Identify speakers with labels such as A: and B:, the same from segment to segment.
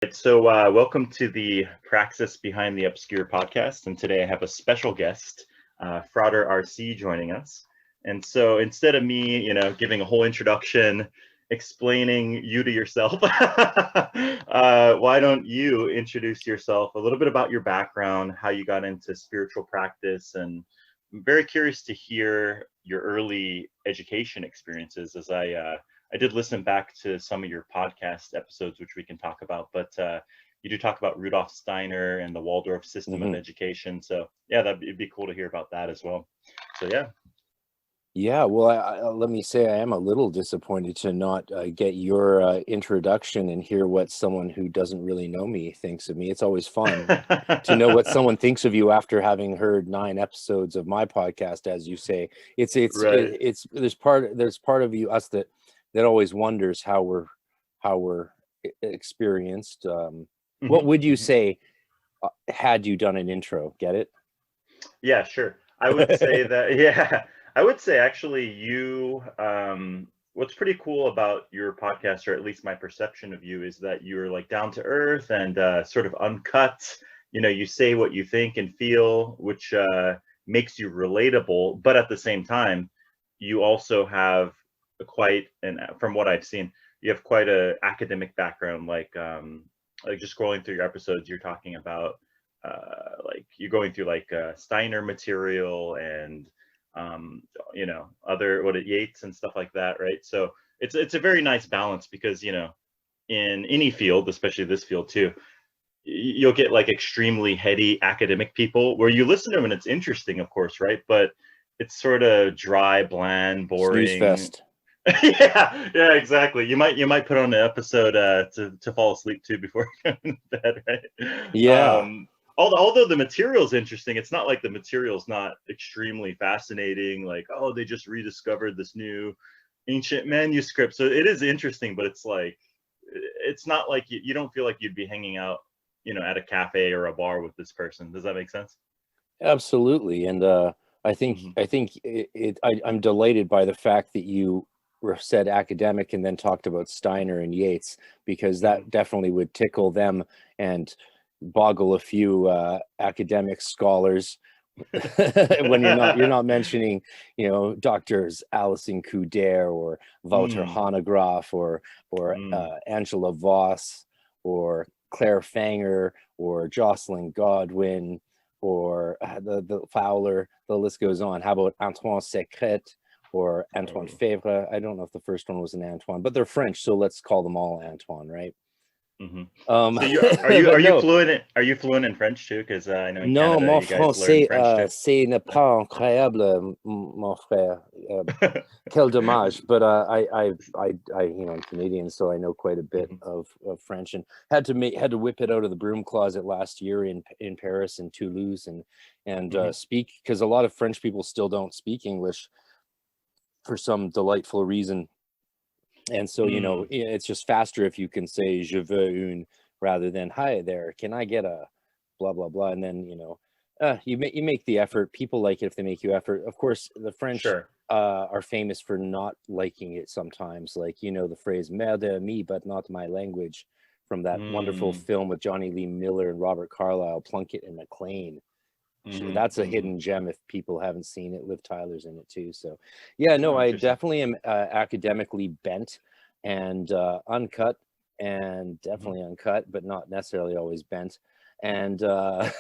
A: Welcome to the Praxis Behind the Obscure podcast, and today I have a special guest, Frater R.C. joining us. And so instead of me, giving a whole introduction, explaining you to yourself, why don't you introduce yourself, a little bit about your background, how you got into spiritual practice, and I'm very curious to hear your early education experiences as I did listen back to some of your podcast episodes, which we can talk about, but you do talk about Rudolf Steiner and the Waldorf system of education. So yeah, it'd be cool to hear about that as well. So yeah.
B: Yeah, well, let me say I am a little disappointed to not get your introduction and hear what someone who doesn't really know me thinks of me. It's always fun to know what someone thinks of you after having heard 9 episodes of my podcast, as you say.
A: Right.
B: There's part of us that always wonders how we're experienced. What would you say had you done an intro? Get it?
A: Yeah, sure. I would say that, yeah, I would say actually what's pretty cool about your podcast, or at least my perception of you, is that you're like down to earth and sort of uncut. You say what you think and feel, which makes you relatable, but at the same time, you also have and from what I've seen, you have quite a academic background. Like just scrolling through your episodes, you're talking about like you're going through like Steiner material and other Yates and stuff like that, right? So it's a very nice balance because in any field, especially this field too, you'll get like extremely heady academic people where you listen to them and it's interesting, of course, right? But it's sort of dry, bland, boring.
B: Snooze fest.
A: yeah, exactly. You might put on an episode to fall asleep to before going to bed, right?
B: Yeah.
A: Although the material's interesting, it's not like the material's not extremely fascinating. Like, oh, they just rediscovered this new ancient manuscript, so it is interesting. But it's like, it's not like you don't feel like you'd be hanging out, at a cafe or a bar with this person. Does that make sense?
B: Absolutely, and I think I'm delighted by the fact that you said academic and then talked about Steiner and Yates, because that definitely would tickle them and boggle a few academic scholars when you're not mentioning doctors Alison Couder or Wouter Hanegraaff or Angela Voss or Claire Fanger or Jocelyn Godwin or the Fowler. The list goes on. How about Antoine Secret or Antoine Favre? I don't know if the first one was an Antoine, but they're French, so let's call them all Antoine, right?
A: So are you fluent in French too? Because I know in Canada
B: mon
A: you guys learn French too.
B: c'est n'est pas incroyable, mon frère. Quel dommage. But I'm Canadian, so I know quite a bit of French, and had to whip it out of the broom closet last year in Paris and Toulouse and speak, because a lot of French people still don't speak English for some delightful reason. And so, it's just faster if you can say je veux une rather than hi there, can I get a blah, blah, blah. And then, you make the effort. People like it if they make you effort. Of course, the French are famous for not liking it sometimes. Like, the phrase merde mi, but not my language, from that wonderful film with Johnny Lee Miller and Robert Carlyle, Plunkett and McLean. That's a hidden gem if people haven't seen it. Liv Tyler's in it too. So yeah, no, I definitely am academically bent and uncut, and definitely uncut, but not necessarily always bent. And I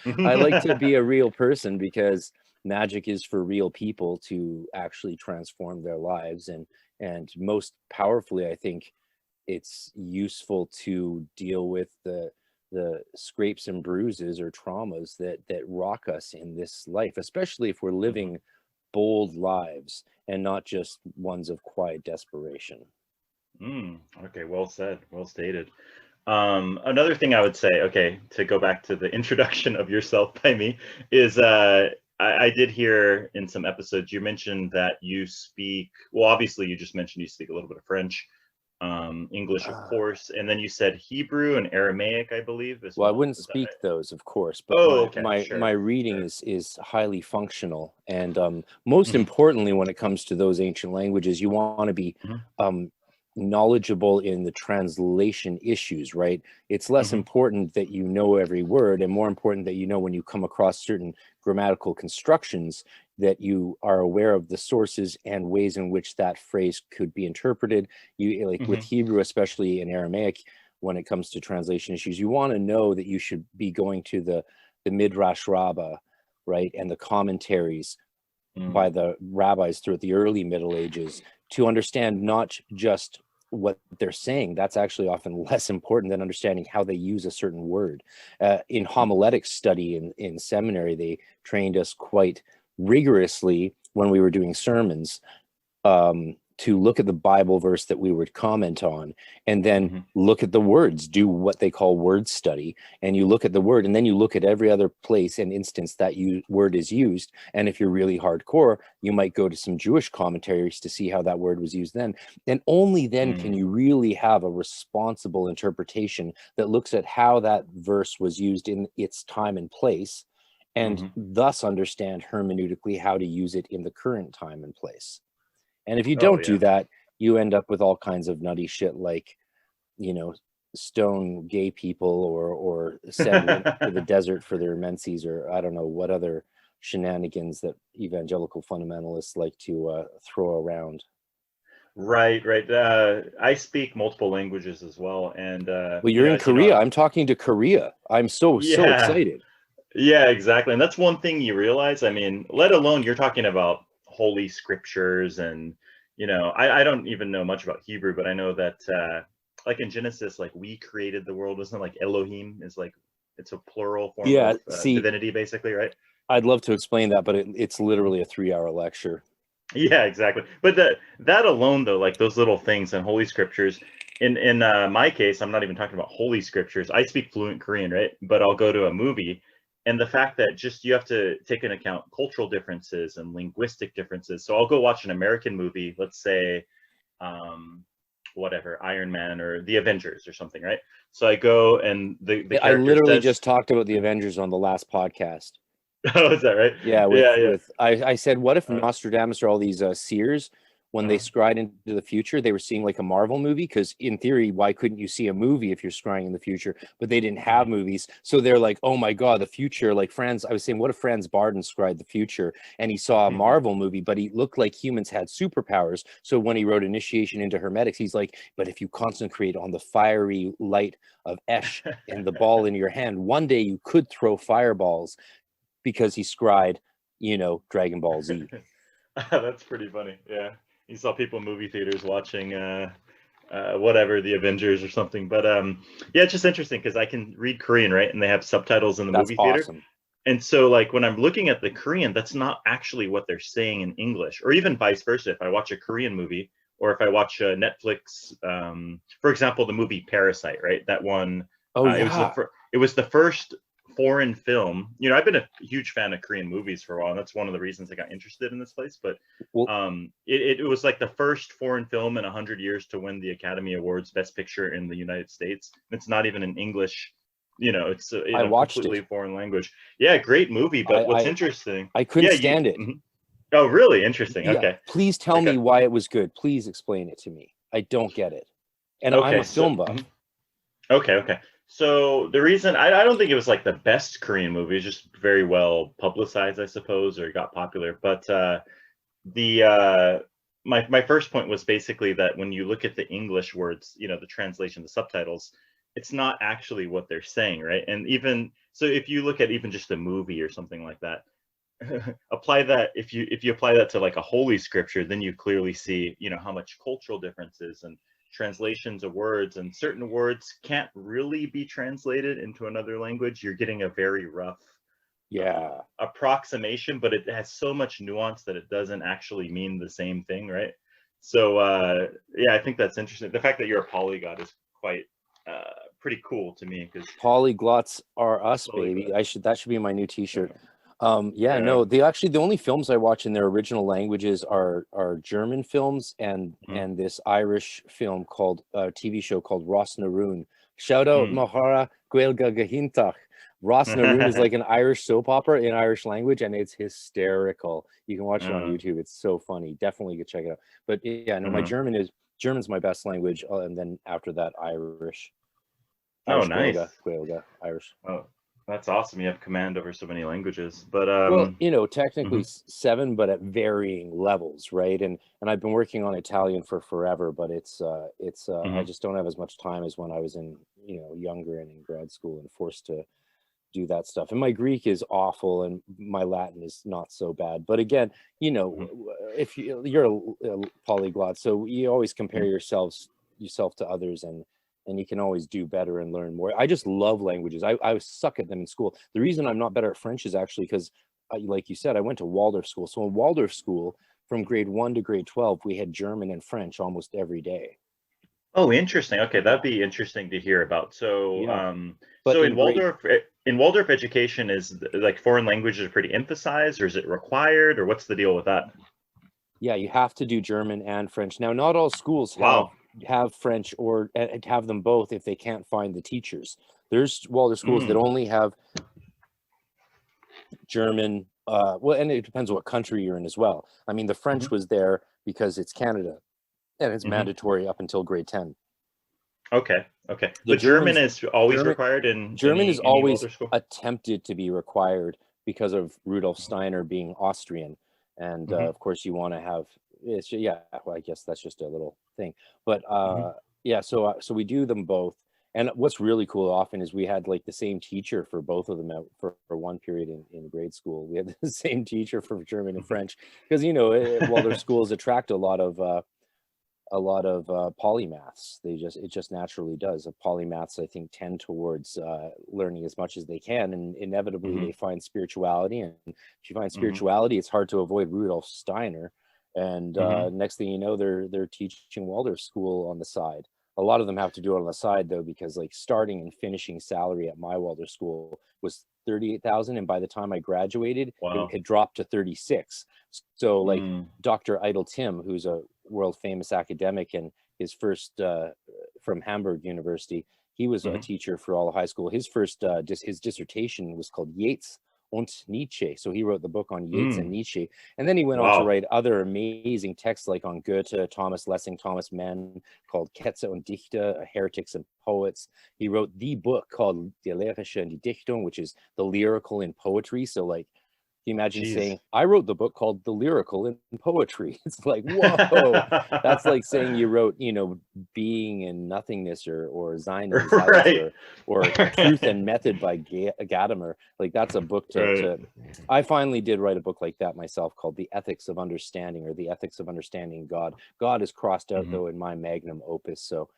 B: like to be a real person, because magic is for real people to actually transform their lives. And most powerfully, I think it's useful to deal with the scrapes and bruises or traumas that rock us in this life, especially if we're living bold lives and not just ones of quiet desperation.
A: Okay, well said, well stated. Another thing I would say, to go back to the introduction of yourself by me, is I did hear in some episodes you mentioned that you speak, well, obviously you just mentioned you speak a little bit of French, English, of course, and then you said Hebrew and Aramaic, I believe.
B: Well, I wouldn't speak those, of course, but my reading is highly functional, and most importantly, when it comes to those ancient languages, you want to be knowledgeable in the translation issues, right? It's less important that you know every word, and more important that you know when you come across certain grammatical constructions that you are aware of the sources and ways in which that phrase could be interpreted. You like with Hebrew, especially in Aramaic, when it comes to translation issues, you want to know that you should be going to the Midrash Rabbah, right, and the commentaries by the rabbis throughout the early Middle Ages to understand not just what they're saying. That's actually often less important than understanding how they use a certain word. In homiletics study in seminary, they trained us quite rigorously when we were doing sermons to look at the Bible verse that we would comment on, and then look at the words, do what they call word study. And you look at the word, and then you look at every other place and instance that word is used. And if you're really hardcore, you might go to some Jewish commentaries to see how that word was used then. And only then can you really have a responsible interpretation that looks at how that verse was used in its time and place, and thus understand hermeneutically how to use it in the current time and place. And if you don't do that, you end up with all kinds of nutty shit like, you know, stone gay people or send them to the desert for their menses, or I don't know what other shenanigans that evangelical fundamentalists like to throw around.
A: Right. I speak multiple languages as well, and
B: well, you're in Korea. I'm talking to Korea. I'm so excited.
A: Yeah, exactly. And that's one thing you realize. I mean, let alone you're talking about holy scriptures, and I don't even know much about Hebrew, but I know that like in Genesis, like we created the world, isn't it? Like Elohim is like, it's a plural form of divinity, basically, right?
B: I'd love to explain that, but it's literally a 3-hour lecture.
A: Yeah, exactly. But that alone, though, like those little things in holy scriptures, in my case, I'm not even talking about holy scriptures. I speak fluent Korean, right? But I'll go to a movie, and the fact that just you have to take into account cultural differences and linguistic differences. So I'll go watch an American movie, let's say, whatever, Iron Man or the Avengers or something, right? So I go, and the character
B: I literally just talked about the Avengers on the last podcast.
A: Oh, is that right?
B: Yeah, I said, what if Nostradamus or all these seers, when they scryed into the future, they were seeing like a Marvel movie? Because in theory, why couldn't you see a movie if you're scrying in the future? But they didn't have movies, so they're like, oh my god, the future. Like Franz, I was saying, what if Franz Barden scryed the future and he saw a Marvel movie, but he looked like humans had superpowers. So when he wrote Initiation into Hermetics, he's like, but if you concentrate on the fiery light of Esh and the ball in your hand, one day you could throw fireballs, because he scried, Dragon Ball Z.
A: That's pretty funny. Yeah, you saw people in movie theaters watching whatever, the Avengers or something. But yeah, it's just interesting because I can read Korean, right? And they have subtitles in the movie theater. Awesome. And so like when I'm looking at the Korean, that's not actually what they're saying in English, or even vice versa. If I watch a Korean movie, or if I watch Netflix, for example, the movie Parasite, right? That one.
B: Oh yeah.
A: It was the first foreign film. I've been a huge fan of Korean movies for a while, and that's one of the reasons I got interested in this place. But it was like the first foreign film in 100 years to win the Academy Awards Best Picture in the United States. It's not even in English. It's I watched completely foreign language. Yeah, great movie. But what's interesting,
B: I couldn't stand it.
A: Oh, really? Interesting. Yeah. Okay.
B: Please tell me why it was good. Please explain it to me. I don't get it. And I'm a film buff.
A: Okay. So the reason I don't think it was like the best Korean movie, it's just very well publicized, I suppose, or got popular. But my first point was basically that when you look at the English words, the translation, the subtitles, it's not actually what they're saying, right? And even so, if you look at even just a movie or something like that, apply that, if you apply that to like a holy scripture, then you clearly see, how much cultural differences and translations of words, and certain words can't really be translated into another language. You're getting a very rough approximation, but it has so much nuance that it doesn't actually mean the same thing, right? So yeah, I think that's interesting. The fact that you're a polyglot is quite pretty cool to me, because
B: polyglots are us, baby. That should be my new t-shirt. No, the only films I watch in their original languages are German films and this Irish film called TV show called Ros na Rún. Shout out Mahara Gaelga Gahintach. Ros na Rún is like an Irish soap opera in Irish language, and it's hysterical. You can watch it on YouTube. It's so funny. Definitely go check it out. But yeah, no, my German is German's my best language, and then after that, Irish.
A: Oh, nice.
B: Gaeilge, Irish.
A: Oh, that's awesome. You have command over so many languages. But
B: well, technically 7, but at varying levels, right? And I've been working on Italian for forever, but it's I just don't have as much time as when I was in, younger and in grad school and forced to do that stuff. And my Greek is awful, and my Latin is not so bad. But again, if you're a polyglot, so you always compare yourself to others, and you can always do better and learn more. I just love languages. I suck at them in school. The reason I'm not better at French is actually because, like you said, I went to Waldorf school. So in Waldorf school, from grade 1 to grade 12, we had German and French almost every day.
A: Oh, interesting. Okay, that'd be interesting to hear about. So,
B: But
A: so in Waldorf education, is like foreign languages pretty emphasized, or is it required, or what's the deal with that?
B: Yeah, you have to do German and French. Now, not all schools have French or have them both if they can't find the teachers. There's Waldorf schools that only have German. Well, and it depends what country you're in as well. I mean, the French was there because it's Canada, and it's mandatory up until grade 10.
A: Okay. But German is always required in
B: German is always
A: Waldorf school?
B: attempted to be required because of Rudolf Steiner being Austrian, and of course you want to have well, I guess that's just a little thing, but so we do them both. And what's really cool often is we had like the same teacher for both of them for one period in grade school. We had the same teacher for German and French because Waldorf schools attract a lot of polymaths. It just naturally does. Polymaths, I think, tend towards learning as much as they can, and inevitably they find spirituality. And if you find spirituality, it's hard to avoid Rudolf Steiner. And next thing you know, they're teaching Waldorf school on the side. A lot of them have to do it on the side though, because like starting and finishing salary at my Waldorf school was $38,000, and by the time I graduated, it had dropped to 36. So like Dr. Idle Tim, who's a world famous academic, and his first from Hamburg University, he was a teacher for all of high school. His first his dissertation was called Yeats und Nietzsche. So he wrote the book on Yeats and Nietzsche, and then he went on to write other amazing texts like on Goethe, Thomas Lessing, Thomas Mann, called Ketzer und Dichter, Heretics and Poets. He wrote the book called Die Lyrische und die Dichtung, which is the lyrical in poetry. So like, can you imagine saying, I wrote the book called The Lyrical in Poetry? It's like, whoa. That's like saying you wrote, Being and Nothingness or Sein and Silence, or Truth and Method by Gadamer. Like that's a book to I finally did write a book like that myself called The Ethics of Understanding, or The Ethics of Understanding God. God is crossed out though in my magnum opus. So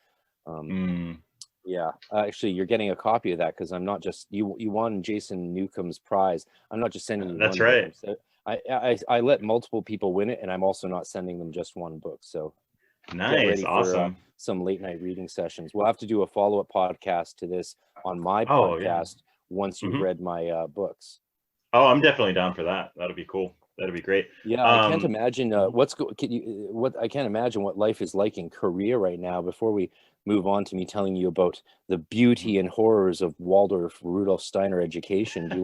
B: yeah, actually, you're getting a copy of that because I'm not just you won Jason Newcomb's prize. I'm not just sending you
A: That's
B: one
A: right.
B: book. I let multiple people win it, and I'm also not sending them just one book. So
A: nice, awesome.
B: For, some late night reading sessions. We'll have to do a follow-up podcast to this on my podcast once you've read my books.
A: Oh, I'm definitely down for that. That'll be cool. That'd be great.
B: Yeah, I can't imagine I can't imagine what life is like in Korea right now. Before we move on to me telling you about the beauty and horrors of Waldorf Rudolf Steiner education, do you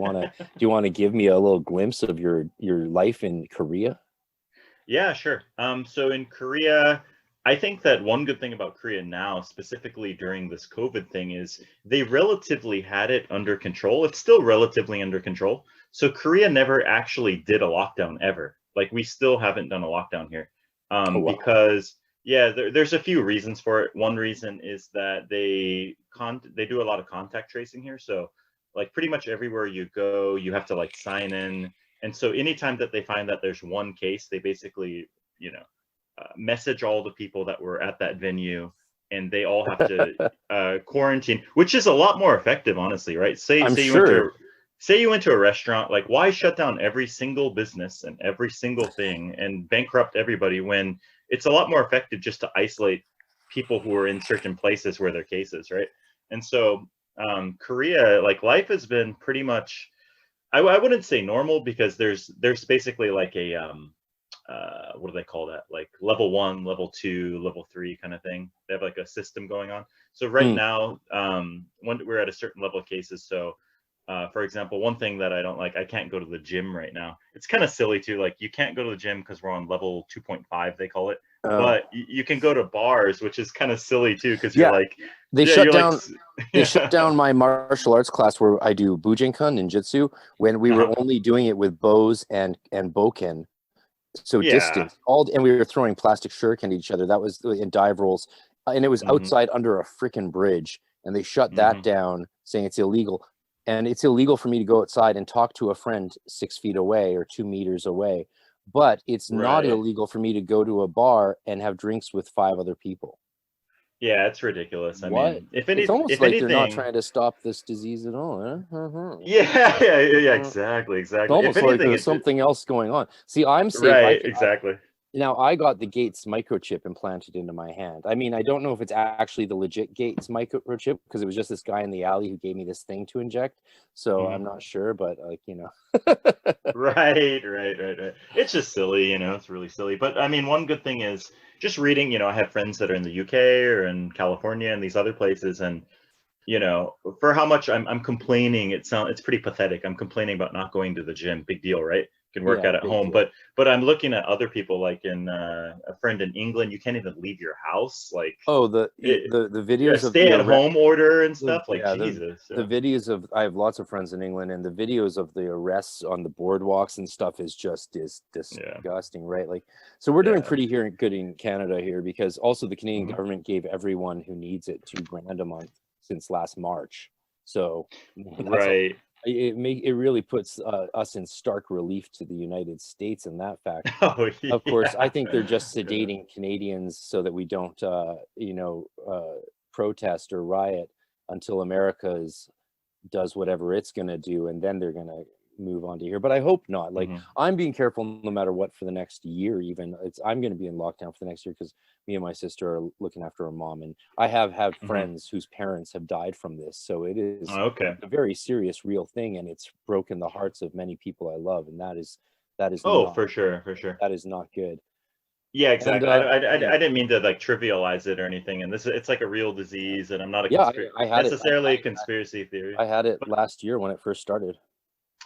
B: want to give me a little glimpse of your life in Korea?
A: Yeah, sure. So in Korea, I think that one good thing about Korea now, specifically during this COVID thing, is they relatively had it under control. It's still relatively under control. So Korea never actually did a lockdown ever. Like we still haven't done a lockdown here because there's a few reasons for it. One reason is that they do a lot of contact tracing here. So like pretty much everywhere you go, you have to like sign in. And so anytime that they find that there's one case, they basically, message all the people that were at that venue, and they all have to quarantine, which is a lot more effective, honestly, right? Say you went to a restaurant, like why shut down every single business and every single thing and bankrupt everybody when it's a lot more effective just to isolate people who are in certain places where there are cases, right? And so Korea, like life has been pretty much, I wouldn't say normal, because there's basically like a what do they call that? Like level 1, level 2, level 3 kind of thing. They have like a system going on. So right now, when we're at a certain level of cases, so for example, one thing that I don't like, I can't go to the gym right now. It's kind of silly too. Like you can't go to the gym because we're on level 2.5, they call it. but you can go to bars, which is kind of silly too, because
B: Yeah.
A: you're like,
B: They
A: yeah,
B: shut
A: you're
B: down.
A: like,
B: They shut down my martial arts class where I do Bujinkan ninjutsu when we were only doing it with bows and boken, so
A: yeah.
B: distance. And we were throwing plastic shuriken at each other. That was in dive rolls, and it was outside under a freaking bridge, and they shut that down, saying it's illegal. And it's illegal for me to go outside and talk to a friend 6 feet away or 2 meters away, but it's not
A: Right.
B: illegal for me to go to a bar and have drinks with 5 other people.
A: Yeah, it's ridiculous. I
B: What?
A: mean,
B: It's almost
A: if
B: like
A: anything,
B: they're not trying to stop this disease at all.
A: yeah, exactly,
B: It's
A: exactly. If
B: almost like
A: anything,
B: there's something else going on. See, I'm safe.
A: right, exactly.
B: Now I got the Gates microchip implanted into my hand. I mean, I don't know if it's actually the legit Gates microchip because it was just this guy in the alley who gave me this thing to inject. So I'm not sure, but like, you know.
A: Right. It's just silly, it's really silly. But I mean, one good thing is just reading, I have friends that are in the UK or in California and these other places, and for how much I'm complaining, it's pretty pathetic. I'm complaining about not going to the gym. Big deal, right? You can work out at home,
B: deal.
A: but I'm looking at other people, like in a friend in England, you can't even leave your house. Like,
B: the videos of
A: stay at home order and stuff. Like, Jesus.
B: The videos of, I have lots of friends in England, and the videos of the arrests on the boardwalks and stuff is disgusting, right? Like, so we're doing pretty good in Canada here, because also the Canadian government gave everyone who needs it $2,000 a month since last March. So
A: right.
B: It really puts us in stark relief to the United States in that fact.
A: Oh, yeah.
B: Of course, I think they're just sedating Canadians so that we don't, protest or riot until America does whatever it's going to do, and then they're going to move on to here. But I hope not. Like, I'm being careful no matter what for the next year. Even I'm going to be in lockdown for the next year because me and my sister are looking after our mom, and I have had friends whose parents have died from this. So it is a very serious, real thing, and it's broken the hearts of many people I love, and that is
A: for sure.
B: That is not good.
A: Yeah, exactly. And, I didn't mean to like trivialize it or anything. And it's like a real disease, and I'm not necessarily a conspiracy theory.
B: I had it last year when it first started.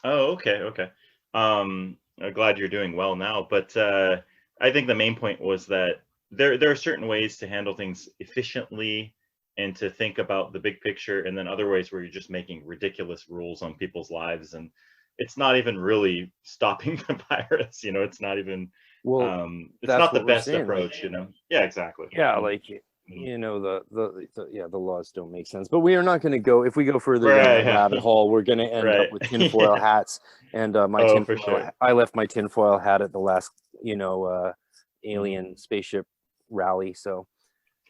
A: Oh, okay. I'm glad you're doing well now. But I think the main point was that there are certain ways to handle things efficiently and to think about the big picture, and then other ways where you're just making ridiculous rules on people's lives, and it's not even really stopping the virus. It's not even. It's not the best approach. Yeah, exactly.
B: Yeah, like the laws don't make sense, but we are not going to go. If we go further down the rabbit hole, we're going to end up with tinfoil hats. And I left my tinfoil hat at the last alien spaceship rally. So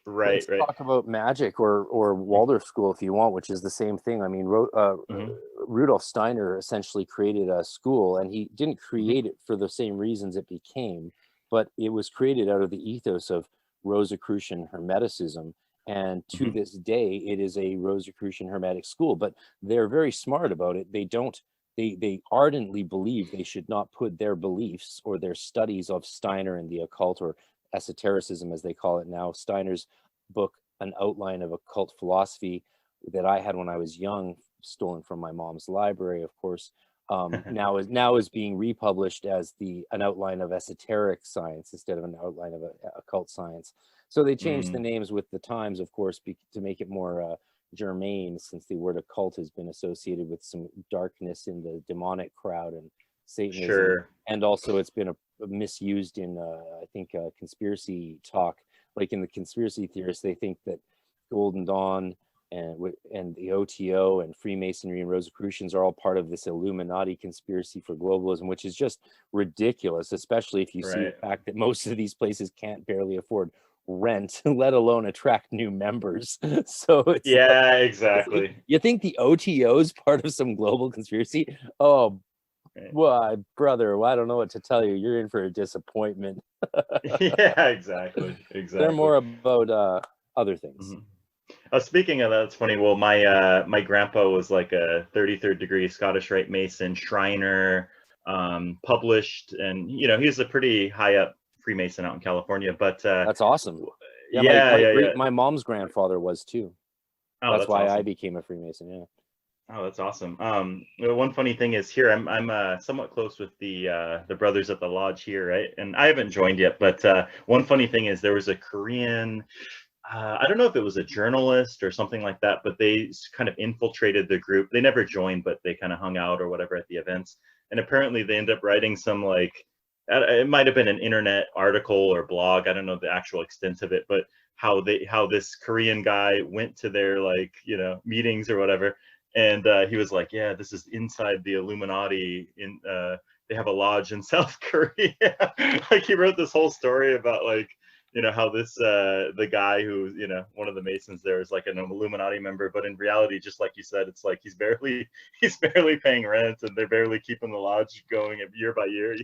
B: let's talk about magic or Waldorf school if you want, which is the same thing. I mean, Rudolf Steiner essentially created a school, and he didn't create it for the same reasons it became, but it was created out of the ethos of Rosicrucian Hermeticism. And to this day, it is a Rosicrucian Hermetic school, but they're very smart about it. They ardently believe they should not put their beliefs or their studies of Steiner and the occult, or esotericism as they call it now. Steiner's book, An Outline of Occult Philosophy, that I had when I was young, stolen from my mom's library, of course, now is being republished as An Outline of Esoteric Science instead of An Outline of Occult Science. So they changed the names with the times, of course, to make it more germane, since the word occult has been associated with some darkness in the demonic crowd and Satanism.
A: Sure.
B: And also it's been misused in, I think, conspiracy talk. Like in the conspiracy theorists, they think that Golden Dawn and the OTO and Freemasonry and Rosicrucians are all part of this Illuminati conspiracy for globalism, which is just ridiculous, especially if you see the fact that most of these places can't barely afford rent, let alone attract new members. So it's
A: exactly.
B: Like, you think the OTO is part of some global conspiracy? Oh, well, brother, well, I don't know what to tell you. You're in for a disappointment.
A: Yeah, exactly.
B: They're more about other things.
A: Speaking of that, it's funny. Well, my grandpa was like a 33rd degree Scottish Rite Mason, Shriner, published, and he's a pretty high up Freemason out in California. But
B: that's awesome. My mom's grandfather was too. That's why awesome. I became a Freemason. Yeah.
A: Oh, that's awesome. One funny thing is here, I'm somewhat close with the brothers at the lodge here, right? And I haven't joined yet, but one funny thing is there was a Korean, I don't know if it was a journalist or something like that, but they kind of infiltrated the group. They never joined, but they kind of hung out or whatever at the events. And apparently they end up writing some like, it might have been an internet article or blog. I don't know the actual extent of it, but how this Korean guy went to their like, meetings or whatever. And he was like, yeah, this is inside the Illuminati they have a lodge in South Korea. Like he wrote this whole story about like, how this the guy who one of the masons there is like an Illuminati member, but in reality, just like you said, it's like he's barely paying rent and they're barely keeping the lodge going year by year.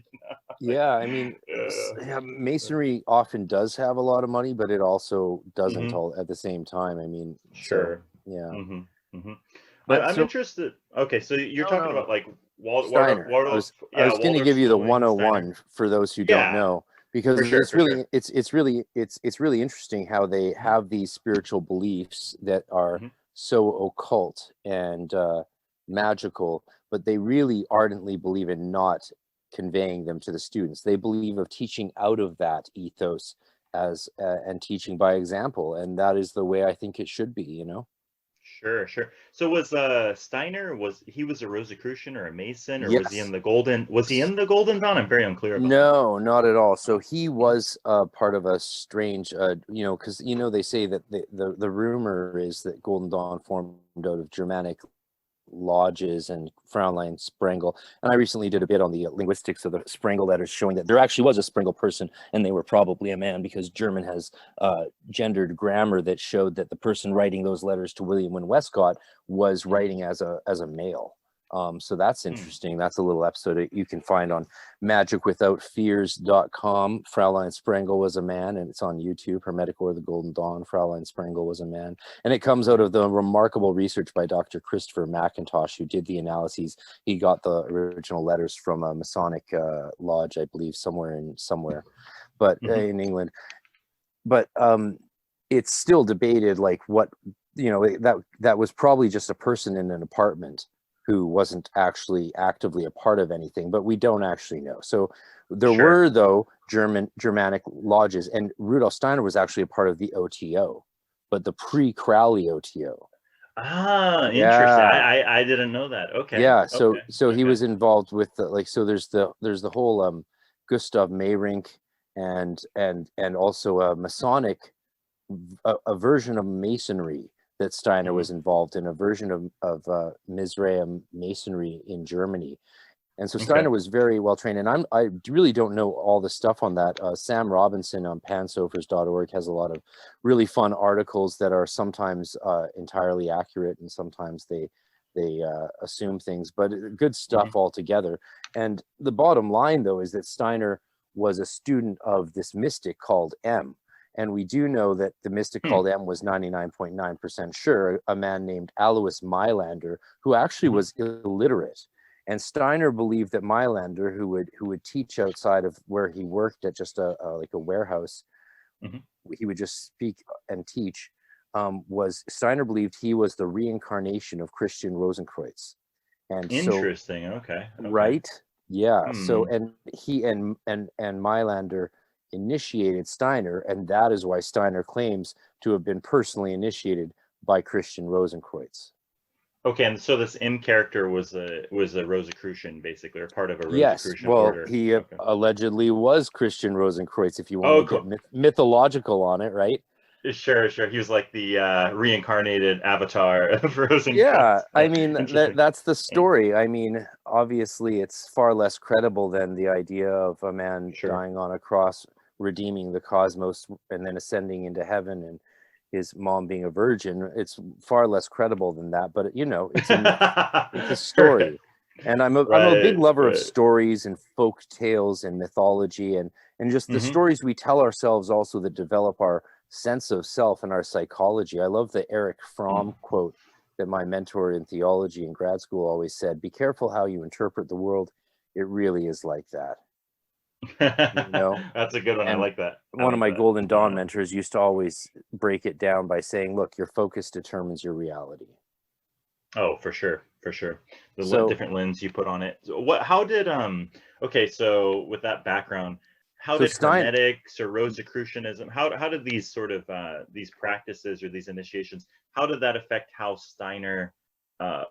B: Yeah, I mean, yeah, masonry often does have a lot of money, but it also doesn't all at the same time. I mean,
A: Sure.
B: so yeah. But
A: I'm
B: so
A: interested. Okay, so you're talking about like
B: Steiner.
A: Waldorf,
B: I was going to give you the
A: Steiner.
B: 101 for those who don't
A: Yeah,
B: know, because
A: for sure,
B: it's really it's really interesting how they have these spiritual beliefs that are so occult and magical, but they really ardently believe in not conveying them to the students. They believe of teaching out of that ethos as and teaching by example, and that is the way I think it should be, you know.
A: Sure. So was Steiner, was he was a Rosicrucian or a Mason, or was he in
B: Yes.
A: the Golden Dawn? I'm very unclear about that.
B: No, not at all. So he was part of a strange, because they say that the rumor is that Golden Dawn formed out of Germanic lodges and Fraulein Sprengel. And I recently did a bit on the linguistics of the Sprengel letters, showing that there actually was a Sprengel person, and they were probably a man, because German has gendered grammar that showed that the person writing those letters to William and Westcott was writing as a male. So that's interesting. That's a little episode that you can find on magicwithoutfears.com. Fraulein Sprengel was a man, and it's on YouTube. Hermetic Order, the Golden Dawn. Fraulein Sprengel was a man. And it comes out of the remarkable research by Dr. Christopher McIntosh, who did the analyses. He got the original letters from a Masonic lodge, I believe, somewhere, but in England. But it's still debated, like what, that was probably just a person in an apartment who wasn't actually actively a part of anything, but we don't actually know. So there were, though, Germanic lodges, and Rudolf Steiner was actually a part of the OTO, but the pre-Crowley OTO.
A: Ah,
B: Yeah.
A: interesting. I didn't know that. Okay.
B: Yeah. So he was involved with so there's the whole Gustav Meyrink and also a Masonic a version of Masonry that Steiner was involved in, a version of Mizraim Masonry in Germany. And so Steiner was very well trained. And I really don't know all the stuff on that. Sam Robinson on pansofers.org has a lot of really fun articles that are sometimes entirely accurate, and sometimes they assume things, but good stuff altogether. And the bottom line, though, is that Steiner was a student of this mystic called M. And we do know that the mystic called M was 99.9% sure, a man named Alois Mailander, who actually was illiterate. And Steiner believed that Mailander, who would teach outside of where he worked at just like a warehouse, he would just speak and teach. Steiner believed he was the reincarnation of Christian Rosenkreuz. And
A: interesting. Okay.
B: Right? Yeah. So and he and Mailander initiated Steiner, and that is why Steiner claims to have been personally initiated by Christian Rosenkreuz.
A: Okay, and so this M character was a Rosicrucian, basically, or part of a Rosicrucian order.
B: He allegedly was Christian Rosenkreuz, if you want to get mythological on it, right?
A: Sure. He was like the reincarnated avatar of Rosicrucian.
B: Yeah, I mean, that's the story. I mean, obviously, it's far less credible than the idea of a man dying on a cross, redeeming the cosmos, and then ascending into heaven, and his mom being a virgin. It's far less credible than that, but it's a story. And I'm a big lover of stories and folk tales and mythology, and just the stories we tell ourselves also that develop our sense of self and our psychology. I love the Erich Fromm quote that my mentor in theology in grad school always said: "Be careful how you interpret the world. It really is like that."
A: That's a good one.
B: And
A: I like that.
B: One of my Golden Dawn mentors used to always break it down by saying, "Look, your focus determines your reality."
A: Oh, for sure, for sure. The
B: So
A: different lens you put on it. So what? How did Okay, so with that background, how
B: so
A: did
B: Stein
A: Hermetics or Rosicrucianism? How did these sort of these practices or these initiations? How did that affect how Steiner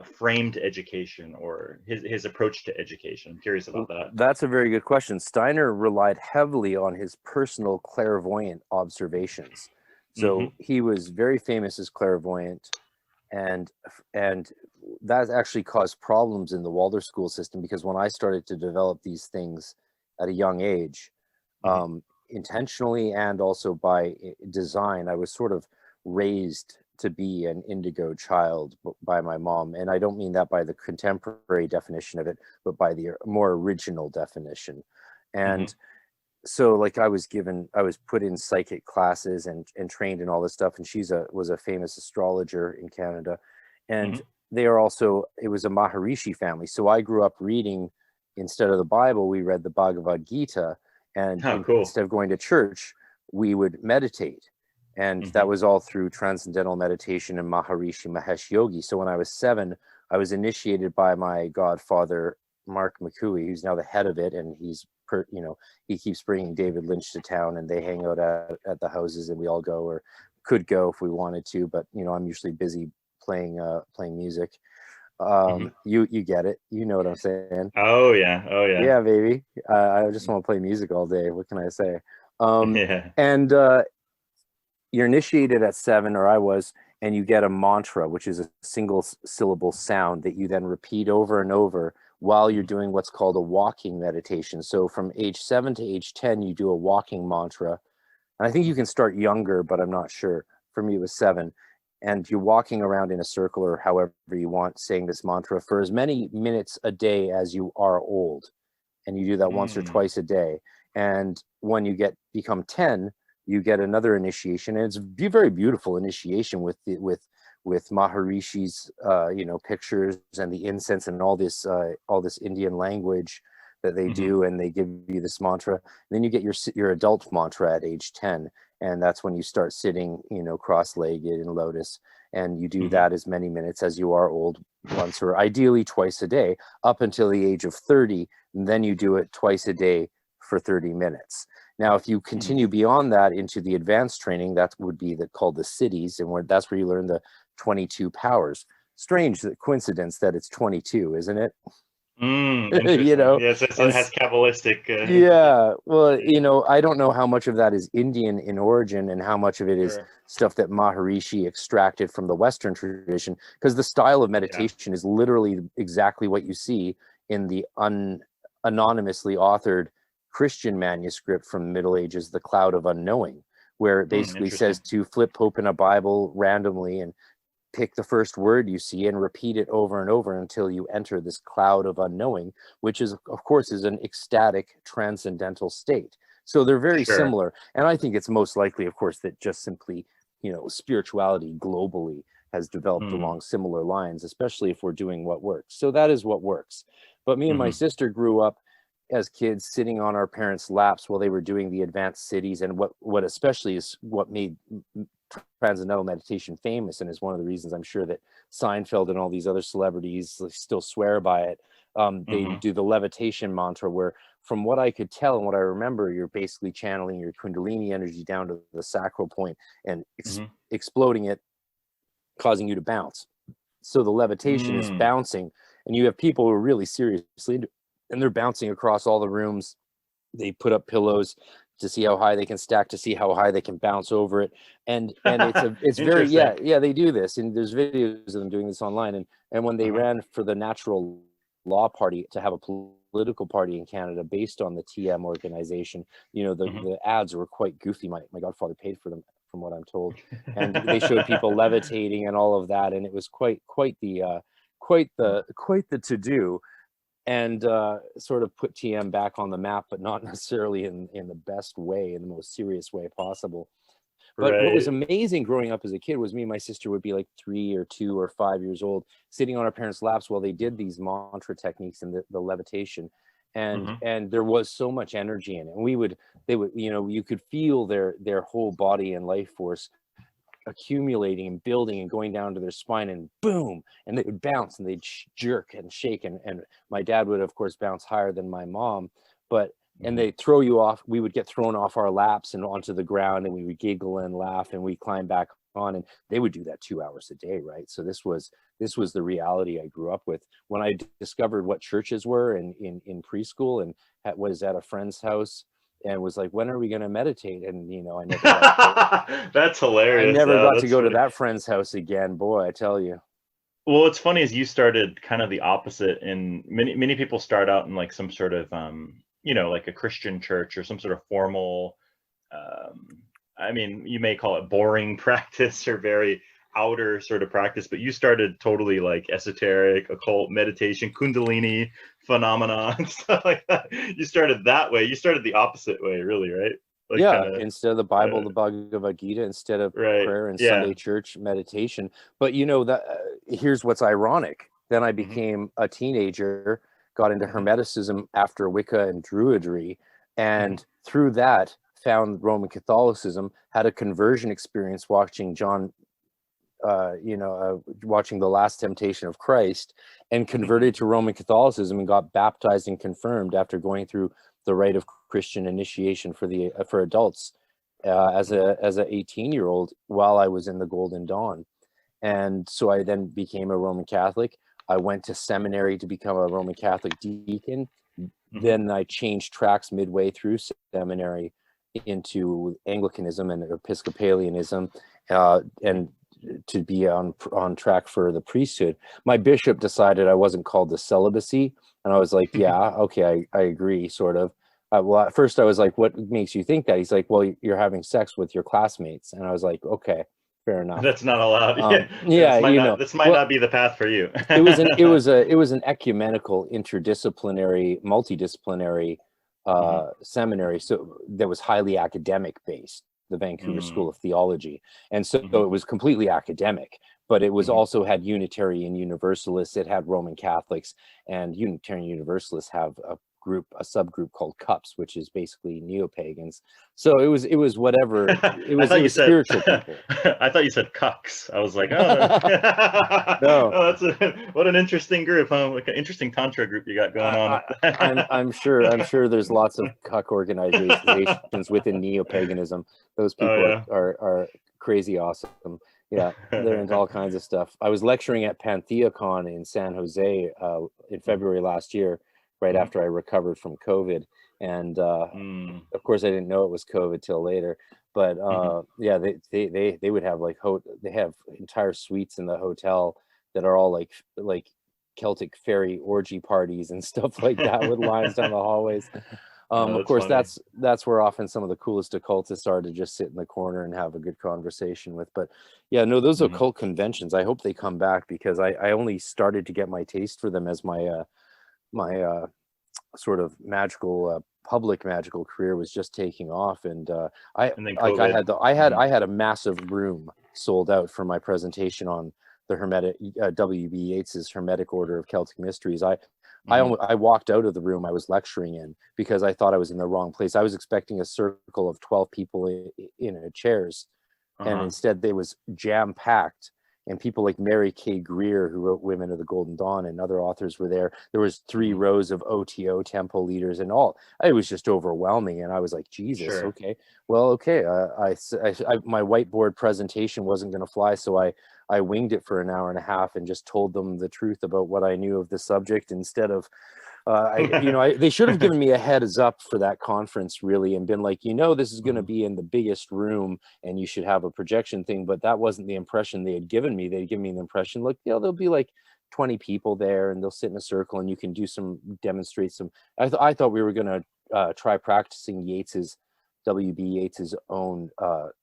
A: framed education or his approach to education? I'm curious about that.
B: That's a very good question. Steiner relied heavily on his personal clairvoyant observations.
A: Mm-hmm.
B: So he was very famous as clairvoyant, and and that actually caused problems in the Waldorf school system, because when I started to develop these things at a young age,
A: Mm-hmm.
B: intentionally and also by design, I was sort of raised to be an indigo child by my mom. And I don't mean that by the contemporary definition of it, but by the more original definition.
A: Mm-hmm.
B: And so like I was put in psychic classes and trained in all this stuff. And was a famous astrologer in Canada. And
A: Mm-hmm.
B: they are also, it was a Maharishi family. So I grew up reading, instead of the Bible, we read the Bhagavad Gita. And
A: Oh, cool.
B: instead of going to church, we would meditate. And
A: Mm-hmm.
B: that was all through transcendental meditation and Maharishi Mahesh Yogi. So when I was 7, I was initiated by my godfather, Mark McCooey, who's now the head of it. And he keeps bringing David Lynch to town, and they hang out at the houses, and we all go, or could go if we wanted to. But I'm usually busy playing music.
A: Mm-hmm.
B: You get it. You know what I'm saying?
A: Oh yeah. Oh yeah.
B: Yeah, baby. I just want to play music all day. What can I say?
A: Yeah.
B: And you're initiated at 7, or I was, and you get a mantra, which is a single syllable sound that you then repeat over and over while you're doing what's called a walking meditation. So from age 7 to age 10, you do a walking mantra. And I think you can start younger, but I'm not sure. For me, it was 7. And you're walking around in a circle or however you want, saying this mantra for as many minutes a day as you are old. And you do that once or
A: Mm.
B: twice a day. And when you become 10, you get another initiation, and it's a very beautiful initiation with Maharishi's pictures and the incense and all this Indian language that they
A: Mm-hmm.
B: do, and they give you this mantra. And then you get your adult mantra at age 10, and that's when you start sitting cross-legged in lotus, and you do
A: Mm-hmm.
B: that as many minutes as you are old, once or ideally twice a day, up until the age of 30, and then you do it twice a day for 30 minutes. Now, if you
A: Mm.
B: continue beyond that into the advanced training, that would be called the cities, and that's where you learn the 22 powers. Strange coincidence that it's 22, isn't it?
A: Mm.
B: you
A: Interesting.
B: know,
A: Yes, so
B: and
A: it has Kabbalistic implications.
B: yeah, well, I don't know how much of that is Indian in origin and how much of it is
A: Sure.
B: stuff that Maharishi extracted from the Western tradition, because the style of
A: Yeah.
B: meditation is literally exactly what you see in the anonymously authored Christian manuscript from the Middle Ages, The Cloud of Unknowing, where it
A: Mm,
B: basically says
A: interesting.
B: to flip open a Bible randomly and pick the first word you see and repeat it over and over until you enter this cloud of unknowing, which is, of course, is an ecstatic transcendental state. So they're very
A: Sure.
B: similar. And I think it's most likely, of course, that just simply, spirituality globally has developed
A: Mm.
B: along similar lines, especially if we're doing what works. So that is what works. But me and my
A: Mm-hmm.
B: sister grew up as kids sitting on our parents' laps while they were doing the advanced cities. And what especially is what made transcendental meditation famous, and is one of the reasons I'm sure that Seinfeld and all these other celebrities still swear by it. They
A: Mm-hmm.
B: do the levitation mantra, where, from what I could tell and what I remember, you're basically channeling your Kundalini energy down to the sacral point and
A: Mm-hmm.
B: exploding it, causing you to bounce. So the levitation is
A: Mm.
B: bouncing, and you have people who are really seriously, and they're bouncing across all the rooms. They put up pillows to see how high they can stack, to see how high they can bounce over it. And it's very,
A: Interesting.
B: yeah, they do this, and there's videos of them doing this online. And when they
A: Uh-huh.
B: ran for the Natural Law Party to have a political party in Canada based on the TM organization,
A: Mm-hmm.
B: the ads were quite goofy. My godfather paid for them, from what I'm told. And they showed people levitating and all of that, and it was quite the to do, and sort of put TM back on the map, but not necessarily in the best way, in the most serious way possible. But what was
A: Right.
B: amazing growing up as a kid was me and my sister would be like 3 or 2 or 5 years old, sitting on our parents' laps while they did these mantra techniques and the levitation. And
A: Mm-hmm.
B: and there was so much energy in it. And they would, you could feel their whole body and life force accumulating and building and going down to their spine, and boom, and they would bounce and they'd jerk and shake, and my dad would of course bounce higher than my mom, but and they throw you off. We would get thrown off our laps and onto the ground, and we would giggle and laugh, and we'd climb back on, and they would do that 2 hours a day, right? So this was the reality I grew up with. When I discovered what churches were in preschool, and was at a friend's house and was like, when are we going to meditate? And I never got
A: That's hilarious.
B: I never got to go to that friend's house again, boy, I tell you.
A: Well, what's funny is you started kind of the opposite. And many people start out in like some sort of like a Christian church or some sort of formal, I mean, you may call it boring practice or very outer sort of practice, but you started totally like esoteric, occult, meditation, kundalini phenomena and stuff like that. You started that way. You started the opposite way, really, right? Like
B: instead of the Bible, the Bhagavad Gita, instead of prayer and Sunday church meditation. But that here's what's ironic. Then I became a teenager, got into Hermeticism after Wicca and Druidry, and through that found Roman Catholicism, had a conversion experience watching watching The Last Temptation of Christ, and converted to Roman Catholicism and got baptized and confirmed after going through the rite of Christian initiation for adults as a 18-year-old while I was in the Golden Dawn. And so I then became a Roman Catholic. I went to seminary to become a Roman Catholic deacon. Then I changed tracks midway through seminary into Anglicanism and Episcopalianism, and to be on track for the priesthood. My bishop decided I wasn't called to celibacy, and I was like, yeah, okay, I agree, sort of. Well, at first I was like, what makes you think that? He's like, well, you're having sex with your classmates. And I was like, okay, fair enough.
A: That's not allowed. This might not be the path for you.
B: it was an ecumenical, interdisciplinary, multidisciplinary seminary, so that was highly academic based, the Vancouver School of Theology, and so it was completely academic, but it was also had Unitarian Universalists, it had Roman Catholics, and Unitarian Universalists have a subgroup called Cups, which is basically neo-pagans. So it was whatever. It was spiritual people.
A: I thought you said cucks. I was like, oh no. Oh, what an interesting group, huh? Like an interesting tantra group you got going on.
B: I'm sure there's lots of cuck organizations within neo-paganism. Those people are crazy awesome. Yeah, they're into all kinds of stuff. I was lecturing at PantheaCon in San Jose in February last year, right after I recovered from COVID. And of course I didn't know it was COVID till later, but yeah, they would have like they have entire suites in the hotel that are all like Celtic fairy orgy parties and stuff like that with lines down the hallways. Of course, funny. That's where often some of the coolest occultists are, to just sit in the corner and have a good conversation with. But yeah, no, those occult conventions, I hope they come back, because I only started to get my taste for them as my sort of magical public magical career was just taking off, and I had a massive room sold out for my presentation on the Hermetic W.B. Yeats's Hermetic Order of Celtic Mysteries. I walked out of the room I was lecturing in because I thought I was in the wrong place. I was expecting a circle of 12 people in chairs, and instead they was jam packed. And people like Mary K. Greer, who wrote Women of the Golden Dawn, and other authors were there. There was 3 rows of OTO temple leaders and all. It was just overwhelming. And I was like, Jesus, okay. Well, okay. My whiteboard presentation wasn't going to fly. So I winged it for an hour and a half and just told them the truth about what I knew of the subject, instead of, they should have given me a heads up for that conference, really, and been like, this is going to be in the biggest room and you should have a projection thing. But that wasn't the impression they had given me. They'd given me the impression, look, there'll be like 20 people there and they'll sit in a circle and you can demonstrate some. I thought we were going to try practicing W.B. Yeats's own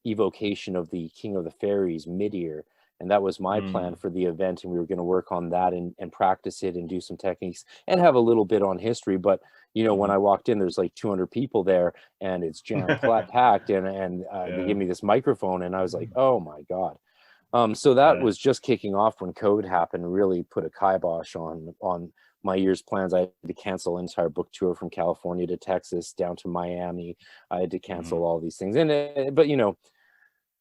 B: evocation of the King of the Fairies mid-ear. And that was my plan for the event. And we were going to work on that and practice it and do some techniques and have a little bit on history. But, when I walked in, there's like 200 people there and it's jam-packed and they gave me this microphone and I was like, oh my God. So that was just kicking off when COVID happened, really put a kibosh on my year's plans. I had to cancel an entire book tour from California to Texas down to Miami. I had to cancel all these things. But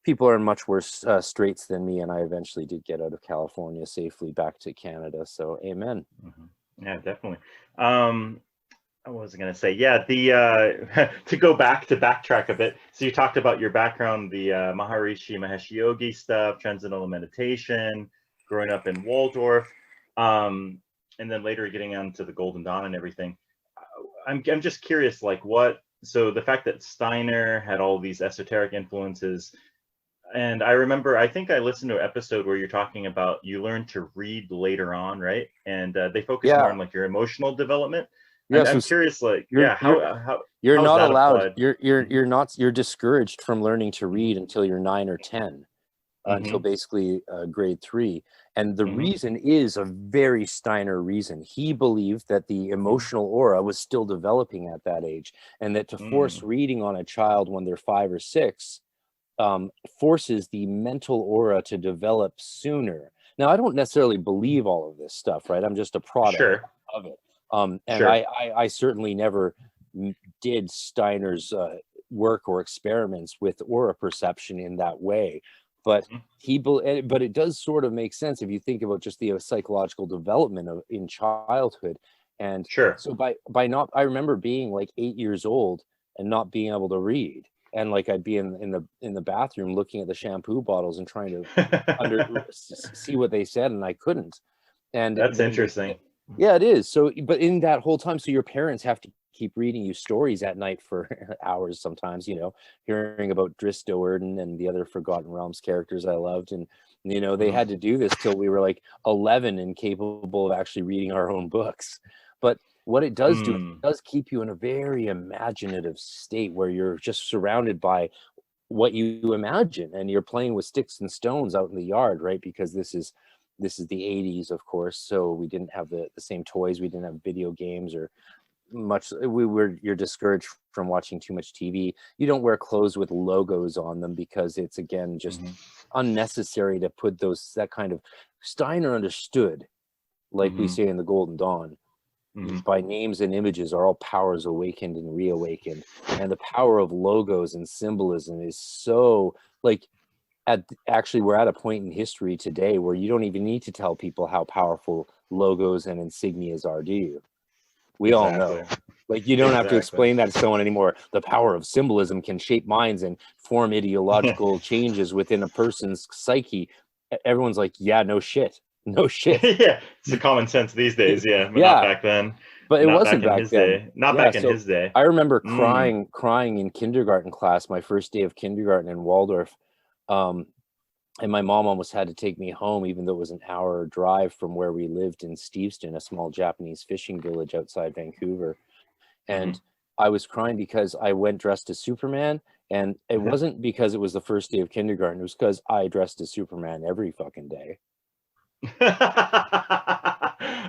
B: people are in much worse straits than me, and I eventually did get out of California safely back to Canada. So, amen.
A: Yeah, definitely. I was going to say, yeah, the to backtrack a bit. So you talked about your background, the Maharishi Mahesh Yogi stuff, transcendental meditation, growing up in Waldorf, and then later getting onto the Golden Dawn and everything. I'm just curious, like what? So the fact that Steiner had all these esoteric influences, and I remember, I think I listened to an episode where you're talking about you learned to read later on, right? And they focus more
B: Yeah.
A: on like your emotional development.
B: Yeah,
A: I'm
B: so
A: curious, like,
B: you're
A: yeah,
B: you're you're
A: how is
B: not
A: that
B: allowed.
A: applied?
B: You're discouraged from learning to read until you're 9 or 10, until
A: Mm-hmm.
B: basically grade 3. And the
A: Mm-hmm.
B: reason is a very Steiner reason. He believed that the emotional aura was still developing at that age, and that to force
A: Mm-hmm.
B: reading on a child when they're 5 or 6 forces the mental aura to develop sooner. Now, I don't necessarily believe all of this stuff, right? I'm just a product
A: Sure.
B: of it. And
A: Sure.
B: I certainly never did Steiner's work or experiments with aura perception in that way. But but it does sort of make sense if you think about just the psychological development in childhood. And
A: Sure.
B: so I remember being like 8 years old and not being able to read, and like I'd be in the bathroom looking at the shampoo bottles and trying to see what they said, and I couldn't. And
A: That's
B: then
A: interesting.
B: yeah, it is. So, but in that whole time, so your parents have to keep reading you stories at night for hours sometimes, hearing about Drizzt Do'Urden and the other Forgotten Realms characters I loved. And, they had to do this till we were like 11 and capable of actually reading our own books. But what it does do, it does keep you in a very imaginative state where you're just surrounded by what you imagine, and you're playing with sticks and stones out in the yard, right? Because this is the 80s, of course, so we didn't have the same toys, we didn't have video games or much. You're discouraged from watching too much TV. You don't wear clothes with logos on them because it's, again, just unnecessary to put that kind of. Steiner understood, like we say in the Golden Dawn, by names and images are all powers awakened and reawakened, and the power of logos and symbolism is so, like, actually we're at a point in history today where you don't even need to tell people how powerful logos and insignias are, do you? We all know. Like, you don't have to explain that to someone anymore. The power of symbolism can shape minds and form ideological changes within a person's psyche. Everyone's like, yeah, no shit. No shit.
A: Yeah, it's the common sense these days, yeah, but
B: Yeah.
A: not back then.
B: But it
A: Not
B: wasn't
A: back in
B: back
A: his
B: then.
A: day. Not back in his day.
B: I remember crying in kindergarten class, my first day of kindergarten in Waldorf. And my mom almost had to take me home, even though it was an hour drive from where we lived in Steveston, a small Japanese fishing village outside Vancouver. And I was crying because I went dressed as Superman. And it wasn't because it was the first day of kindergarten. It was because I dressed as Superman every fucking day.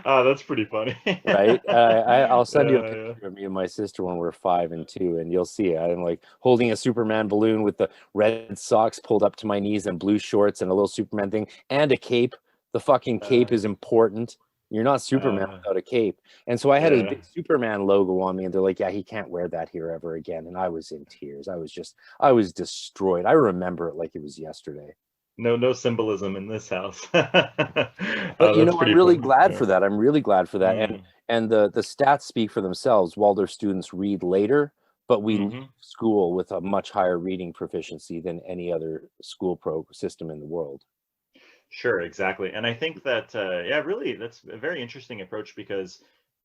A: Oh, that's pretty funny.
B: Right? I'll send you a picture of me and my sister when we're 5 and 2, and you'll see I'm like holding a Superman balloon with the red socks pulled up to my knees and blue shorts and a little Superman thing and a cape. The fucking cape is important. You're not Superman without a cape. And so I had a big Superman logo on me, and they're like, yeah, he can't wear that here ever again. And I was in tears. I was destroyed. I remember it like it was yesterday.
A: No symbolism in this house.
B: But I'm really glad for that. I'm really glad for that. And the stats speak for themselves. Waldorf students read later, but we leave school with a much higher reading proficiency than any other school system in the world.
A: Sure, exactly. And I think that, really, that's a very interesting approach because,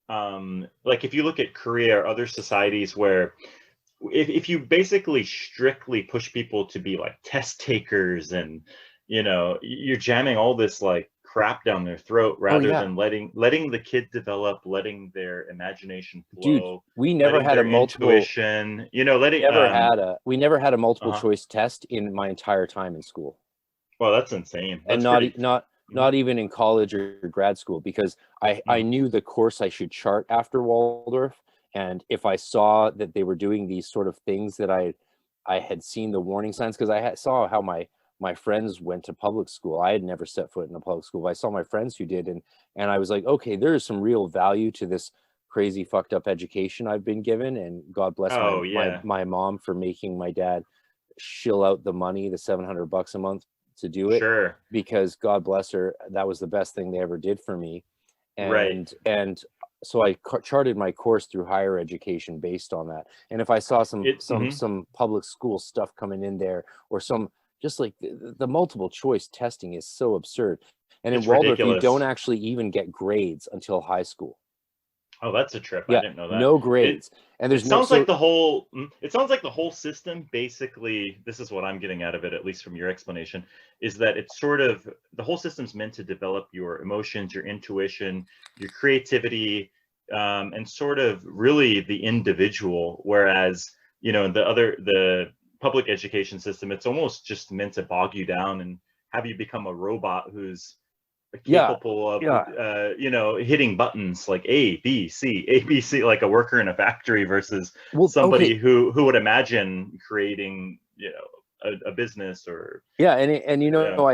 A: like, if you look at Korea or other societies where if you basically strictly push people to be like test takers and, you're jamming all this like crap down their throat rather than letting the kid develop, letting their imagination flow.
B: Dude, we never had a multiple
A: intuition, we
B: never had a multiple choice test in my entire time in school.
A: Well, that's insane. That's
B: and not even in college or grad school, because I knew the course I should chart after Waldorf. And if I saw that they were doing these sort of things that I had seen the warning signs, because I saw how my friends went to public school. I had never set foot in a public school, but I saw my friends who did. And I was like, okay, there is some real value to this crazy fucked up education I've been given. And God bless my mom for making my dad shill out the money, the $700 a month to do it,
A: Sure.
B: because God bless her, that was the best thing they ever did for me.
A: Right.
B: And so I charted my course through higher education based on that. And if I saw some public school stuff coming in there, or some, just like the multiple choice testing is so absurd. And in
A: It's
B: Waldorf, you
A: ridiculous.
B: don't actually even get grades until high school.
A: Oh, that's a trip. I
B: Yeah,
A: didn't know that.
B: no grades. And there's
A: It
B: no,
A: sounds like the whole system, basically, this is what I'm getting out of it, at least from your explanation, is that it's sort of, the whole system's meant to develop your emotions, your intuition, your creativity, and sort of really the individual. Whereas, you know, the public education system, it's almost just meant to bog you down and have you become a robot who's capable of you know, hitting buttons like A, B, C, like a worker in a factory, versus somebody who would imagine creating, you know, a business or
B: and you know,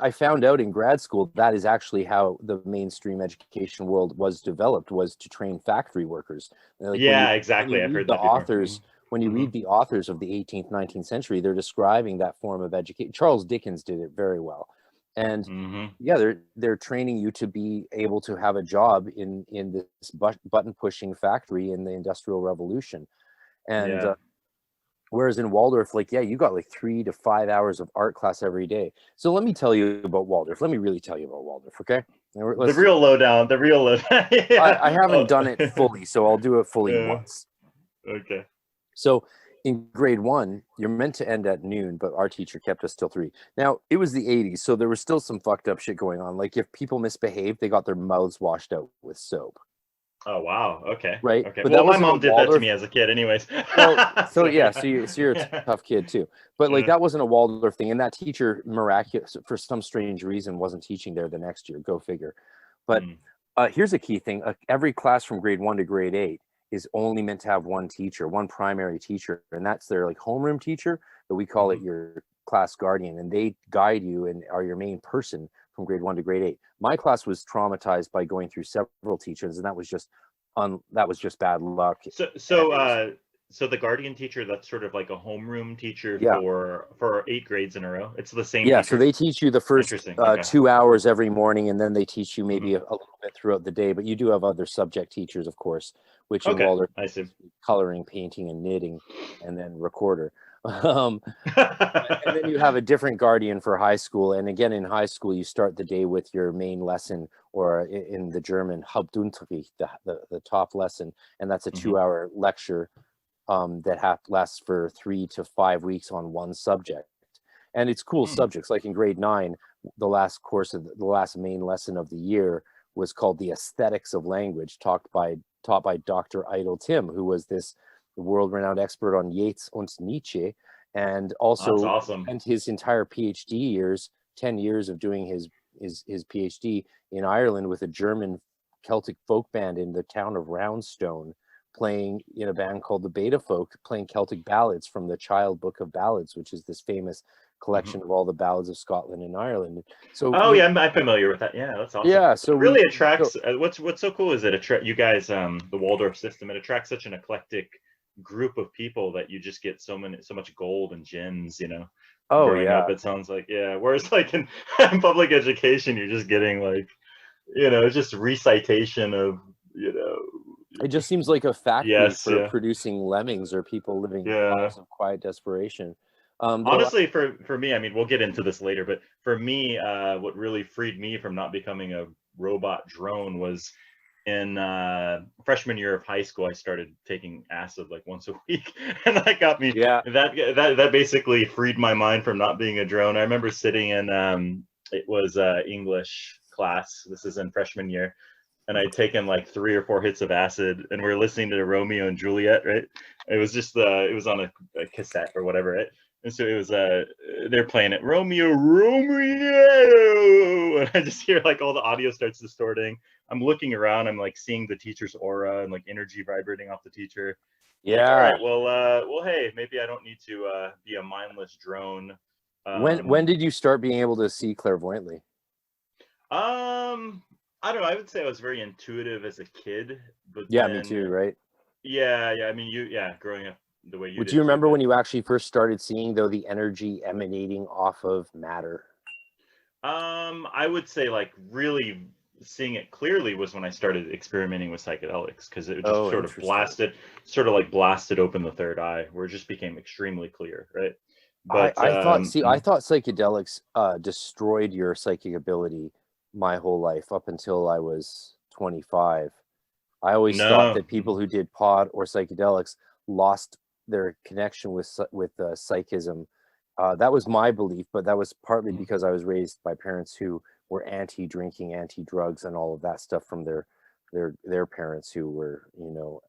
B: I found out in grad school that is actually how the mainstream education world was developed, was to train factory workers. Like,
A: exactly. I've heard that before.
B: Authors, when you read the authors of the 18th, 19th century, they're describing that form of education. Charles Dickens did it very well. And they're training you to be able to have a job in this button pushing factory in the Industrial Revolution. And whereas in Waldorf, like, you got like 3 to 5 hours of art class every day. So let me tell you about Waldorf. Let me really tell you about Waldorf, okay?
A: The real lowdown.
B: I haven't done it fully, so I'll do it fully once.
A: Okay.
B: So in grade 1, you're meant to end at noon, but our teacher kept us till 3. Now, it was the 80s, so there was still some fucked up shit going on. Like, if people misbehaved, they got their mouths washed out with soap.
A: Oh, wow. Okay.
B: Right.
A: Okay.
B: But
A: well, my mom did that to me as a kid anyways.
B: Well, so you're a tough kid too. But like, that wasn't a Waldorf thing. And that teacher, miraculous, for some strange reason, wasn't teaching there the next year. Go figure. But here's a key thing. Every class from grade 1 to grade 8 is only meant to have one teacher, one primary teacher. And that's their like homeroom teacher, but we call it your class guardian. And they guide you and are your main person from grade 1 to grade 8. My class was traumatized by going through several teachers, and that was just bad luck.
A: So the guardian teacher, that's sort of like a homeroom teacher for 8 grades in a row. It's the same teacher?
B: So they teach you the first 2 hours every morning, and then they teach you maybe a little bit throughout the day. But you do have other subject teachers, of course, which in Waldorf, coloring, painting, and knitting, and then recorder. And then you have a different guardian for high school. And again, in high school, you start the day with your main lesson, or in the German, Hauptunterricht, the top lesson. And that's a 2-hour lecture that lasts for 3 to 5 weeks on one subject. And it's cool subjects. Like in grade 9, the last main lesson of the year was called The Aesthetics of Language, taught by Dr. Idle Tim, who was this world-renowned expert on Yeats and Nietzsche, and also spent his entire PhD years, 10 years of doing his PhD in Ireland with a German Celtic folk band in the town of Roundstone, playing in a band called the Beta Folk, playing Celtic ballads from the Child Book of Ballads, which is this famous collection of all the ballads of Scotland and Ireland. So
A: I'm familiar with that. Yeah, that's awesome.
B: Yeah, so
A: it really attracts. What's so cool is that you guys, the Waldorf system, it attracts such an eclectic group of people that you just get so much gold and gems, you know. Growing up, it sounds like whereas like in public education, you're just getting like, you know, just recitation of, you know.
B: It just seems like a factory for producing lemmings or people living lives of quiet desperation.
A: Honestly, for me, I mean, we'll get into this later, but for me, what really freed me from not becoming a robot drone was in freshman year of high school. I started taking acid like once a week, and that got me. That basically freed my mind from not being a drone. I remember sitting in it was English class. This is in freshman year. And I'd taken like 3 or 4 hits of acid, and we're listening to Romeo and Juliet, right? It was just it was on a cassette or whatever, right? And so it was they're playing it, Romeo, and I just hear like all the audio starts distorting. I'm looking around, I'm like seeing the teacher's aura and like energy vibrating off the teacher. Like, all right, well, hey, maybe I don't need to be a mindless drone.
B: When did you start being able to see clairvoyantly?
A: I don't know. I would say I was very intuitive as a kid, but
B: me too, right?
A: Yeah. I mean, growing up the way you
B: Would
A: did
B: you
A: too,
B: remember
A: but
B: when you actually first started seeing, though, the energy emanating off of matter?
A: I would say like really seeing it clearly was when I started experimenting with psychedelics, because it just
B: Oh, interesting.
A: sort of like blasted open the third eye, where it just became extremely clear, right? But
B: I thought, see, I thought psychedelics destroyed your psychic ability my whole life up until I was 25. I always thought
A: no.
B: that people who did pod or psychedelics lost their connection with psychism. That was my belief, but that was partly
A: Mhm.
B: because I was raised by parents who were anti-drinking, anti-drugs, and all of that stuff from their parents who were, you know,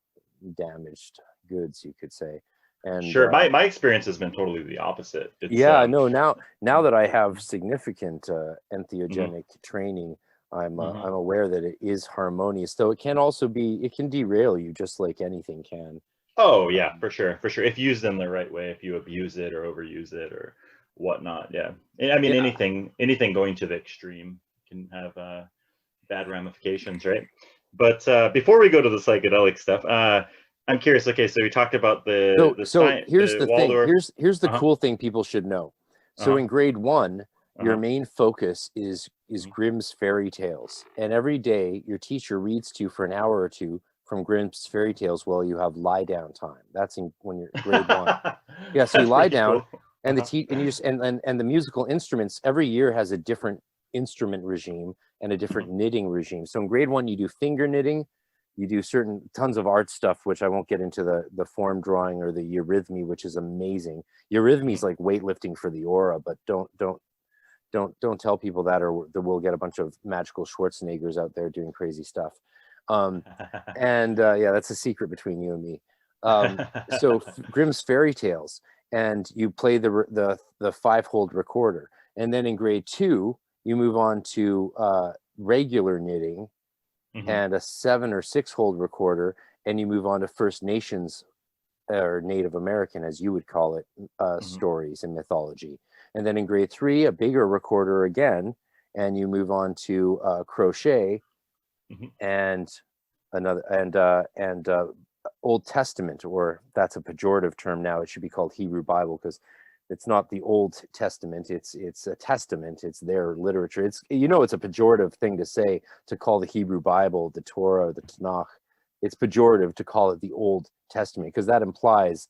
B: damaged goods, you could say. And
A: Sure. My experience has been totally the opposite. It's
B: yeah, no, now that I have significant
A: mhm,
B: entheogenic training,
A: mhm.
B: I'm aware that it is harmonious, though it can also be, it can derail you just like anything can.
A: Oh yeah,
B: Um,
A: for sure, for sure. If used in the right way, if you abuse it or overuse it or whatnot, yeah. And I mean,
B: yeah.
A: anything going to the extreme can have bad ramifications, right? But before we go to the psychedelic stuff, I'm curious. Okay, so we talked about
B: So here's
A: the
B: the thing.
A: Waldorf.
B: Here's the
A: Uh huh.
B: cool thing people should know.
A: Uh
B: So
A: huh.
B: in grade one,
A: Uh
B: your
A: huh.
B: main focus is Grimm's fairy tales, and every day your teacher reads to you for an hour or two from Grimm's fairy tales while you have lie down time. That's in when you're grade one. Yeah, so you
A: That's
B: lie
A: pretty
B: down,
A: cool. Uh
B: and
A: huh.
B: and you just and the musical instruments every year has a different instrument regime and a different knitting regime. So in grade one, you do finger knitting, you do certain tons of art stuff, which I won't get into the form drawing or the eurythmy, which is amazing. Eurythmy is like weightlifting for the aura, but don't tell people that, or we'll get a bunch of magical Schwarzeneggers out there doing crazy stuff. Um, and yeah, that's a secret between you and me. So Grimm's fairy tales, and you play the five-hold recorder, and then in grade two you move on to regular knitting
A: Mhm,
B: and a 7 or 6 hold recorder, and you move on to First Nations or Native American, as you would call it,
A: mhm,
B: stories and mythology. And then in grade three, a bigger recorder again, and you move on to crochet
A: mhm.
B: and another and Old Testament, or that's a pejorative term now. It should be called Hebrew Bible because it's not the Old Testament. It's a testament. It's their literature. It's, you know, it's a pejorative thing to say, to call the Hebrew Bible, the Torah, the Tanakh. It's pejorative to call it the Old Testament because that implies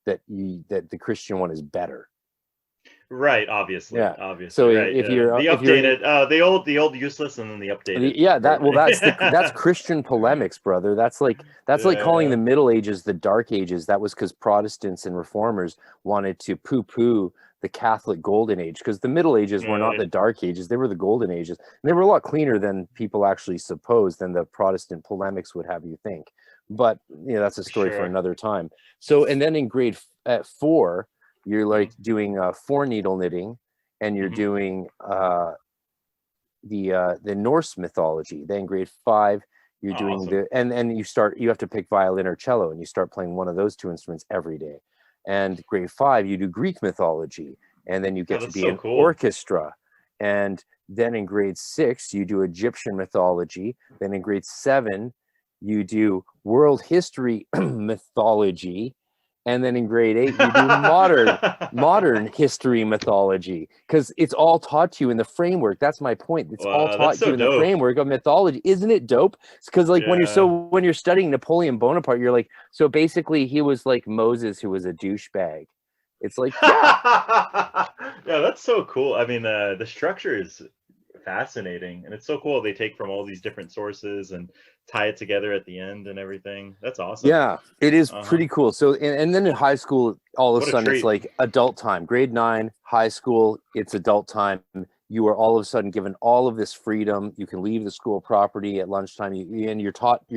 B: that the Christian one is better.
A: Right,
B: Yeah.
A: obviously,
B: So
A: right. The
B: if you're
A: updated, the old useless, and then the updated
B: yeah, that, well,
A: version.
B: that's Christian polemics, brother. That's like
A: Yeah,
B: calling
A: yeah.
B: the Middle Ages the Dark Ages. That was because Protestants and Reformers wanted to poo-poo the Catholic Golden Age, because the Middle Ages were not
A: Right.
B: the Dark Ages, they were the Golden Ages. And they were a lot cleaner than people actually suppose, than the Protestant polemics would have you think. But you know, that's a story for
A: Sure.
B: another time. So, and then in grade at four, you're
A: Mhm,
B: like doing four needle knitting, and you're
A: mhm.
B: doing the Norse mythology. Then grade five, you're
A: Oh,
B: doing
A: awesome.
B: and you have to pick violin or cello, and you start playing one of those two instruments every day. And grade five, you do Greek mythology, and then you
A: Oh,
B: get to
A: that's
B: be
A: so
B: an
A: cool.
B: orchestra. And then in grade six, you do Egyptian mythology. Then in grade seven, you do world history mythology. And then in grade eight, you do modern history mythology, because it's all taught to you in the framework. That's my point. It's all
A: Wow, that's
B: taught to
A: so
B: you in the
A: dope.
B: framework of mythology. Isn't it dope? Because like
A: Yeah.
B: when you're studying Napoleon Bonaparte, you're like, so basically he was like Moses, who was a douchebag. It's like, yeah.
A: Yeah, that's so cool. I mean, the structure is fascinating, and it's so cool they take from all these different sources and tie it together at the end and everything. That's awesome.
B: Yeah, it is
A: Uh-huh.
B: pretty cool. So, and then in high school, all of a
A: What a
B: sudden, it's
A: treat.
B: like adult time. Grade nine, high school, it's adult time. You are all of a sudden given all of this freedom. You can leave the school property at lunchtime, and you're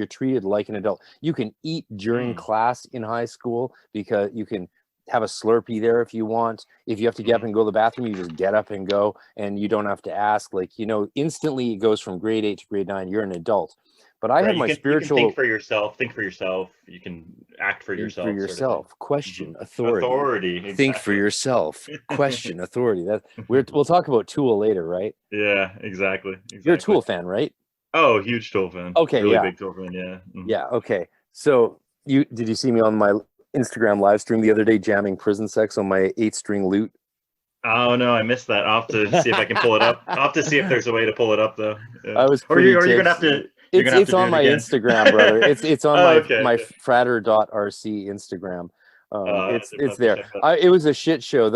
B: treated like an adult. You can eat during
A: Mm,
B: class in high school because you can have a Slurpee there if you want. If you have to get up
A: mhm.
B: and go to the bathroom, you just get up and go, and you don't have to ask. Like, you know, instantly it goes from grade eight to grade nine. You're an adult. But I
A: Right.
B: had my
A: You can think
B: spiritual.
A: for yourself, think for yourself. You can act for
B: Think for
A: yourself, sort of thing.
B: yourself.
A: Hmm.
B: Question authority.
A: Authority,
B: Think for
A: exactly.
B: yourself. Question authority. We'll talk about Tool later, right?
A: Yeah, exactly,
B: You're a
A: exactly.
B: Tool fan, right?
A: Oh, huge Tool fan.
B: Okay,
A: Really
B: yeah,
A: big Tool fan. Yeah. Mhm.
B: yeah. Okay. So did you see me on my Instagram live stream the other day jamming Prison Sex on my 8-string lute.
A: Oh no, I missed that. I'll have to see if I can pull it up. I'll have to see if there's a way to pull it up though. Yeah.
B: I was
A: Or
B: pretty
A: you're gonna have to.
B: It's
A: Do
B: on
A: it
B: my
A: again.
B: Instagram, brother. It's on
A: Oh,
B: my
A: okay.
B: Frater R.C Instagram. It's
A: Definitely have to
B: there.
A: check that.
B: It was a shit show.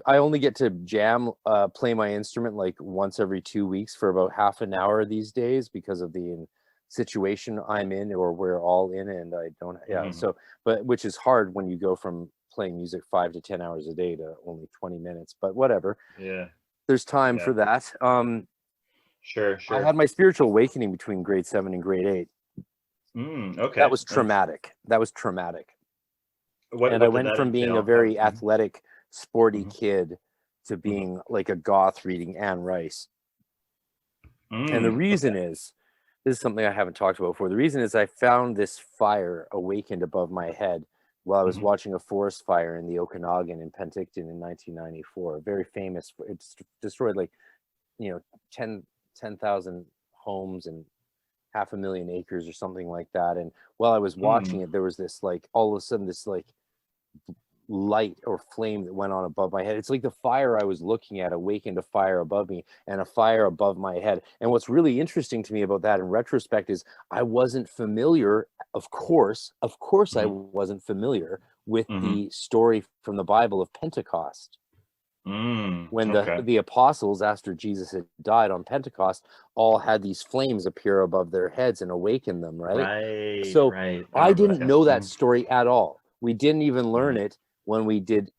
B: I only get to jam, play my instrument like once every 2 weeks for about half an hour these days because of the situation I'm in, or we're all in, and I don't. Yeah.
A: Mhm.
B: So, but which is hard when you go from playing music 5 to 10 hours a day to only 20 minutes. But whatever.
A: Yeah.
B: There's time
A: Yeah.
B: for that.
A: Sure.
B: I had my spiritual awakening between grade 7 and grade 8.
A: Okay.
B: That was traumatic.
A: What
B: And I
A: did
B: went
A: that
B: from being a
A: entail?
B: very athletic, sporty
A: Mhm.
B: kid to being like a goth reading Anne Rice. And the reason
A: Okay.
B: is, this is something I haven't talked about before. The reason is I found this fire awakened above my head while I was watching a forest fire in the Okanagan in Penticton in 1994. Very famous. It's destroyed like, 10,000 homes and 500,000 acres or something like that. And while I was watching it, there was this like all of a sudden this like light or flame that went on above my head. It's like the fire I was looking at awakened a fire above me and a fire above my head. And what's really interesting to me about that in retrospect is I wasn't familiar, of course I wasn't familiar with the story from the Bible of Pentecost. When the apostles, after Jesus had died on Pentecost, all had these flames appear above their heads and awaken them, right? So I didn't know that story at all. We didn't even learn it when we did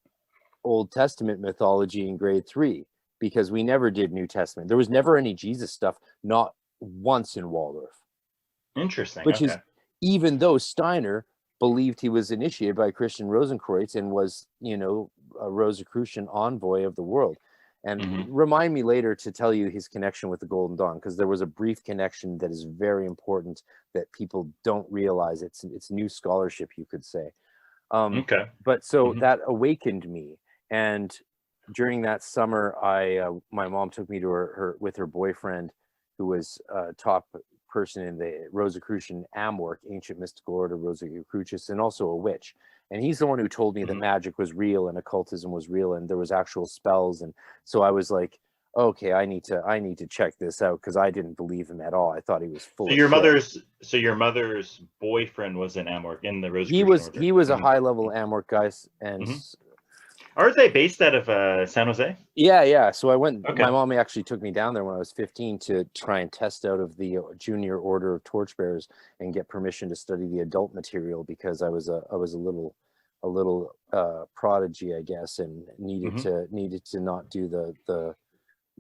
B: Old Testament mythology in grade 3, because we never did New Testament. There was never any Jesus stuff, not once in Waldorf.
A: Interesting.
B: Which is, even though Steiner believed he was initiated by Christian Rosenkreuz and was, a Rosicrucian envoy of the world. And remind me later to tell you his connection with the Golden Dawn, because there was a brief connection that is very important that people don't realize. It's new scholarship, you could say. But so that awakened me. And during that summer, my mom took me to her with her boyfriend, who was top person in the Rosicrucian work, ancient mystical order, Rosicrucius, and also a witch. And he's the one who told me that magic was real and occultism was real and there was actual spells. And so I was like, okay, I need to check this out, because I didn't believe him at all. I thought he was full of shit.
A: So your mother's boyfriend was in Amwork, in the Rosicrucian order.
B: He was a high level Amwork guy, and
A: are they based out of San Jose?
B: Yeah. So I went. My mom actually took me down there when I was 15 to try and test out of the Junior Order of Torchbearers and get permission to study the adult material, because I was a little prodigy, I guess, and needed to not do the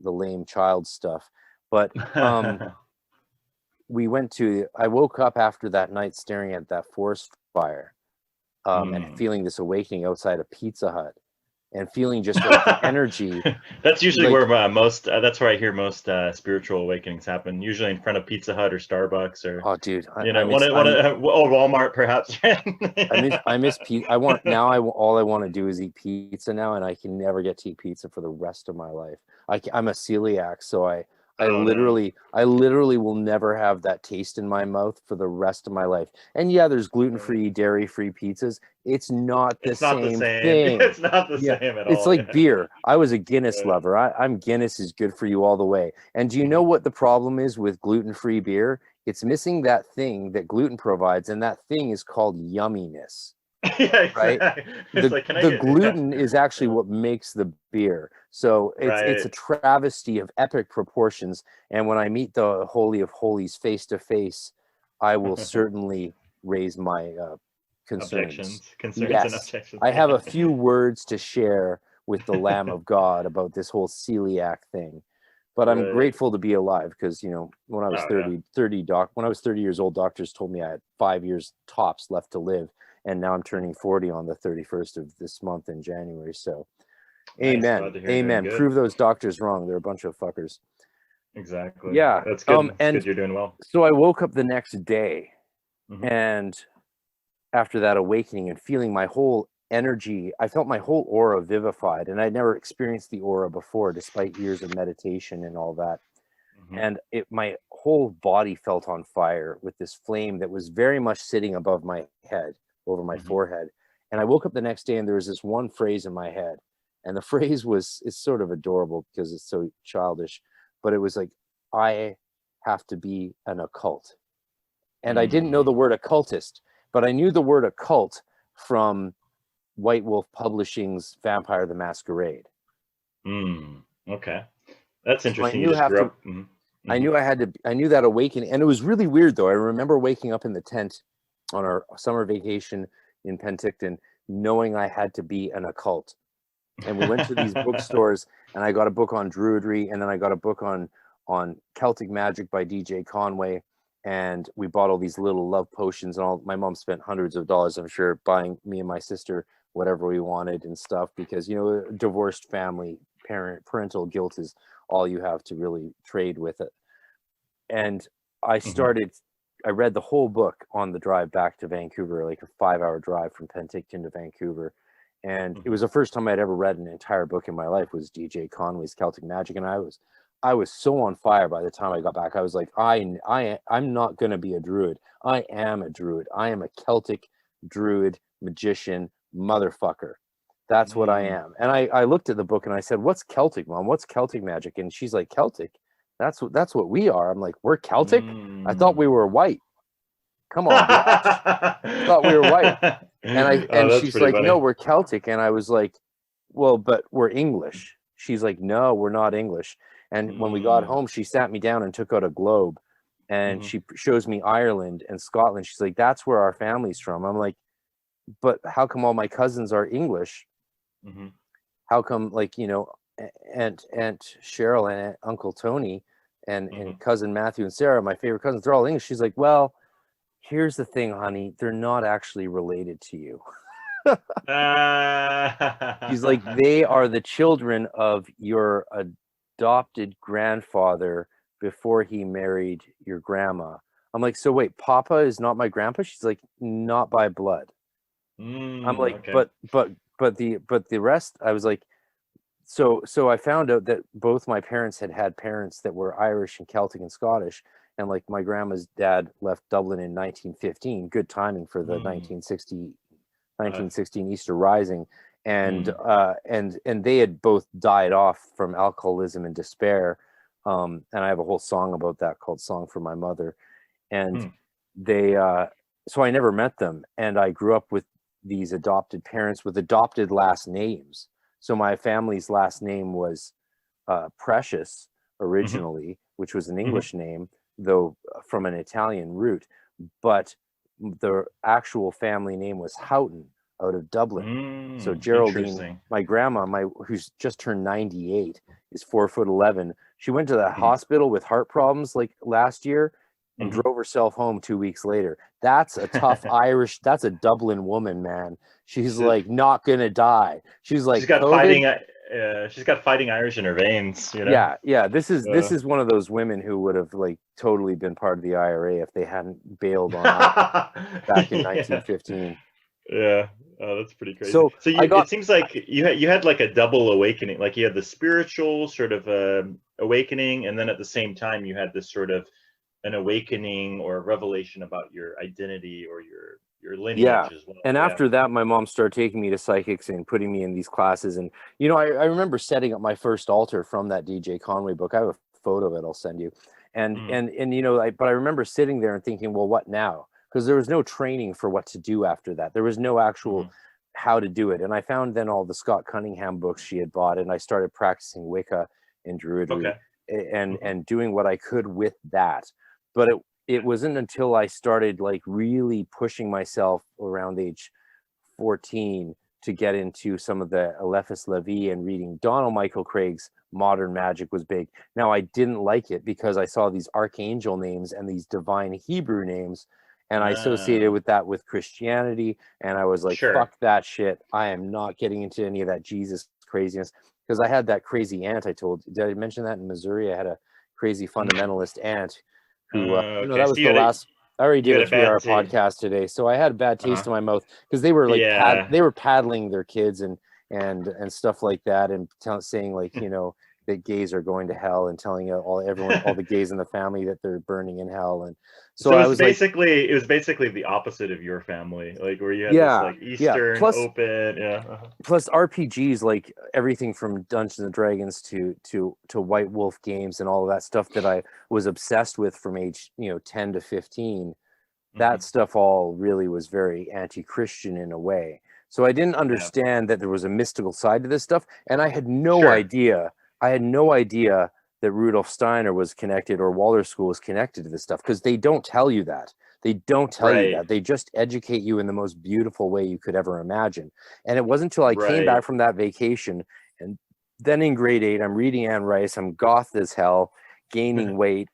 B: lame child stuff. But I woke up after that night staring at that forest fire and feeling this awakening outside a Pizza Hut. And feeling just like the energy.
A: That's usually where that's where I hear most spiritual awakenings happen. Usually in front of Pizza Hut or Starbucks or Walmart perhaps.
B: I miss pizza. All I want to do is eat pizza now, and I can never get to eat pizza for the rest of my life. I'm a celiac, so I literally will never have that taste in my mouth for the rest of my life. And yeah, there's gluten-free, dairy-free pizzas. It's not the same thing.
A: It's not the same at all.
B: It's like beer. I was a Guinness lover. I'm Guinness is good for you all the way. And do you know what the problem is with gluten-free beer? It's missing that thing that gluten provides, and that thing is called yumminess. Right? The gluten is actually what makes the beer. So it's a travesty of epic proportions. And when I meet the Holy of Holies face to face, I will certainly raise my concerns.
A: And objections.
B: I have a few words to share with the Lamb of God about this whole celiac thing. But I'm grateful to be alive, because when I was 30 years old, doctors told me I had 5 years tops left to live. And now I'm turning 40 on the 31st of this month in January. So amen. Prove those doctors wrong. They're a bunch of fuckers.
A: Exactly.
B: Yeah.
A: That's good. And good you're doing well.
B: So I woke up the next day, and after that awakening and feeling my whole energy, I felt my whole aura vivified, and I'd never experienced the aura before, despite years of meditation and all that. And my whole body felt on fire with this flame that was very much sitting above my head, over my forehead. And I woke up the next day and there was this one phrase in my head. And the phrase was, it's sort of adorable because it's so childish, but it was like, I have to be an occult. And I didn't know the word occultist, but I knew the word occult from White Wolf Publishing's Vampire the Masquerade.
A: Okay. That's
B: So
A: interesting. You just grew up.
B: I knew I knew that awakening. And it was really weird though. I remember waking up in the tent on our summer vacation in Penticton, knowing I had to be an occult. And we went to these bookstores and I got a book on Druidry, and then I got a book on Celtic magic by DJ Conway. And we bought all these little love potions and all. My mom spent hundreds of dollars, I'm sure, buying me and my sister whatever we wanted and stuff, because, you know, a divorced family, parental guilt is all you have to really trade with it. And I started, I read the whole book on the drive back to Vancouver, like a 5-hour drive from Penticton to Vancouver. And it was the first time I'd ever read an entire book in my life, was DJ Conway's Celtic Magic. And I was so on fire by the time I got back. I was like, I'm not going to be a druid. I am a druid. I am a Celtic druid magician motherfucker. That's what I am. And I looked at the book and I said, what's Celtic, Mom? What's Celtic magic? And she's like, Celtic? That's what we are. I'm like, we're Celtic? I thought we were white. Come on, bitch. I thought we were white. And she's like, funny. No, we're Celtic. And I was like, well, but we're English. She's like, no, we're not English. And when we got home, she sat me down and took out a globe, and she shows me Ireland and Scotland. She's like, that's where our family's from. I'm like, but how come all my cousins are English? How come, like, you know, Aunt Cheryl and Uncle Tony and cousin Matthew and Sarah, my favorite cousins, they're all English. She's like, well, here's the thing, honey, they're not actually related to you. She's like, they are the children of your adopted grandfather before he married your grandma. I'm like, so wait, Papa is not my grandpa? She's like, not by blood. I'm like, okay. but the rest, I was like, so I found out that both my parents had parents that were Irish and Celtic and Scottish. And like, my grandma's dad left Dublin in 1915. Good timing for the 1916 Easter Rising. And they had both died off from alcoholism and despair. And I have a whole song about that called Song for My Mother. And they, so I never met them. And I grew up with these adopted parents with adopted last names. So my family's last name was Precious originally, which was an English name, though from an Italian root. But the actual family name was Houghton, out of Dublin. So Geraldine, my grandma, who's just turned 98, is 4'11". She went to the hospital with heart problems like last year and drove herself home 2 weeks later. That's a tough Irish, that's a Dublin woman, man. She's like not gonna die. She's like, she's got
A: fighting Irish in her veins, you know?
B: Yeah. This is one of those women who would have like totally been part of the IRA if they hadn't bailed on back in 1915.
A: Yeah. Oh, that's pretty crazy. So it seems like you had like a double awakening. Like you had the spiritual sort of awakening, and then at the same time you had this sort of an awakening or a revelation about your identity or your lineage as well.
B: And after that, my mom started taking me to psychics and putting me in these classes. And, you know, I remember setting up my first altar from that DJ Conway book. I have a photo of it I'll send you. And you know, but I remember sitting there and thinking, well, what now? Because there was no training for what to do after that. There was no actual how to do it. And I found then all the Scott Cunningham books she had bought, and I started practicing Wicca and Druidry and doing what I could with that. But it wasn't until I started like really pushing myself around age 14 to get into some of the Alephus Levi and reading Donald Michael Craig's Modern Magic was big. Now, I didn't like it because I saw these archangel names and these divine Hebrew names, and I associated with that with Christianity. And I was like, fuck that shit. I am not getting into any of that Jesus craziness, because I had that crazy aunt I told. Did I mention that in Missouri? I had a crazy fundamentalist aunt who, you know, that was the last. I already did a 3-hour podcast today, so I had a bad taste in my mouth because they were like they were paddling their kids and stuff like that, and saying like, you know, that gays are going to hell, and telling all the gays in the family that they're burning in hell. And so I was
A: basically, it was basically the opposite of your family, like where you had this like Eastern open,
B: Plus RPGs, like everything from Dungeons and Dragons to White Wolf games and all of that stuff that I was obsessed with from age 10 to 15. That stuff all really was very anti-Christian in a way. So I didn't understand that there was a mystical side to this stuff, and I had no idea. I had no idea that Rudolf Steiner was connected, or Waldorf School was connected to this stuff, because they don't tell you that. They don't tell you that. They just educate you in the most beautiful way you could ever imagine. And it wasn't until I came back from that vacation, and then in grade 8, I'm reading Anne Rice. I'm goth as hell, gaining weight.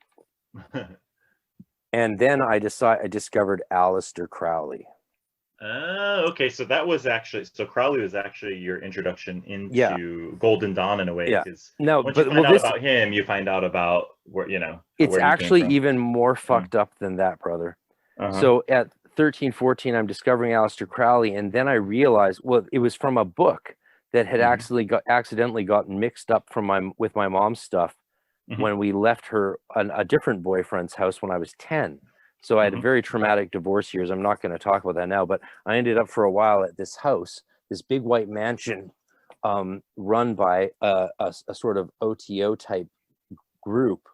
B: And then I discovered Aleister Crowley.
A: Okay, so that was actually, Crowley was actually your introduction into Golden Dawn in a way. Because once you find out about him, you find out about where
B: It's actually even more fucked up than that, brother. So at 13, 14, I'm discovering Aleister Crowley, and then I realized, well, it was from a book that had accidentally gotten mixed up with my mom's stuff when we left her a different boyfriend's house when I was 10. So I had a very traumatic divorce years. I'm not going to talk about that now, but I ended up for a while at this house, this big white mansion, run by a sort of OTO type group,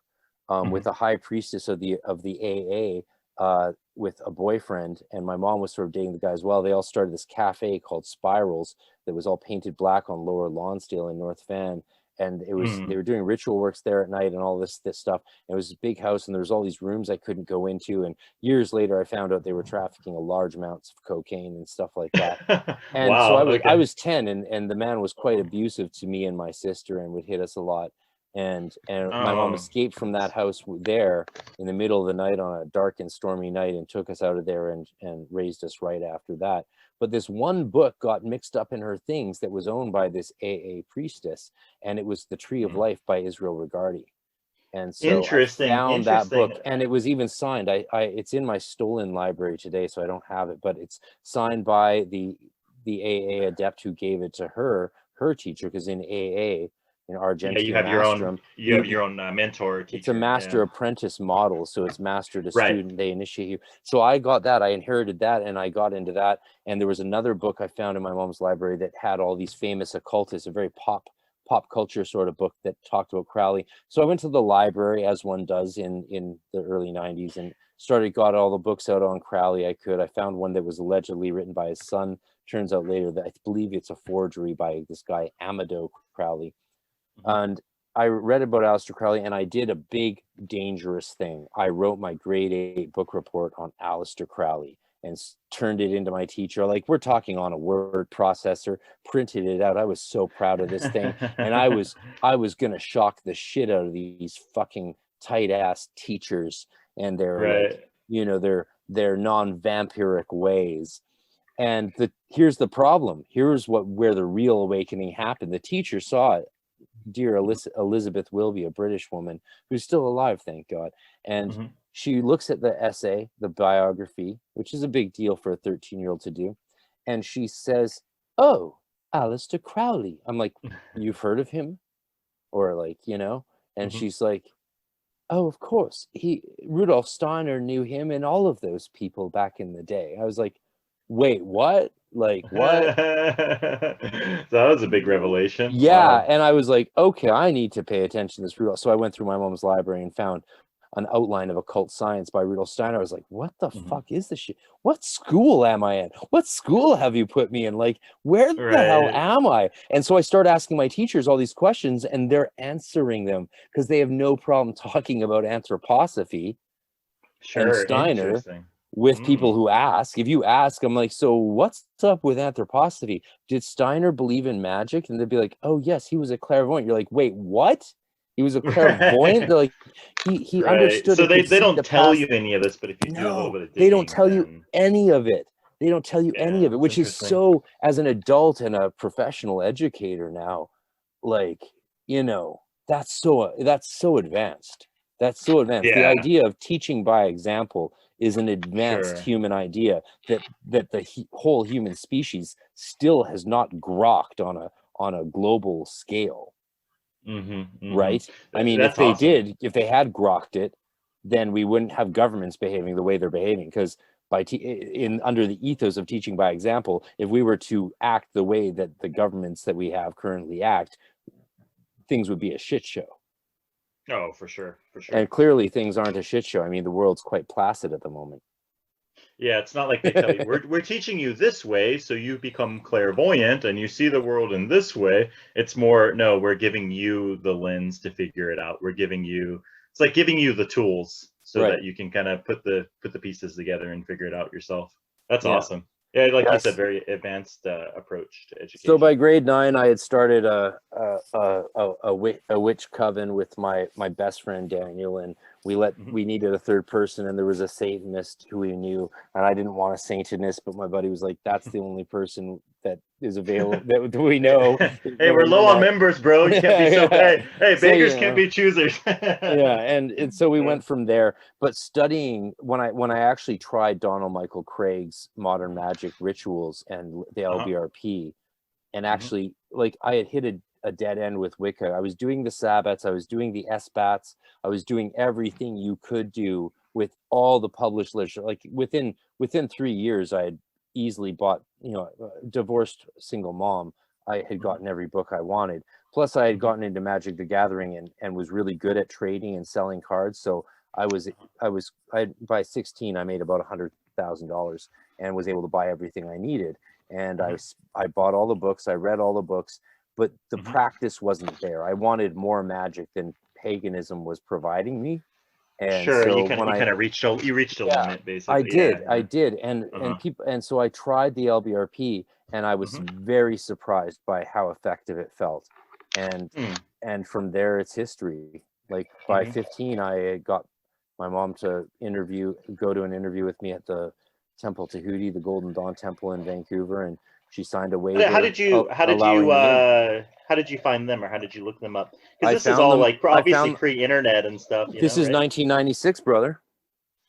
B: with a high priestess of the AA, with a boyfriend, and my mom was sort of dating the guy as well. They all started this cafe called Spirals that was all painted black on Lower Lonsdale in North Van. And it was they were doing ritual works there at night and all this stuff. And it was a big house, and there was all these rooms I couldn't go into. And years later, I found out they were trafficking large amounts of cocaine and stuff like that. And so I was 10, and the man was quite abusive to me and my sister, and would hit us a lot. And my mom escaped from that house there in the middle of the night on a dark and stormy night, and took us out of there and raised us right after that. But this one book got mixed up in her things that was owned by this AA priestess, and it was The Tree of Life by Israel Regardie. And so I found that book, and it was even signed. It's in my stolen library today, so I don't have it, but it's signed by the AA adept who gave it to her teacher, because in AA, in Argentina,
A: you have your own mentor teacher.
B: It's a master apprentice model, so it's master to student. They initiate you. So I got that. I inherited that, and I got into that. And there was another book I found in my mom's library that had all these famous occultists, a very pop culture sort of book that talked about Crowley. So I went to the library, as one does in the early 90s, and got all the books out on Crowley I could. I found one that was allegedly written by his son. Turns out later that I believe it's a forgery by this guy Amadou Crowley. And I read about Aleister Crowley, and I did a big, dangerous thing. I wrote my grade 8 book report on Aleister Crowley and turned it into my teacher. Like, we're talking on a word processor, printed it out. I was so proud of this thing. And I was going to shock the shit out of these fucking tight ass teachers and their, their non-vampiric ways. And here's the problem. Here's where the real awakening happened. The teacher saw it. Dear Elizabeth Wilby, a British woman who's still alive, thank God. And she looks at the essay, the biography, which is a big deal for a 13-year-old to do. And she says, "Oh, Aleister Crowley." I'm like, "You've heard of him?" Or like, and she's like, "Oh, of course. Rudolf Steiner knew him and all of those people back in the day." I was like, "Wait, what? Like, what?"
A: So that was a big revelation.
B: Yeah. Wow. And I was like, okay, I need to pay attention to this Rudolf. So I went through my mom's library and found an outline of occult science by Rudolf Steiner. I was like, what the fuck is this shit? What school am I in? What school have you put me in? Like, where the hell am I? And so I started asking my teachers all these questions, and they're answering them because they have no problem talking about anthroposophy and Steiner with people who ask. If you ask, I'm like, so what's up with anthroposophy? Did Steiner believe in magic? And they'd be like, oh yes, he was a clairvoyant. You're like, wait, what? He was a clairvoyant? They're like, he understood.
A: So they don't tell you any of this, but if you do a little bit of digging,
B: they don't tell you any of it. They don't tell you any of it, which is so, as an adult and a professional educator now, like, that's so advanced. That's so advanced. The idea of teaching by example is an advanced human idea that the whole human species still has not grokked on a global scale. right? I mean, if
A: That's
B: they
A: awesome.
B: did, if they had grokked it, then we wouldn't have governments behaving the way they're behaving. Because under the ethos of teaching by example, if we were to act the way that the governments that we have currently act, things would be a shit show.
A: Oh, for sure, for sure.
B: And clearly things aren't a shit show. I mean, the world's quite placid at the moment.
A: Yeah, it's not like they tell you we're teaching you this way so you become clairvoyant and you see the world in this way. It's more, no, we're giving you the lens to figure it out. We're giving you, it's like giving you the tools so
B: Right.
A: that you can kind of put the pieces together and figure it out yourself. That's
B: Yeah.
A: awesome. Yeah, like you said,
B: Yes.
A: very advanced approach to education.
B: So by grade 9, I had started a witch coven with my best friend Daniel, and we needed a third person, and there was a Satanist who we knew, and I didn't want a Satanist, but my buddy was like, "That's the only person that is available that we know."
A: Hey, we're low on members, bro. You can't be so bad. Hey,
B: So,
A: beggars can't be choosers.
B: Yeah, and so we went from there. But studying, when I actually tried Donald Michael Craig's Modern Magic Rituals and the LBRP, and actually, like, I had hit a dead end with Wicca. I was doing the Sabbats, I was doing the SBATs, I was doing everything you could do with all the published literature. Like within 3 years, I had easily bought, divorced single mom, I had gotten every book I wanted. Plus, I had gotten into Magic the Gathering and was really good at trading and selling cards. So by 16, I made about $100,000 and was able to buy everything I needed. And I bought all the books, I read all the books, but the practice wasn't there. I wanted more magic than paganism was providing me. And
A: sure,
B: so
A: you reached a limit, basically.
B: I did, and so I tried the LBRP, and I was very surprised by how effective it felt, and from there it's history. Like by 15, I got my mom to go to an interview with me at the Temple Tahuti, the Golden Dawn Temple in Vancouver, and she signed a waiver.
A: How did you find them, or how did you look them up? Because this is all like obviously pre-internet and stuff.
B: This is 1996, brother.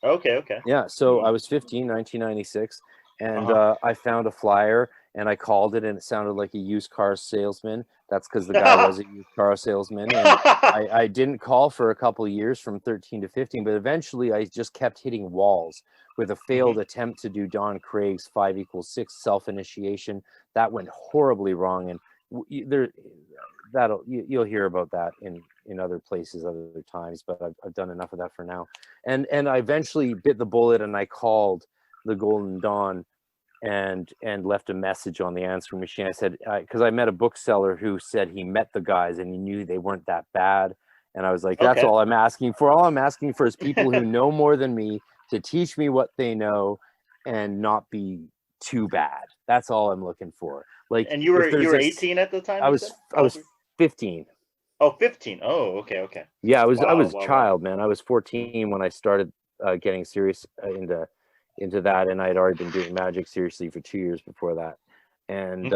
A: Okay.
B: Yeah, so I was 15, 1996, and I found a flyer, and I called it, and it sounded like a used car salesman. That's because the guy was a used car salesman. And I didn't call for a couple of years from 13 to 15, but eventually I just kept hitting walls with a failed attempt to do Don Craig's 5 = 6 self-initiation. That went horribly wrong, and you'll hear about that in other places other times, but I've done enough of that for now. And I eventually bit the bullet, and I called the Golden Dawn and left a message on the answering machine. I said, because I met a bookseller who said he met the guys and he knew they weren't that bad. And I was like, that's all I'm asking for. All I'm asking for is people who know more than me to teach me what they know and not be too bad. That's all I'm looking for. Like,
A: and you were 18 at the time?
B: I was 15.
A: Oh, 15. Oh, okay.
B: Yeah, I was a child, man. I was 14 when I started getting serious into that, and I had already been doing magic seriously for 2 years before that. And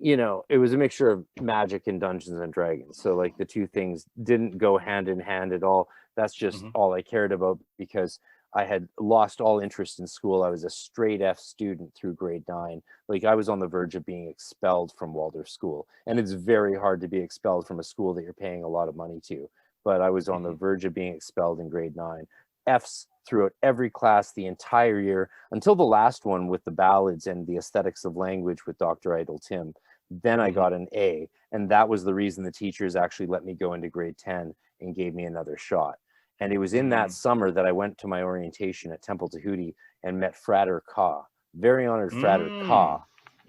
B: it was a mixture of magic and Dungeons and Dragons. So like the two things didn't go hand in hand at all. That's just all I cared about, because I had lost all interest in school. I was a straight F student through grade 9. Like I was on the verge of being expelled from Waldorf school. And it's very hard to be expelled from a school that you're paying a lot of money to. But I was on the verge of being expelled in grade 9. F's throughout every class the entire year, until the last one with the ballads and the aesthetics of language with Dr. Idle Tim. Then I got an A. And that was the reason the teachers actually let me go into grade 10 and gave me another shot. And it was in that summer that I went to my orientation at Temple Tahuti and met Frater R.C. Very honored Frater R.C.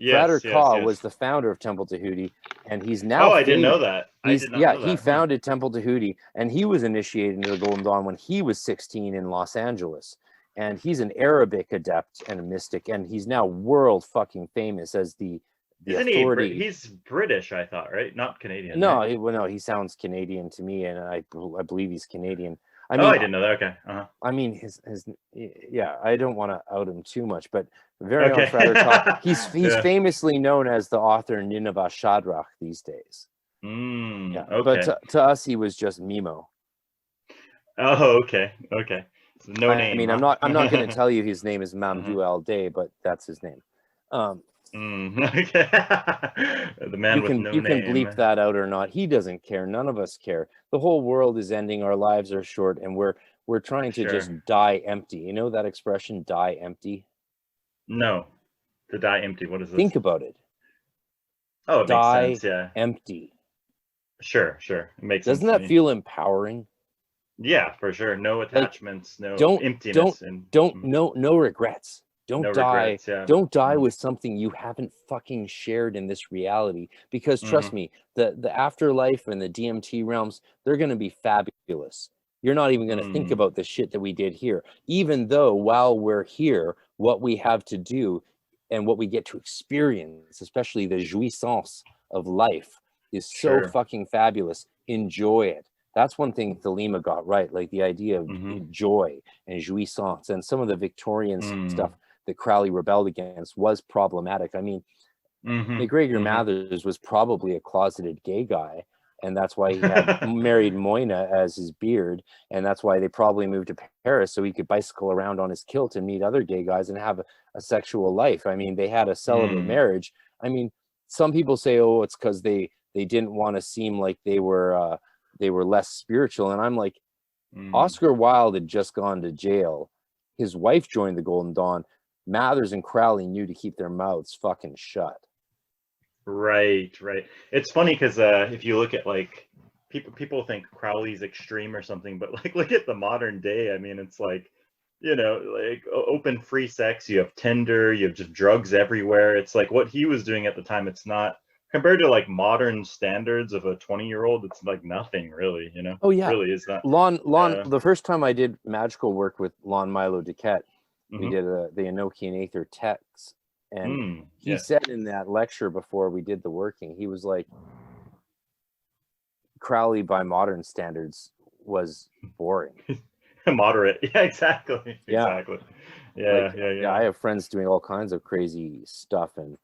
B: Frater R.C. was the founder of Temple Tahuti, and he's now
A: I didn't know that.
B: He founded Temple Tahuti, and he was initiated into the Golden Dawn when he was 16 in Los Angeles. And he's an Arabic adept and a mystic, and he's now world fucking famous as the authority.
A: He's British, I thought, right? Not Canadian.
B: No,
A: right?
B: He sounds Canadian to me, and I believe he's Canadian.
A: I didn't know that. Okay.
B: I mean, I don't want to out him too much, but very on Frater R.C. He's famously known as the author Nineveh Shadrach these days. But to us, he was just Mimo.
A: Oh, okay. So no name.
B: I mean, I'm not going to tell you his name is Mamdouh Al-Day, but that's his name.
A: The man with no
B: You can bleep
A: name.
B: that out or not. He doesn't care. None of us care. The whole world is ending. Our lives are short, and we're trying to just
A: Sure.
B: die empty. You know that expression, die empty?
A: No, to die empty. What is this?
B: Think about it.
A: Oh, it makes
B: Die
A: sense. Yeah.
B: empty.
A: Sure, sure. It makes sense
B: Doesn't
A: to
B: that
A: me.
B: feel empowering?
A: Yeah, for sure. No
B: Like,
A: attachments, no
B: don't
A: emptiness, and
B: no regrets.
A: no regrets. Yeah.
B: Don't die
A: Mm,
B: with something you haven't fucking shared in this reality, because
A: mhm,
B: trust me, the afterlife and the DMT realms, they're going to be fabulous. You're not even going to think
A: mm,
B: about the shit that we did here, even though while we're here, what we have to do and what we get to experience, especially the jouissance of life, is so
A: sure.
B: fucking fabulous. Enjoy it. That's one thing Thelema got right, like the idea of
A: Hmm.
B: joy and jouissance, and some of the Victorian
A: Mm,
B: stuff that Crowley rebelled against was problematic. I mean,
A: hmm.
B: McGregor
A: Hmm.
B: Mathers was probably a closeted gay guy, and that's why he had married Moina as his beard, and that's why they probably moved to Paris so he could bicycle around on his kilt and meet other gay guys and have a sexual life. I mean, they had a celibate
A: Mm,
B: marriage. I mean, some people say, oh, it's because they didn't want to seem like they were less spiritual, and I'm like,
A: mm.
B: Oscar Wilde had just gone to jail. His wife joined the Golden Dawn. Mathers and Crowley knew to keep their mouths fucking shut.
A: Right, right. It's funny because if you look at like people think Crowley's extreme or something, but like look at the modern day. I mean, it's like, like open free sex. You have Tinder. You have just drugs everywhere. It's like what he was doing at the time. It's not compared to like modern standards of a 20-year-old. It's like nothing really.
B: Oh
A: It
B: yeah,
A: really is not.
B: Lon.
A: Yeah.
B: The first time I did magical work with Lon Milo Duquette, we
A: Mm-hmm.
B: did the Enochian Aether text, and he
A: Yes.
B: said in that lecture before we did the working, he was like, Crowley by modern standards was boring.
A: Moderate. Yeah. Exactly.
B: Yeah,
A: Exactly.
B: like
A: Yeah. Yeah.
B: yeah,
A: Yeah.
B: I have friends doing all kinds of crazy stuff, and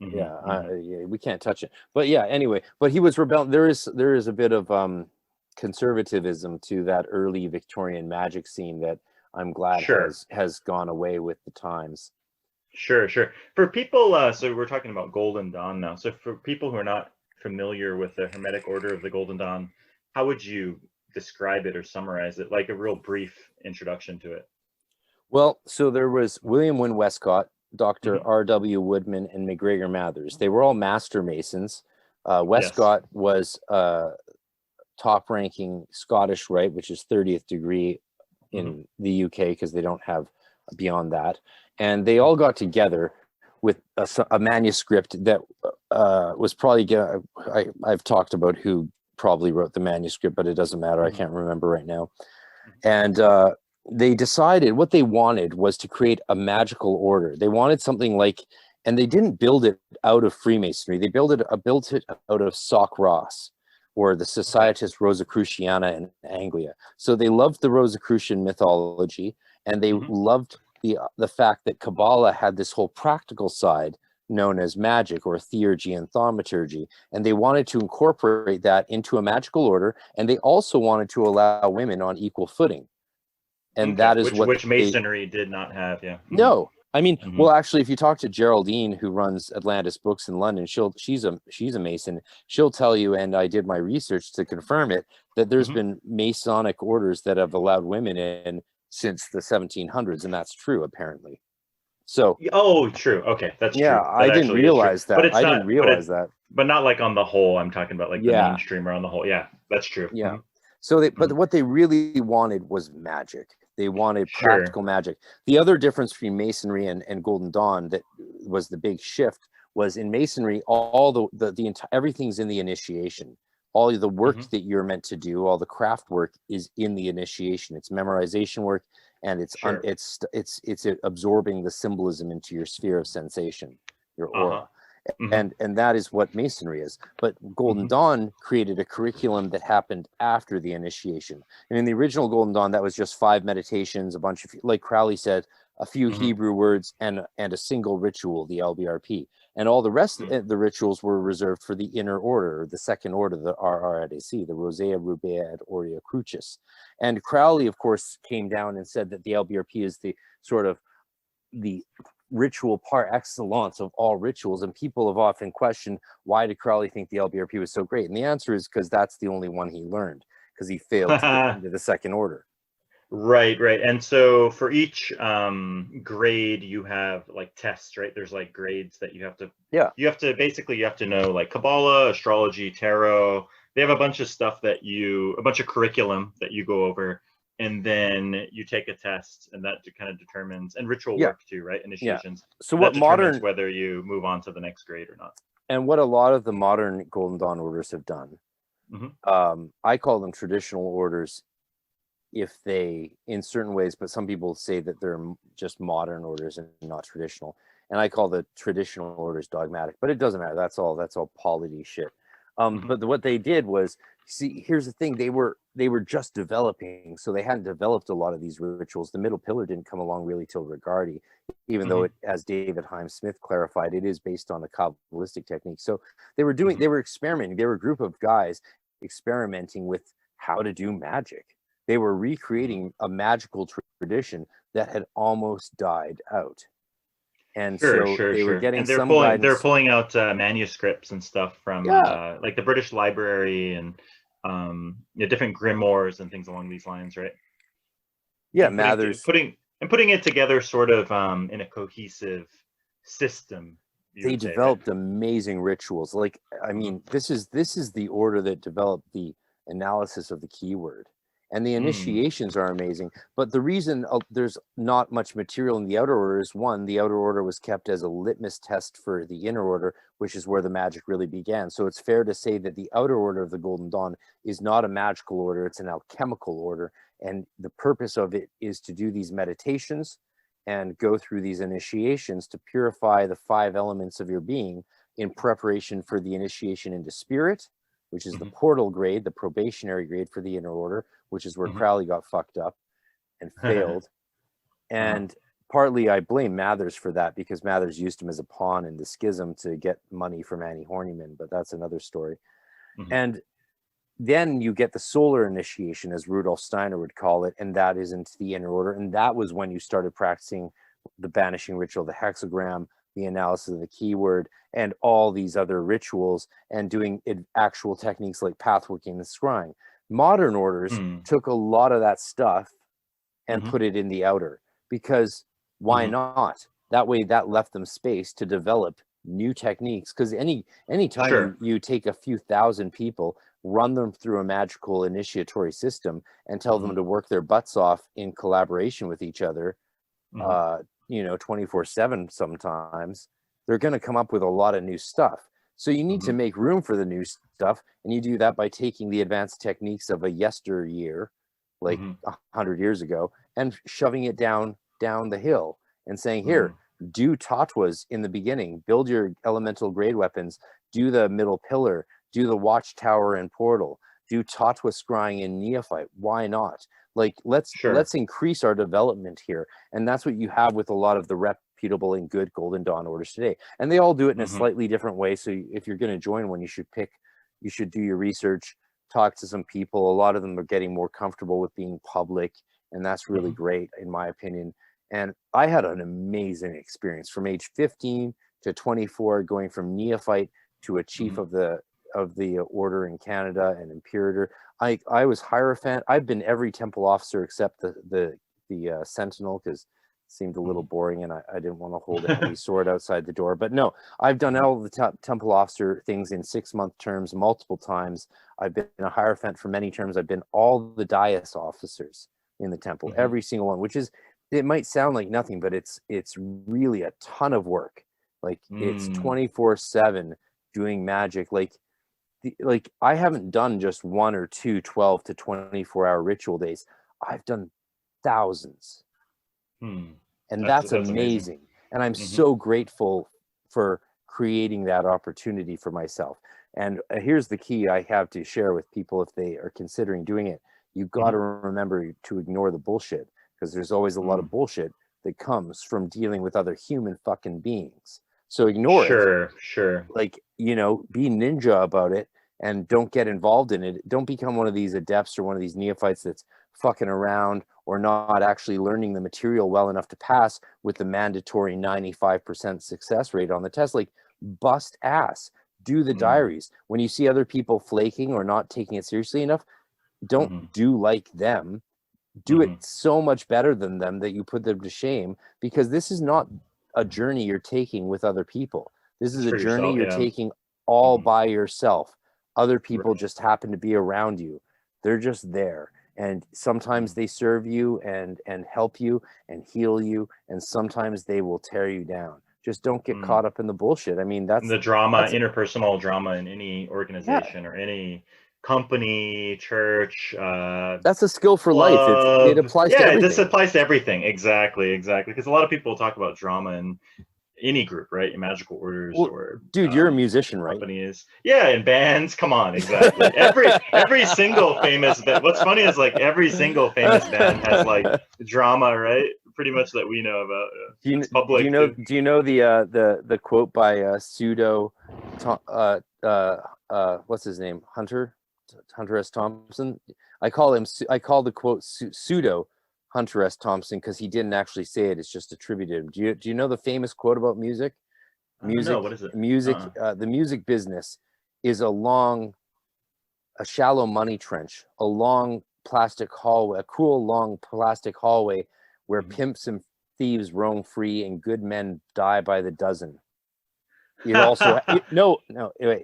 A: Mm-hmm.
B: yeah,
A: Mm-hmm.
B: yeah, we can't touch it. But yeah, anyway, but he was rebelling. There is a bit of conservatism to that early Victorian magic scene that I'm glad
A: Sure.
B: has gone away with the times.
A: Sure, sure. For people, so we're talking about Golden Dawn now. So for people who are not familiar with the Hermetic Order of the Golden Dawn, how would you describe it or summarize it? Like a real brief introduction to it.
B: Well, so there was William Wynne Westcott, Dr.
A: Hmm.
B: R.W. Woodman, and McGregor Mathers. They were all master masons.
A: Yes.
B: Westcott was top-ranking Scottish Rite, which is 30th degree
A: Hmm.
B: in the UK because they don't have beyond that. And they all got together with a manuscript that was probably I've talked about who probably wrote the manuscript, but it doesn't matter. I
A: Hmm.
B: can't remember right now. And they decided what they wanted was to create a magical order. They wanted something like, and they didn't build it out of Freemasonry. They built it out of Soc Ross, or the
A: Okay.
B: Societas Rosicruciana in Anglia. So they loved the Rosicrucian mythology, and they
A: Hmm.
B: loved the fact that Kabbalah had this whole practical side known as magic or theurgy and thaumaturgy, and they wanted to incorporate that into a magical order, and they also wanted to allow women on equal footing, and
A: Okay.
B: that is what
A: Which
B: they
A: Masonry did not have. Yeah. Hmm.
B: no. I mean,
A: Hmm.
B: well, actually, if you talk to Geraldine, who runs Atlantis Books in London, she's a Mason. She'll tell you, and I did my research to confirm it, that there's
A: Hmm.
B: been Masonic orders that have allowed women in since the 1700s, and that's true apparently. So
A: Oh, true. Okay, that's
B: yeah,
A: true. That
B: I didn't
A: actually is true.
B: realize
A: But
B: that.
A: it's
B: I didn't
A: not. But
B: realize that.
A: not like on the whole. I'm talking about like the
B: Yeah,
A: mainstream or on the whole. Yeah, that's true.
B: yeah.
A: Hmm.
B: So
A: Hmm.
B: but what they really wanted was magic. They wanted
A: Sure.
B: practical magic. The other difference between Masonry and Golden Dawn that was the big shift was in Masonry, all the entire everything's in the initiation. All the work
A: Hmm.
B: that you're meant to do, all the craft work is in the initiation. It's memorization work, and
A: Sure.
B: it's absorbing the symbolism into your sphere of sensation, your
A: Uh-huh.
B: aura,
A: Hmm.
B: and that is what Masonry is. But Golden
A: Hmm.
B: Dawn created a curriculum that happened after the initiation. And in the original Golden Dawn, that was just 5 meditations, a bunch of, like Crowley said, a few
A: Hmm.
B: Hebrew words and a single ritual, the LBRP. And all the rest
A: Hmm.
B: of the rituals were reserved for the inner order, or the second order, the RRAC, the Rosea, Rubea, and Aurea Crucis. And Crowley, of course, came down and said that the LBRP is the sort of the ritual par excellence of all rituals. And people have often questioned, why did Crowley think the LBRP was so great? And the answer is because that's the only one he learned, because he failed to get into the second order.
A: Right, right. And so for each grade, you have like tests, right? There's like grades that you have to, basically you have to know like Kabbalah, astrology, tarot. They have a bunch of stuff that a bunch of curriculum that you go over, and then you take a test, and that kind of determines, and ritual work too, right? Initiations.
B: So what modern,
A: whether you move on to the next grade or not.
B: And what a lot of the modern Golden Dawn orders have done, I call them traditional orders, if they, in certain ways, but some people say that they're just modern orders and not traditional. And I call the traditional orders dogmatic, but it doesn't matter. That's all polity shit. But what they did was, see, here's the thing, they were just developing, so they hadn't developed a lot of these rituals. The middle pillar didn't come along really till Rigardi, even though it, as David Heim Smith clarified, it is based on a Kabbalistic technique. So they were doing, they were experimenting. They were a group of guys experimenting with how to do magic. They were recreating a magical tradition that had almost died out. And they were getting,
A: and they're pulling out manuscripts and stuff from like the British Library and different grimoires and things along these lines, right?
B: Yeah,
A: and
B: Mathers
A: putting it together sort of in a cohesive system.
B: They developed amazing rituals. Like, I mean, this is the order that developed the analysis of the keyword. And the initiations are amazing. But the reason there's not much material in the outer order is, one, the outer order was kept as a litmus test for the inner order, which is where the magic really began. So it's fair to say that the outer order of the Golden Dawn is not a magical order, it's an alchemical order. And the purpose of it is to do these meditations and go through these initiations to purify the 5 elements of your being in preparation for the initiation into spirit, which is the portal grade, the probationary grade for the inner order, which is where Crowley got fucked up and failed. And partly I blame Mathers for that, because Mathers used him as a pawn in the schism to get money from Annie Horniman, but that's another story. And then you get the solar initiation, as Rudolf Steiner would call it, and that is into the inner order. And that was when you started practicing the banishing ritual, the hexagram, the analysis of the keyword, and all these other rituals, and doing actual techniques like pathworking and scrying. Modern orders took a lot of that stuff and put it in the outer, because why not? That way, that left them space to develop new techniques. Because any time you take a few thousand people, run them through a magical initiatory system, and tell them to work their butts off in collaboration with each other, 24/7 sometimes, they're going to come up with a lot of new stuff. So you need to make room for the new stuff, and you do that by taking the advanced techniques of a yesteryear, like 100 years ago, and shoving it down the hill and saying, here, do tatwas in the beginning, build your elemental grade weapons, do the middle pillar, do the watchtower and portal, do tatwa scrying in neophyte. Why not? Like, let's increase our development here. And that's what you have with a lot of the reputable and good Golden Dawn orders today. And they all do it in a slightly different way. So if you're going to join one, you should do your research, talk to some people. A lot of them are getting more comfortable with being public, and that's really great, in my opinion. And I had an amazing experience from age 15 to 24, going from neophyte to a chief of the order in Canada and imperator. I was Hierophant. I've been every temple officer except the sentinel, because it seemed a little boring, and I didn't want to hold a heavy sword outside the door. But no, I've done all the temple officer things in 6-month terms multiple times. I've been a Hierophant for many terms. I've been all the dais officers in the temple, every single one, which is, it might sound like nothing, but it's really a ton of work. Like, it's 24/7 doing magic. Like I haven't done just 1 or 2 12 to 24-hour ritual days. I've done thousands. And that's amazing. And I'm so grateful for creating that opportunity for myself. And here's the key I have to share with people if they are considering doing it. You've got to remember to ignore the bullshit, because there's always a lot of bullshit that comes from dealing with other human fucking beings. So ignore it.
A: Sure.
B: Like, be ninja about it, and don't get involved in it. Don't become one of these adepts or one of these neophytes that's fucking around or not actually learning the material well enough to pass with the mandatory 95% success rate on the test. Like, bust ass, do the diaries. When you see other people flaking or not taking it seriously enough, don't do like them. Do it so much better than them that you put them to shame, because this is not a journey you're taking with other people. This is a journey you're taking all by yourself. Other people just happen to be around you. They're just there. And sometimes they serve you and help you and heal you. And sometimes they will tear you down. Just don't get caught up in the bullshit. I mean, that's
A: the drama, interpersonal drama in any organization or any company, church.
B: That's a skill for life. It applies to everything.
A: This applies to everything. Exactly. Because a lot of people talk about drama in any group, right? In magical orders or
B: dude, you're a musician, right?
A: Companies, in bands. Come on, exactly. every single famous band. What's funny is like every single famous band has like drama, right? Pretty much that we know about.
B: Do you know the quote by pseudo what's his name, Hunter S. Thompson? I call the quote pseudo Hunter S. Thompson because he didn't actually say it. It's just attributed. Do you know the famous quote about music?
A: No, what is it?
B: Music. The music business is a shallow money trench, a long plastic hallway, a cruel long plastic hallway where pimps and thieves roam free and good men die by the dozen. It also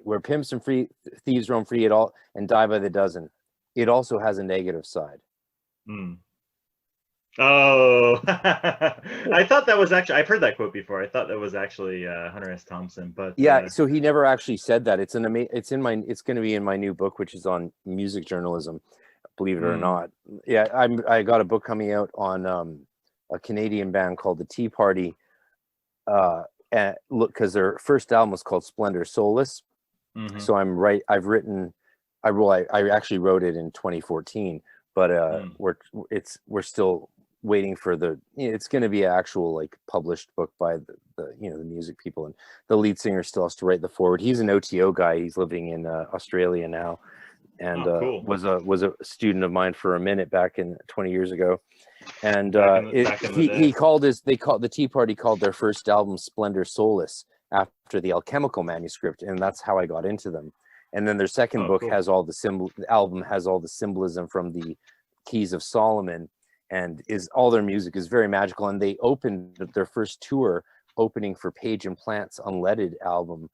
B: where pimps and thieves roam free and die by the dozen. It also has a negative side.
A: Oh, I thought that was actually, I've heard that quote before. I thought that was actually Hunter S. Thompson, but
B: so he never actually said that. It's going to be in my new book, which is on music journalism, believe it or not. Yeah, I got a book coming out on a Canadian band called the Tea Party. And look, because their first album was called Splendor Soulless. So I actually wrote it in 2014, but we're still waiting for it's going to be an actual like published book by the music people, and the lead singer still has to write the foreword. He's an OTO guy. He's living in Australia now, and was a student of mine for a minute back in 20 years ago. And the Tea Party called their first album Splendor Soulless after the Alchemical manuscript, and that's how I got into them. And then their second book has all the album has all the symbolism from the Keys of Solomon, and all their music is very magical. And they opened their first tour opening for Page and Plant's Unleaded album.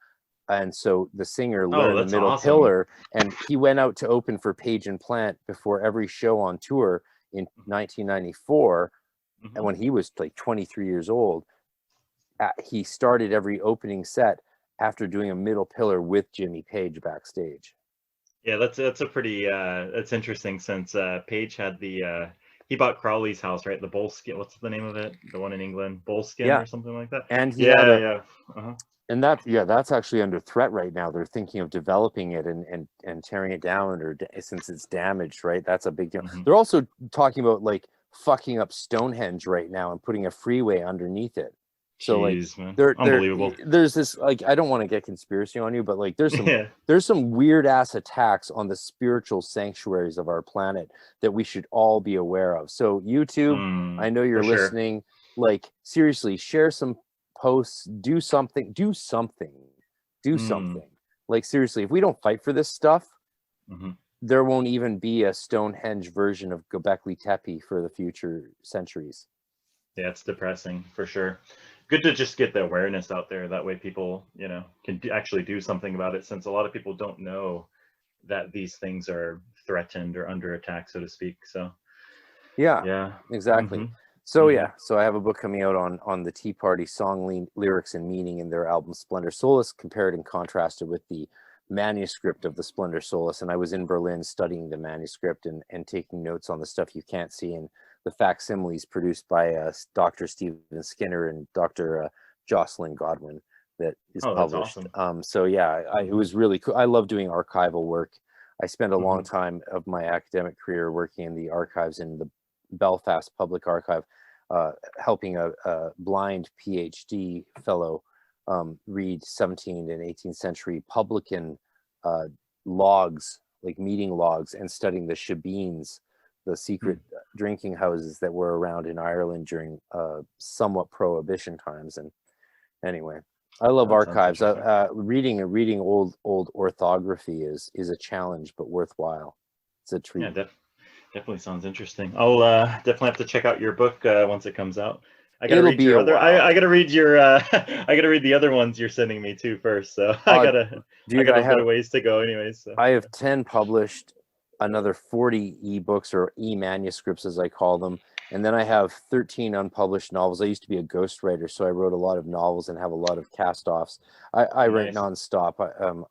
B: And so the singer learned the middle pillar, and he went out to open for Page and Plant before every show on tour in 1994. And when he was like 23 years old, he started every opening set after doing a middle pillar with Jimmy Page backstage.
A: Yeah, that's a pretty that's interesting, since Page had he bought Crowley's house, right? The Bullskin, what's the name of it? The one in England, Bullskin or something like that.
B: And and that's actually under threat right now. They're thinking of developing it and tearing it down, or since it's damaged, right? That's a big deal. They're also talking about like fucking up Stonehenge right now and putting a freeway underneath it. So
A: jeez, man. Unbelievable.
B: There's this, like, I don't want to get conspiracy on you, but like there's some weird ass attacks on the spiritual sanctuaries of our planet that we should all be aware of. So YouTube, I know you're listening. Like, seriously, share some posts, do something. Like, seriously, if we don't fight for this stuff, there won't even be a Stonehenge version of Göbekli Tepe for the future centuries.
A: Yeah, it's depressing for sure. Good to just get the awareness out there. That way people, can actually do something about it, since a lot of people don't know that these things are threatened or under attack, so to speak. So yeah,
B: exactly. So so I have a book coming out on the Tea Party song lyrics and meaning in their album Splendor Soulless, compared and contrasted with the manuscript of the Splendor Soulless. And I was in Berlin studying the manuscript and taking notes on the stuff you can't see, and the facsimiles produced by Dr. Stephen Skinner and Dr. Jocelyn Godwin that is published.
A: Awesome.
B: So yeah, it was really cool. I love doing archival work. I spent a long time of my academic career working in the archives in the Belfast Public Archive, helping a blind PhD fellow read 17th and 18th century publican logs, like meeting logs, and studying the shebeens the secret drinking houses that were around in Ireland during somewhat prohibition times. And anyway, I love
A: That sounds
B: archives.
A: interesting.
B: Reading old orthography is a challenge, but worthwhile. It's a treat.
A: Yeah, definitely sounds interesting. I'll definitely have to check out your book once it comes out. I gotta
B: It'll
A: read
B: be
A: your
B: a
A: other.
B: while.
A: I gotta read your. I gotta read the other ones you're sending me too first. So I got a
B: Dude,
A: bit of ways to go, anyways. So.
B: I have 10 published, another 40 ebooks or e-manuscripts as I call them, and then I have 13 unpublished novels. I used to be a ghostwriter, so I wrote a lot of novels and have a lot of cast-offs. I write
A: Nice.
B: nonstop.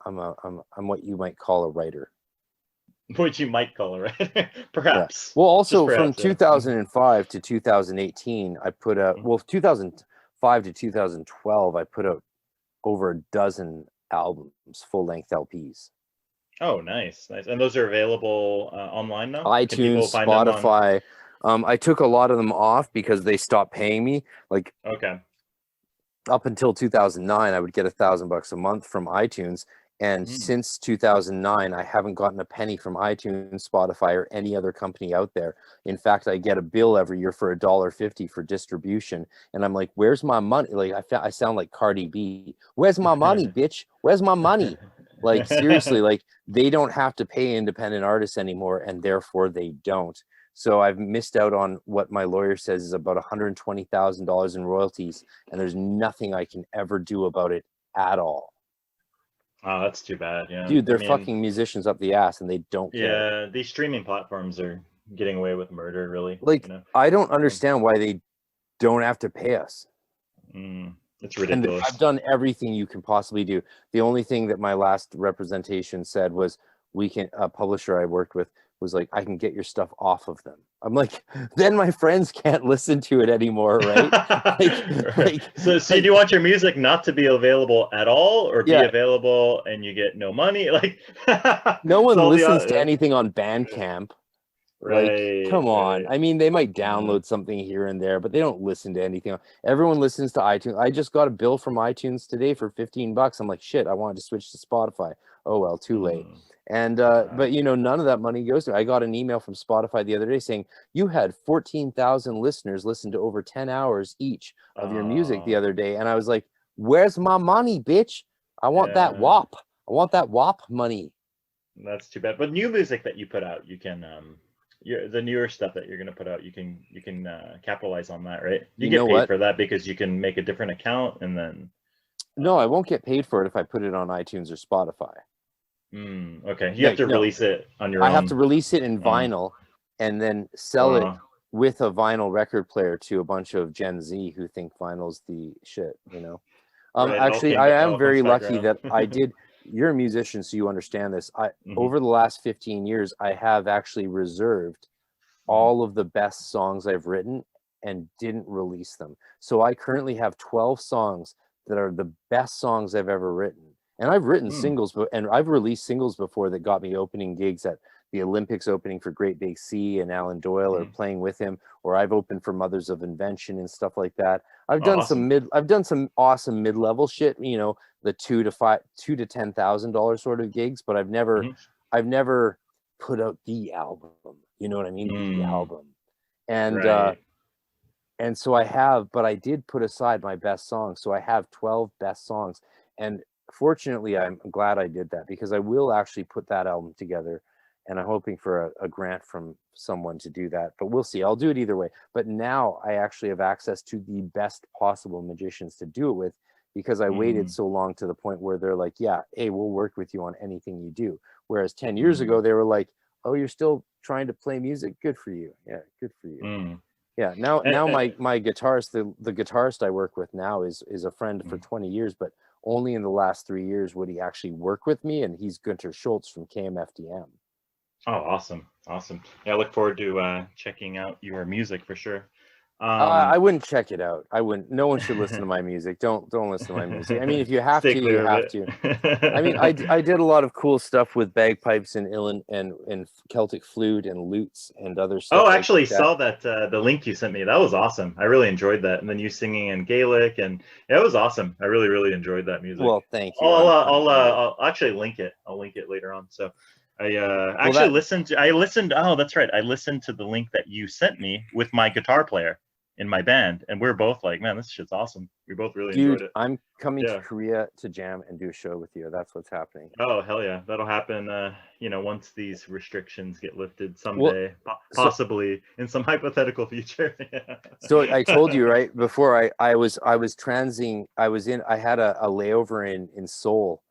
B: I'm what you might call a writer.
A: What you might call it, right? Perhaps.
B: Yeah. Well, also
A: perhaps,
B: from 2005 to 2018, I put out, well, 2005 to 2012, I put out over a dozen albums, full-length LPs.
A: Oh, nice. And those are available online now?
B: iTunes,
A: Can people find them on...
B: Spotify. I took a lot of them off because they stopped paying me. Like,
A: okay.
B: Up until 2009, I would get $1,000 a month from iTunes. And since 2009, I haven't gotten a penny from iTunes, Spotify, or any other company out there. In fact, I get a bill every year for $1.50 for distribution. And I'm like, where's my money? Like, I sound like Cardi B. Where's my money, bitch? Where's my money? Like, seriously, like, they don't have to pay independent artists anymore, and therefore they don't. So I've missed out on what my lawyer says is about $120,000 in royalties, and there's nothing I can ever do about it at all.
A: Oh, that's too bad. Yeah,
B: dude, they're fucking musicians up the ass, and they don't care.
A: Yeah, these streaming platforms are getting away with murder, really.
B: Like,
A: you know?
B: I don't understand why they don't have to pay us.
A: It's ridiculous.
B: And I've done everything you can possibly do. The only thing that my last representation said was, a publisher I worked with was like, I can get your stuff off of them. I'm like, then my friends can't listen to it anymore, right?
A: So do you want your music not to be available at all, or be available and you get no money? Like,
B: no one listens to anything on Bandcamp.
A: Right.
B: Like, come on. I mean, they might download something here and there, but they don't listen to anything. Everyone listens to iTunes. I just got a bill from iTunes today for $15. I'm like, shit, I wanted to switch to Spotify. Oh, well, too late. And, but you know, none of that money goes to, I got an email from Spotify the other day saying, you had 14,000 listeners listen to over 10 hours each of your music the other day. And I was like, where's my money, bitch? I want that WAP. I want that WAP money.
A: That's too bad. But new music that you put out, you can, the newer stuff that you're going to put out, you can capitalize on that, right? You get paid for that because you can make a different account and then.
B: No, I won't get paid for it if I put it on iTunes or Spotify.
A: Okay, you have to release it on your own.
B: I have to release it in vinyl and then sell it with a vinyl record player to a bunch of Gen Z who think vinyl's the shit, you know. Actually, I am very lucky that I did. You're a musician, so you understand this. Over the last 15 years, I have actually reserved all of the best songs I've written and didn't release them. So I currently have 12 songs that are the best songs I've ever written. And I've written singles, and I've released singles before that got me opening gigs at the Olympics, opening for Great Big Sea and Alan Doyle, or playing with him, or I've opened for Mothers of Invention and stuff like that. I've done some awesome mid-level shit, you know, the $2,000 to $10,000 sort of gigs, but I've never put out the album. You know what I mean? The album. And so I have, but I did put aside my best songs. So I have 12 best songs, and fortunately, I'm glad I did that, because I will actually put that album together, and I'm hoping for a grant from someone to do that, but we'll see. I'll do it either way. But now I actually have access to the best possible magicians to do it with, because I waited so long to the point where they're like, yeah, hey, we'll work with you on anything you do. Whereas 10 years ago, they were like, oh, you're still trying to play music? Good for you. Yeah, good for you. Yeah, now my guitarist, the guitarist I work with now is a friend for 20 years, but only in the last 3 years would he actually work with me, and he's Gunter Schultz from KMFDM.
A: Oh, awesome. Yeah, I look forward to checking out your music for sure.
B: I wouldn't check it out. I wouldn't. No one should listen to my music. Don't listen to my music. I mean, if you have to, you have to. I mean, I did a lot of cool stuff with bagpipes and and Celtic flute and lutes and other stuff.
A: Oh, actually, saw that the link you sent me. That was awesome. I really enjoyed that. And then you singing in Gaelic, and it was awesome. I really enjoyed that music.
B: Well, thank you.
A: I'll actually link it. I'll link it later on. So. Actually listened. Oh, that's right. I listened to the link that you sent me with my guitar player in my band, and we're both like, man, this shit's awesome. We both really enjoyed it.
B: I'm coming to
A: Yeah.
B: Korea to jam and do a show with you. That's what's happening.
A: Oh, hell yeah. That'll happen, once these restrictions get lifted someday, possibly in some hypothetical future.
B: So I told you, right, before I was transing, I had a layover in Seoul,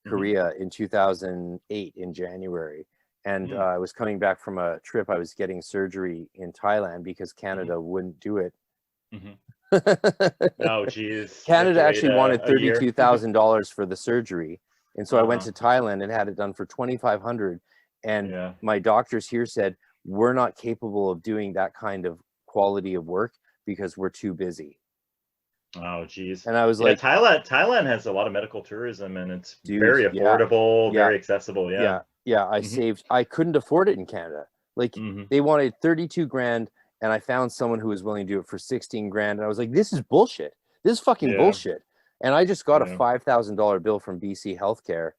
B: Korea in 2008 in January. And I was coming back from a trip. I was getting surgery in Thailand because Canada wouldn't do it.
A: Oh, geez.
B: Canada actually wanted $32,000 for the surgery. And so I went to Thailand and had it done for $2,500. And my doctors here said, we're not capable of doing that kind of quality of work because we're too busy.
A: Oh, geez.
B: And I was like,
A: Thailand has a lot of medical tourism, and it's very affordable, very accessible.
B: I couldn't afford it in Canada. Like they wanted 32 grand, and I found someone who was willing to do it for 16 grand. And I was like, this is bullshit. This is fucking bullshit. And I just got a $5,000 bill from BC Healthcare,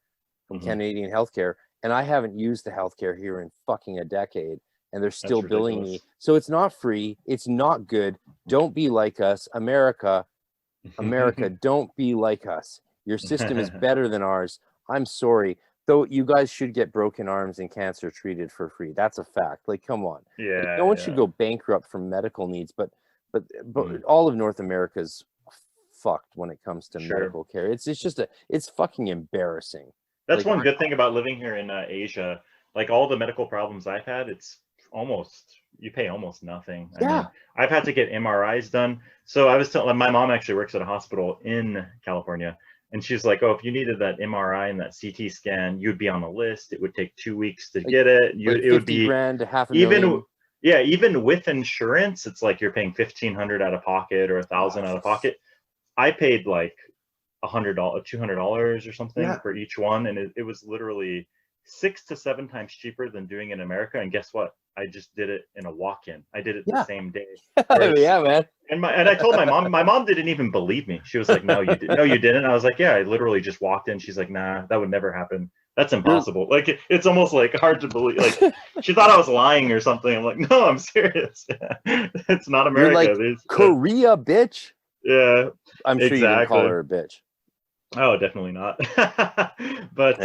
B: from Canadian Healthcare, and I haven't used the healthcare here in fucking a decade, and they're still billing me. So it's not free. It's not good. Don't be like us, America. America, don't be like us. Your system is better than ours. I'm sorry. Though you guys should get broken arms and cancer treated for free. That's a fact. Like, come on. Like, no one should go bankrupt from medical needs, but all of North America's fucked when it comes to medical care. It's fucking embarrassing.
A: That's one good thing about living here in Asia. Like, all the medical problems I've had, you pay almost nothing. I mean, I've had to get MRIs done. So I was telling, my mom actually works at a hospital in California, and she's like, oh, if you needed that MRI and that CT scan, you'd be on the list. It would take 2 weeks to get it.
B: It would be $50,000 to $500,000.
A: Even with insurance, it's like you're paying $1,500 out of pocket or $1,000 out of pocket. I paid like $100, $200 or something for each one, and it was literally 6 to 7 times cheaper than doing it in America. And guess what? I just did it in a walk-in. I did it the same day.
B: Man.
A: And I told my mom. My mom didn't even believe me. She was like, "No, you didn't. No, you didn't." I was like, "Yeah, I literally just walked in." She's like, "Nah, that would never happen. That's impossible." Like, it's almost like hard to believe. Like, she thought I was lying or something. I'm like, "No, I'm serious. It's not America."
B: You're like, Korea, bitch.
A: Yeah,
B: I'm sure you didn't call her a bitch.
A: Oh, definitely not. But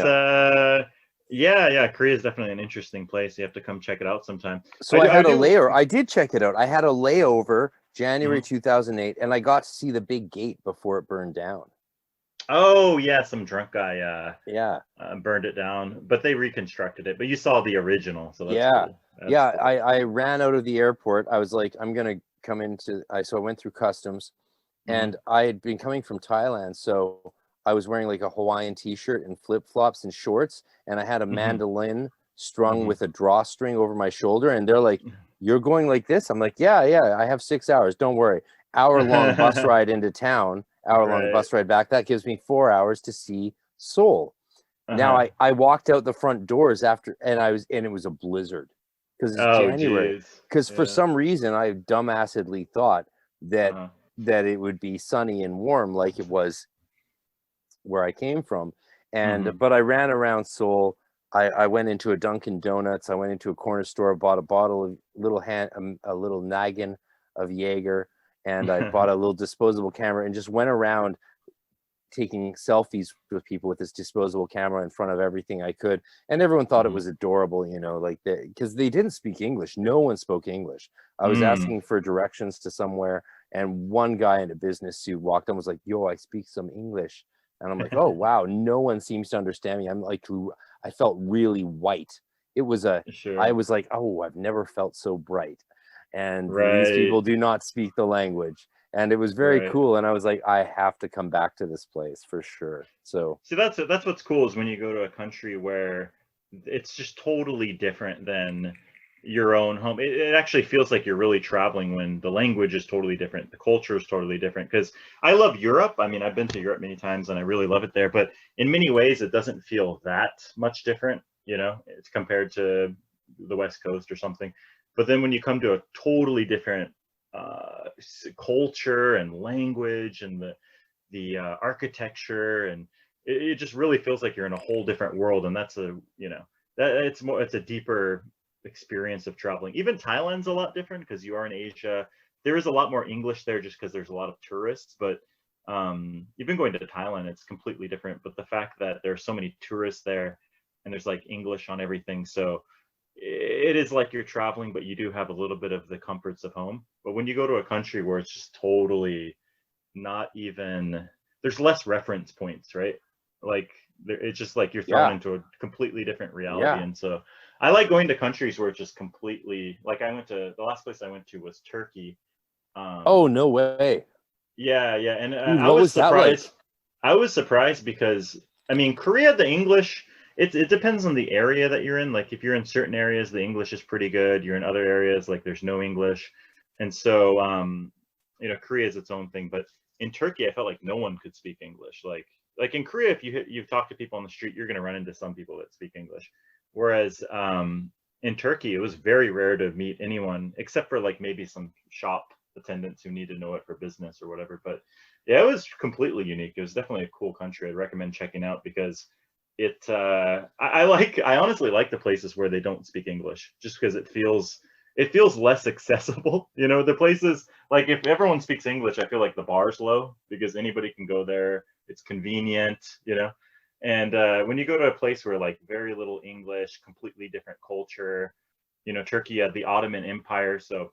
A: Korea is definitely an interesting place. You have to come check it out sometime.
B: So I had a layover. I did check it out. I had a layover January 2008, and I got to see the big gate before it burned down.
A: Oh yeah, some drunk guy burned it down, but they reconstructed it. But you saw the original, so that's cool. Cool.
B: I ran out of the airport. I was like, I'm gonna come into. So I went through customs, and I had been coming from Thailand, so I was wearing like a Hawaiian t-shirt and flip-flops and shorts, and I had a mandolin strung with a drawstring over my shoulder, and they're like, "You're going like this?" I'm like, yeah, I have 6 hours, don't worry. Hour-long bus ride into town, hour-long bus ride back. That gives me 4 hours to see Seoul. Now I walked out the front doors after, and it was a blizzard because it's January. Because for some reason I dumbassedly thought that it would be sunny and warm like it was where I came from, and but I ran around Seoul. I went into a Dunkin' Donuts. I went into a corner store, bought a bottle of a little naggin of Jaeger, and I bought a little disposable camera and just went around taking selfies with people with this disposable camera in front of everything I could. And everyone thought it was adorable, like because they didn't speak English. No one spoke English. I was asking for directions to somewhere, and one guy in a business suit walked in and was like, "Yo, I speak some English." And I'm like, oh, wow, no one seems to understand me. I felt really white. I was like, oh, I've never felt so bright. And these people do not speak the language. And it was very cool. And I was like, I have to come back to this place for sure. So
A: see, that's what's cool is when you go to a country where it's just totally different than your own home. It actually feels like you're really traveling when the language is totally different, the culture is totally different. Because I love Europe. I mean, I've been to Europe many times and I really love it there, but in many ways it doesn't feel that much different, it's compared to the West Coast or something. But then when you come to a totally different culture and language and the architecture, and it just really feels like you're in a whole different world. And that's it's a deeper experience of traveling. Even Thailand's a lot different because you are in Asia. There is a lot more English there just because there's a lot of tourists, but even going to Thailand, it's completely different. But the fact that there are so many tourists there and there's like English on everything, so it is like you're traveling, but you do have a little bit of the comforts of home. But when you go to a country where it's just totally not even, there's less reference points, right? Like it's just like you're thrown into a completely different reality. And so I like going to countries where it's just completely, like the last place I went to was Turkey.
B: Oh, no way.
A: Yeah. And
B: Dude,
A: I was surprised.
B: Like?
A: I was surprised because, I mean, Korea, the English, it depends on the area that you're in. Like if you're in certain areas, the English is pretty good. You're in other areas, like there's no English. And so, Korea is its own thing. But in Turkey, I felt like no one could speak English. Like in Korea, if you talk to people on the street, you're going to run into some people that speak English. Whereas in Turkey, it was very rare to meet anyone except for like maybe some shop attendants who need to know it for business or whatever. But yeah, it was completely unique. It was definitely a cool country. I'd recommend checking out because I honestly like the places where they don't speak English just because it feels less accessible. The places, like if everyone speaks English, I feel like the bar's low because anybody can go there. It's convenient, and when you go to a place where like very little English, completely different culture, Turkey had the Ottoman Empire. So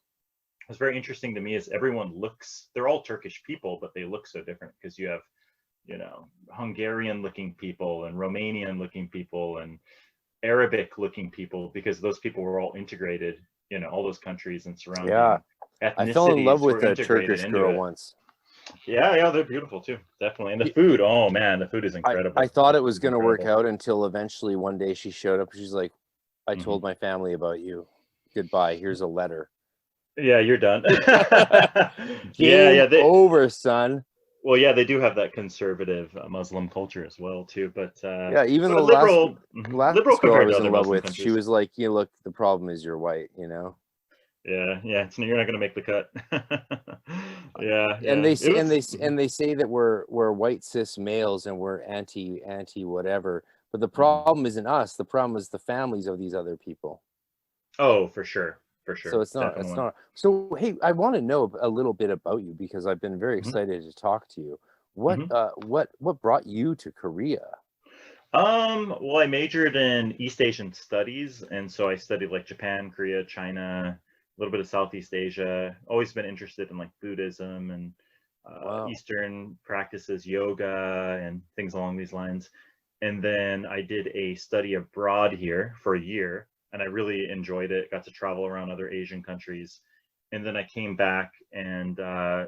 A: what's very interesting to me is they're all Turkish people, but they look so different because you have, Hungarian looking people and Romanian looking people and Arabic looking people, because those people were all integrated, all those countries and surrounding ethnicities.
B: I fell in love with a Turkish girl once.
A: Yeah, they're beautiful too, definitely. And the food, oh man, the food is incredible.
B: I thought it was going to work out until eventually one day she showed up. She's like, I told my family about you. Goodbye. Here's a letter.
A: Yeah, you're done.
B: Game over, son.
A: Well, yeah, they do have that conservative Muslim culture as well too. But
B: even the
A: liberal
B: girl I was in love with, she was like, look, the problem is you're white,
A: Yeah. So you're not gonna make the cut.
B: And they say that we're white cis males and we're anti whatever. But the problem isn't us. The problem is the families of these other people.
A: Oh, for sure. So
B: it's not. So hey, I want to know a little bit about you because I've been very excited to talk to you. What brought you to Korea?
A: Well, I majored in East Asian studies, and so I studied like Japan, Korea, China, a little bit of Southeast Asia. Always been interested in like Buddhism and Eastern practices, yoga, and things along these lines. And then I did a study abroad here for a year, and I really enjoyed it. Got to travel around other Asian countries. And then I came back and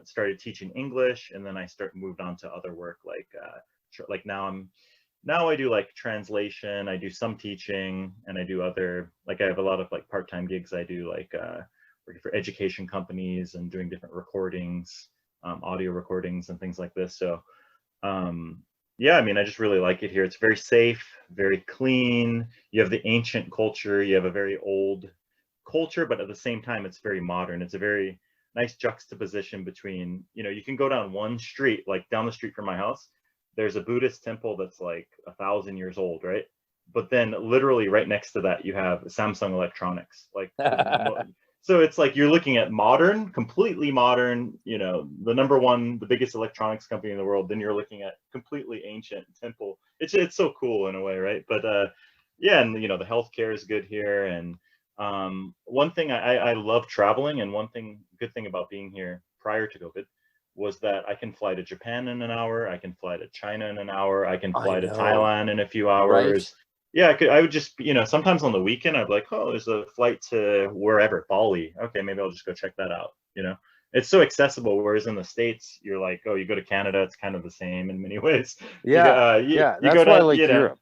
A: started teaching English, and then I moved on to other work like now I do like translation, I do some teaching, and I do other, like I have a lot of like part-time gigs. I do like working for education companies and doing different recordings, audio recordings and things like this. So yeah, I mean, I just really like it here. It's very safe, very clean. You have the ancient culture, you have a very old culture, but at the same time, it's very modern. It's a very nice juxtaposition between, you can go down one street, like down the street from my house, there's a Buddhist temple that's like 1,000 years old, right? But then literally right next to that, you have Samsung Electronics. Like, so it's like you're looking at modern, completely modern, the biggest electronics company in the world. Then you're looking at completely ancient temple. It's so cool in a way, right? But yeah, and the healthcare is good here. And one thing I love traveling, and good thing about being here prior to COVID was that I can fly to Japan in an hour, I can fly to China in an hour, I can fly to Thailand in a few hours. Right. Yeah, I would just, sometimes on the weekend, I'd be like, oh, there's a flight to wherever, Bali. Okay, maybe I'll just go check that out, It's so accessible, whereas in the States, you're like, oh, you go to Canada, it's kind of the same in many ways.
B: Yeah, that's why I like Europe.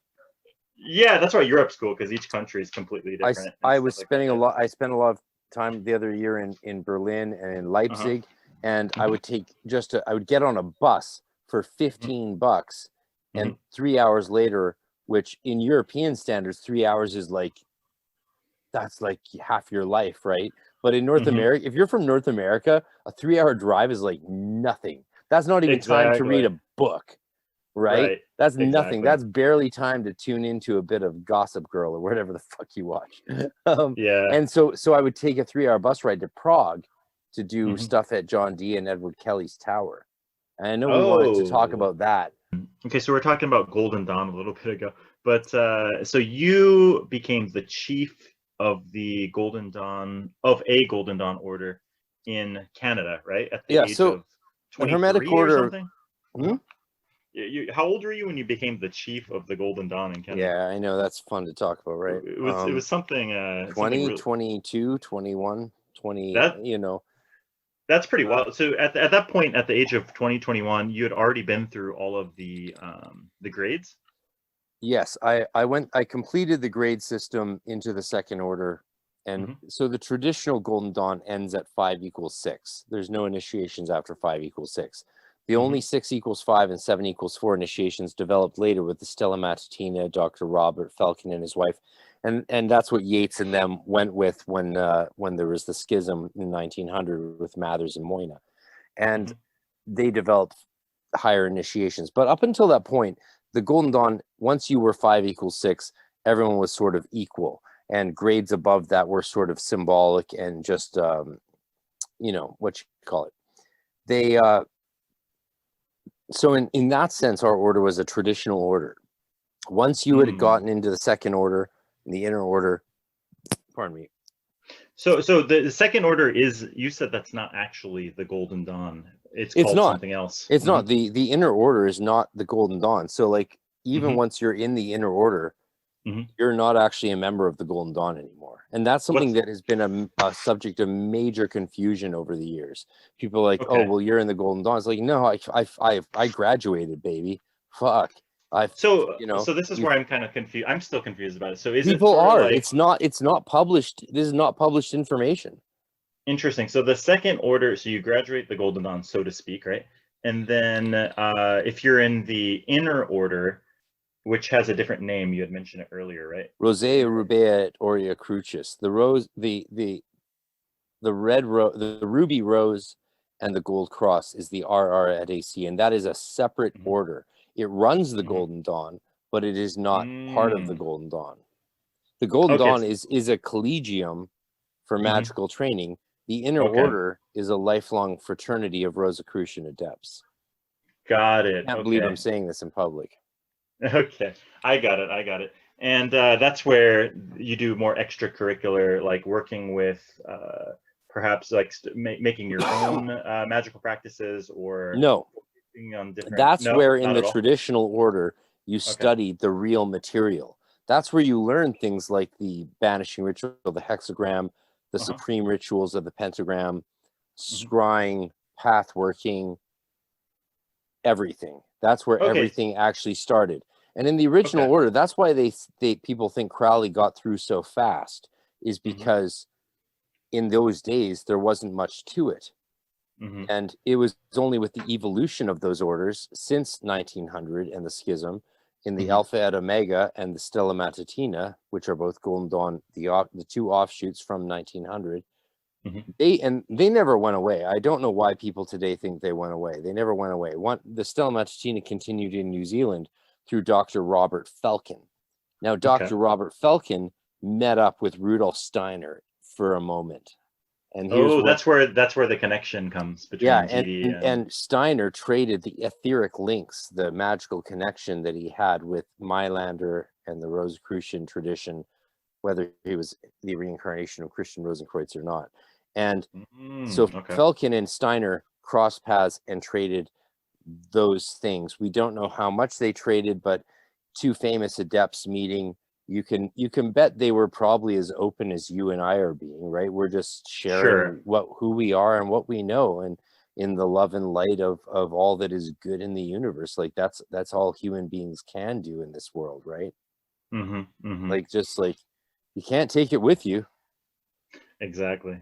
A: Yeah, that's why Europe's cool, because each country is completely different.
B: I spent a lot of time the other year in Berlin and in Leipzig. And I would I would get on a bus for $15, and 3 hours later, which in European standards, 3 hours is that's like half your life, right? But in North America, if you're from North America, a 3 hour drive is like nothing. That's not even time to read a book. right?
A: Right.
B: That's nothing.
A: Exactly.
B: That's barely time to tune into a bit of Gossip Girl or whatever the fuck you watch.
A: Yeah.
B: And so I would take a 3-hour bus ride to Prague to do
A: Mhm.
B: stuff at John Dee and Edward Kelly's tower. And I know we wanted to talk
A: Oh.
B: about that.
A: Okay, so we're talking about Golden Dawn a little bit ago, but so you became the chief of the Golden Dawn of a Golden Dawn order in Canada, right? At the
B: Yeah,
A: age
B: so
A: of
B: the Hermetic
A: 23 or
B: Order.
A: something?
B: Hmm?
A: How old were you when you became the chief of the Golden Dawn in Canada?
B: Yeah, I know that's fun to talk about, right?
A: It was something
B: 20,
A: real
B: 22, 21, 20,
A: that
B: you know.
A: that's pretty wild. So at that point, at the age of 2021, you had already been through all of the grades.
B: Yes, I completed the grade system into the second order. And so the traditional Golden Dawn ends at 5 = 6. There's no initiations after 5 = 6. The only 6 = 5 and 7 = 4 initiations developed later with the Stella Matutina, Dr. Robert Felkin and his wife. And that's what Yeats and them went with when there was the schism in 1900 with Mathers and Moyna. And they developed higher initiations. But up until that point, the Golden Dawn, once you were 5 = 6, everyone was sort of equal. And grades above that were sort of symbolic and just, you know, what you call it. They, so in that sense, our order was a traditional order. Once you had gotten into the second order, the inner order, pardon me.
A: So the second order is, you said that's not actually the Golden Dawn. It's called
B: not
A: something else.
B: It's not. The inner order is not the Golden Dawn. So like even once you're in the inner order, you're not actually a member of the Golden Dawn anymore. And that's something that has been a subject of major confusion over the years. People are like, oh, well, you're in the Golden Dawn. It's like, no, I graduated, baby. Fuck.
A: So
B: you know,
A: so this is where I'm kind of confused. I'm still confused about it. So is
B: people
A: it sort
B: are
A: of like,
B: it's not published. This is not published information.
A: interesting. So the second order, so you graduate the Golden Dawn, so to speak, right? And then if you're in the inner order, which has a different name, you had mentioned it earlier, right?
B: Rosea rubea et aurea crucis. The rose, the red rose, the ruby rose, and the gold cross is the RR et AC, and that is a separate order. It runs the Golden Dawn, but it is not part of the Golden Dawn. The Golden Dawn is a collegium for magical training. The inner order is a lifelong fraternity of Rosicrucian adepts.
A: Got it.
B: I can't believe I'm saying this in public.
A: Okay, I got it. And that's where you do more extracurricular, like working with perhaps like making your own magical practices, or
B: no.
A: On different...
B: That's where in the traditional order you studied the real material. That's where you learn things like the banishing ritual, the hexagram, the supreme rituals of the pentagram, scrying, path working, everything. That's where everything actually started. And in the original order, that's why people think Crowley got through so fast, is because in those days there wasn't much to it. And it was only with the evolution of those orders since 1900 and the schism in the Alpha et Omega and the Stella Matutina, which are both Golden Dawn, the two offshoots from 1900. They never went away. I don't know why people today think they went away. They never went away. The Stella Matutina continued in New Zealand through Dr. Robert Felkin. Now, Dr. Robert Felkin met up with Rudolf Steiner for a moment. And
A: that's where the connection comes between TD
B: and Steiner traded the etheric links, the magical connection that he had with Mailander and the Rosicrucian tradition, whether he was the reincarnation of Christian Rosenkreutz or not. And so Felkin and Steiner crossed paths and traded those things. We don't know how much they traded, but two famous adepts meeting, you can bet they were probably as open as you and I are being, right? We're just sharing who we are and what we know, and in the love and light of all that is good in the universe. Like that's all human beings can do in this world, right? Like just like you can't take it with you.
A: Exactly.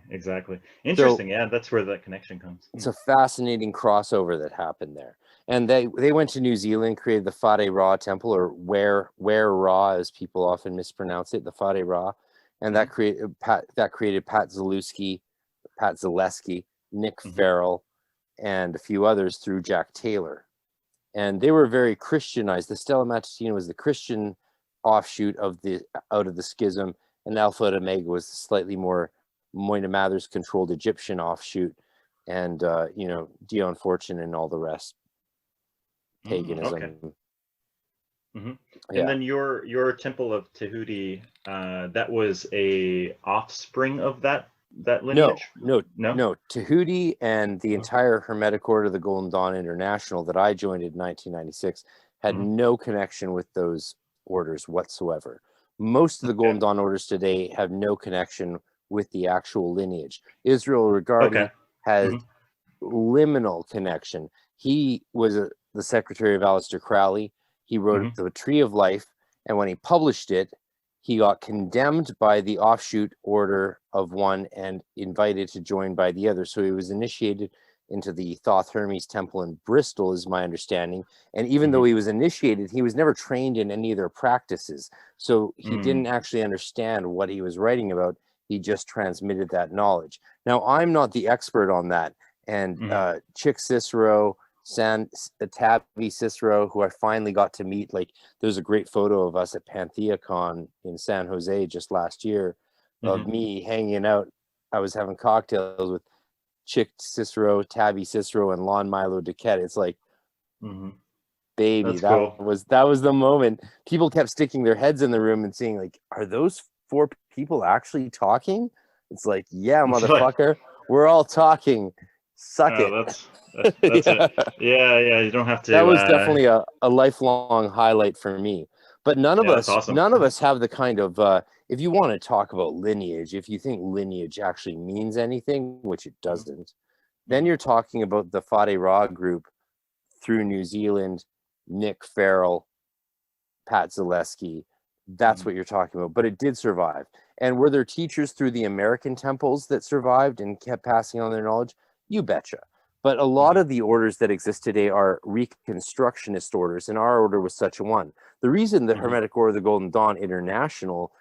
A: Interesting. So, that's where that connection comes.
B: It's a fascinating crossover that happened there. And they went to New Zealand, created the Frater R.C. temple, or where Ra, as people often mispronounce it, the Frater R.C. And that created Pat Zaleski, Nick Farrell, and a few others through Jack Taylor. and they were very Christianized. The Stella Matutina was the Christian offshoot of the out of the schism, and Alpha and Omega was the slightly more Moina Mathers controlled Egyptian offshoot, and you know, Dion Fortune and all the rest, paganism.
A: Okay. And
B: Yeah.
A: then your Temple of Tahuti, that was a offspring of that lineage?
B: No. Tahuti and the entire Hermetic Order, the Golden Dawn International, that I joined in 1996, had no connection with those orders whatsoever. Most of the Golden Dawn orders today have no connection with the actual lineage. Israel Regardi has liminal connection. He was the secretary of Aleister Crowley. He wrote The Tree of Life, and when he published it, he got condemned by the offshoot order of one and invited to join by the other. So he was initiated into the Thoth Hermes Temple in Bristol, is my understanding. And even though he was initiated, he was never trained in any of their practices. So he didn't actually understand what he was writing about. He just transmitted that knowledge. Now, I'm not the expert on that. And Chick Cicero, Tabby Cicero, who I finally got to meet, like there's a great photo of us at PantheaCon in San Jose just last year of me hanging out. I was having cocktails with Chick Cicero, Tabby Cicero, and Lon Milo Duquette. It's like, baby,
A: That's
B: that
A: cool.
B: was the moment. People kept sticking their heads in the room and saying, like, are those four people actually talking? It's like, yeah, motherfucker, we're all talking. Suck it.
A: That's it. Yeah, you don't have to.
B: That was definitely a lifelong highlight for me. But none of us,
A: awesome.
B: none of us have the kind of, if you want to talk about lineage, if you think lineage actually means anything, which it doesn't, then you're talking about the Frater R group through New Zealand, Nick Farrell, Pat Zaleski. That's what you're talking about. But it did survive. And were there teachers through the American temples that survived and kept passing on their knowledge? You betcha. But a lot of the orders that exist today are Reconstructionist orders, and our order was such a one. The reason the Hermetic Order, the Golden Dawn International,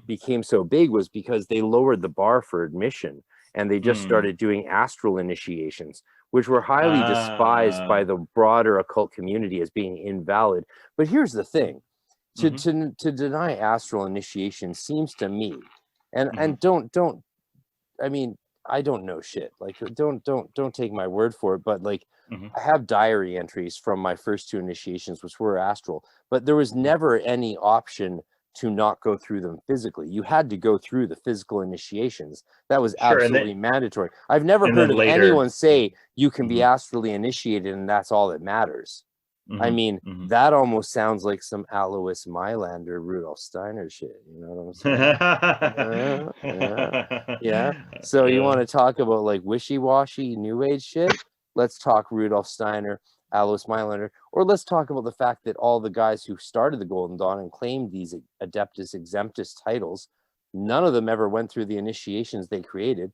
B: became so big was because they lowered the bar for admission, and they just started doing astral initiations, which were highly despised by the broader occult community as being invalid. But here's the thing. To deny astral initiation seems to me, and don't I mean, I don't know shit. Like, don't take my word for it. But like, I have diary entries from my first two initiations, which were astral. But there was never any option to not go through them physically. You had to go through the physical initiations. That was absolutely mandatory. I've never heard of anyone say you can be astrally initiated and that's all that matters. I mean, that almost sounds like some Alois Mylander, Rudolf Steiner shit. You know what I'm saying? Yeah. So you want to talk about like wishy-washy New Age shit? Let's talk Rudolf Steiner, Alois Mylander, or let's talk about the fact that all the guys who started the Golden Dawn and claimed these Adeptus Exemptus titles, none of them ever went through the initiations they created.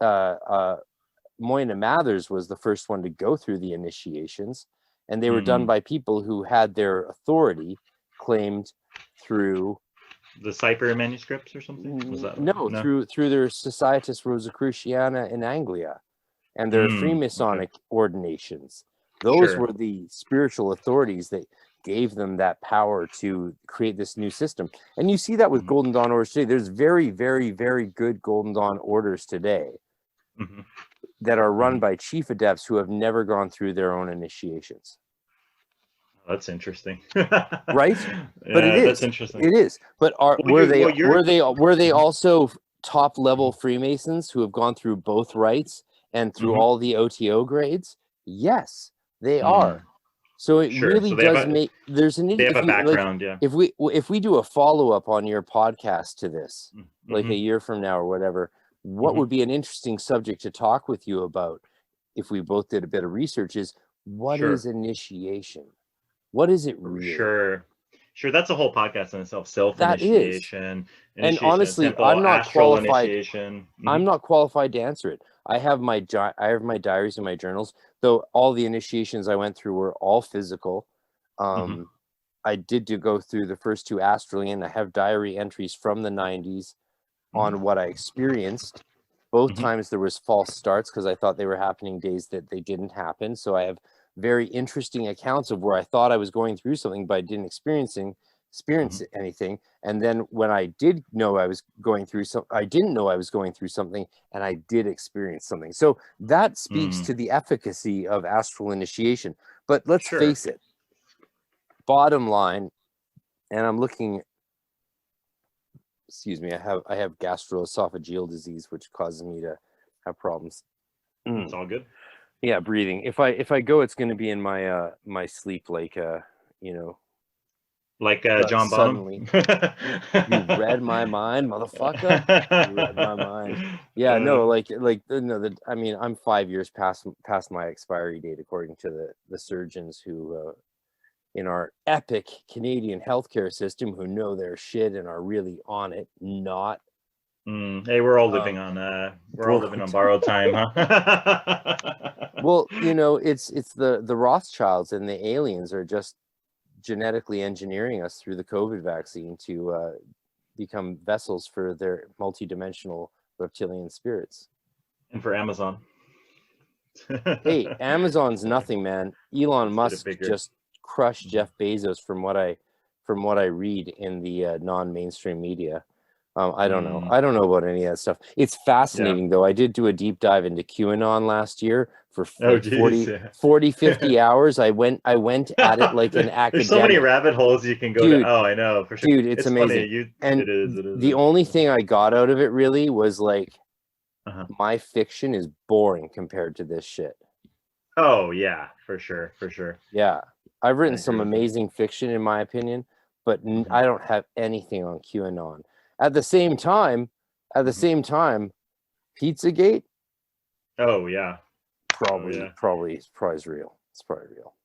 B: Moina Mathers was the first one to go through the initiations. And they were done by people who had their authority claimed through
A: the Cipher manuscripts or something. Was that
B: through their Societas Rosicruciana in Anglia and their Freemasonic ordinations. Those were the spiritual authorities that gave them that power to create this new system. And you see that with Golden Dawn orders today. There's very, very, very good Golden Dawn orders today that are run by chief adepts who have never gone through their own initiations.
A: That's interesting.
B: Right? But it is.
A: That's interesting.
B: It is. But were they also top level Freemasons who have gone through both rites and through all the OTO grades? Yes, they are. So it really does make there's an
A: they have a background,
B: If we do a follow-up on your podcast to this, like a year from now or whatever, what would be an interesting subject to talk with you about if we both did a bit of research is what is initiation? What is it really?
A: Sure. That's a whole podcast in itself. Self-initiation.
B: And honestly, I'm not qualified. I'm not qualified to answer it. I have my diaries and my journals, though all the initiations I went through were all physical. I did go through the first two astrally, and I have diary entries from the 90s on what I experienced. Both times there was false starts because I thought they were happening days that they didn't happen. So I have very interesting accounts of where I thought I was going through something, but I didn't experience anything. And then when I did know I was going through I didn't know I was going through something, and I did experience something. So that speaks to the efficacy of astral initiation. But let's face it, bottom line, and I'm looking, excuse me, I have gastroesophageal disease, which causes me to have problems.
A: It's all good.
B: Yeah, breathing. If I go, it's going to be in my my sleep, like you know,
A: like John
B: suddenly.
A: Bonham.
B: You read my mind, motherfucker. You read my mind. Yeah, no, no. I mean, I'm 5 years past my expiry date, according to the surgeons who, in our epic Canadian healthcare system, who know their shit and are really on it. Not.
A: Hey, we're all living on borrowed time, huh?
B: Well, you know, it's the Rothschilds and the aliens are just genetically engineering us through the COVID vaccine to become vessels for their multidimensional reptilian spirits.
A: And for Amazon.
B: Hey, Amazon's nothing, man. Elon Musk just crushed Jeff Bezos from what I read in the non-mainstream media. I don't know. I don't know about any of that stuff. It's fascinating, though. I did do a deep dive into QAnon last year for 40, 50 hours. I went at it like an academic.
A: There's so many rabbit holes you can go to. Oh, I know, for sure.
B: Dude, it's amazing. And it is. The only thing I got out of it really was like, my fiction is boring compared to this shit.
A: Oh, yeah, for sure.
B: Yeah. I've written some amazing fiction, in my opinion, but I don't have anything on QAnon. At the same time, Pizzagate.
A: Oh yeah,
B: probably is real. It's probably real.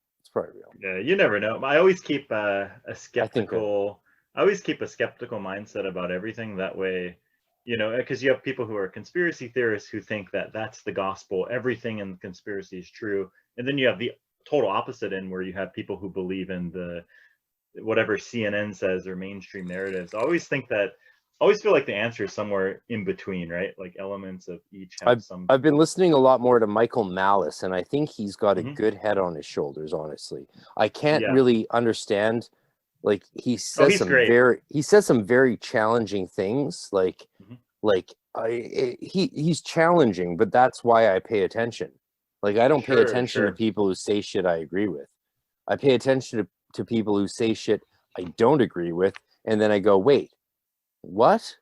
A: Yeah, you never know. I always keep a skeptical. I always keep a skeptical mindset about everything. That way, you know, because you have people who are conspiracy theorists who think that that's the gospel. Everything in conspiracy is true, and then you have the total opposite end where you have people who believe in the whatever CNN says or mainstream narratives. I always feel like the answer is somewhere in between, right? Like elements of each have
B: I've been listening a lot more to Michael Malice, and I think he's got a good head on his shoulders, honestly. I can't really understand, like he says some very challenging things, he's challenging, but that's why I pay attention. Like I don't pay attention to people who say shit I agree with. I pay attention to people who say shit I don't agree with, and then I go, wait, what?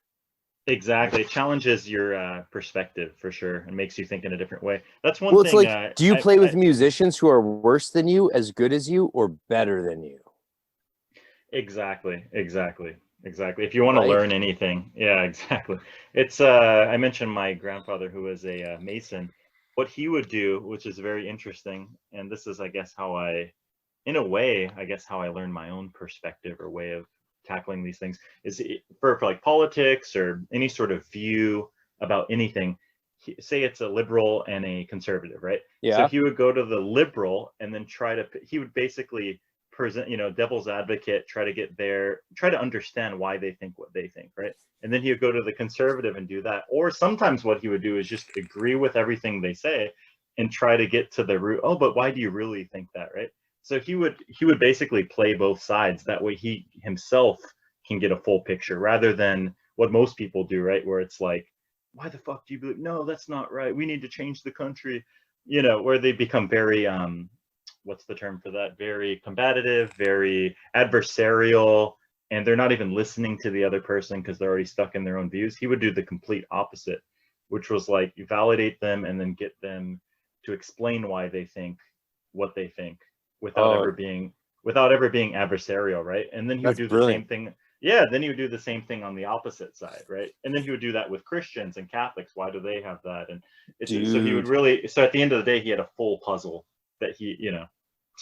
A: Exactly. It challenges your perspective for sure and makes you think in a different way. That's one thing.
B: It's like, do you play with musicians who are worse than you, as good as you, or better than you?
A: Exactly. If you want to learn anything. Yeah, exactly. It's I mentioned my grandfather, who was a Mason. What he would do, which is very interesting, and this is, I guess, how I learned my own perspective or way of tackling these things, is for like politics or any sort of view about anything. Say it's a liberal and a conservative, right?
B: Yeah.
A: So he would go to the liberal and then he would basically present, devil's advocate, try to understand why they think what they think, right? And then he would go to the conservative and do that. Or sometimes what he would do is just agree with everything they say and try to get to the root. Oh, but why do you really think that, right? So he would basically play both sides. That way he himself can get a full picture, rather than what most people do, right? Where it's like, why the fuck do you believe? No, that's not right. We need to change the country, where they become very, what's the term for that? Very combative, very adversarial, and they're not even listening to the other person because they're already stuck in their own views. He would do the complete opposite, which was like, you validate them and then get them to explain why they think what they think, without ever being adversarial, right? And then he would do the same thing. Yeah, then he would do the same thing on the opposite side, right? And then he would do that with Christians and Catholics. Why do they have that? And so he would really. So at the end of the day, he had a full puzzle that he,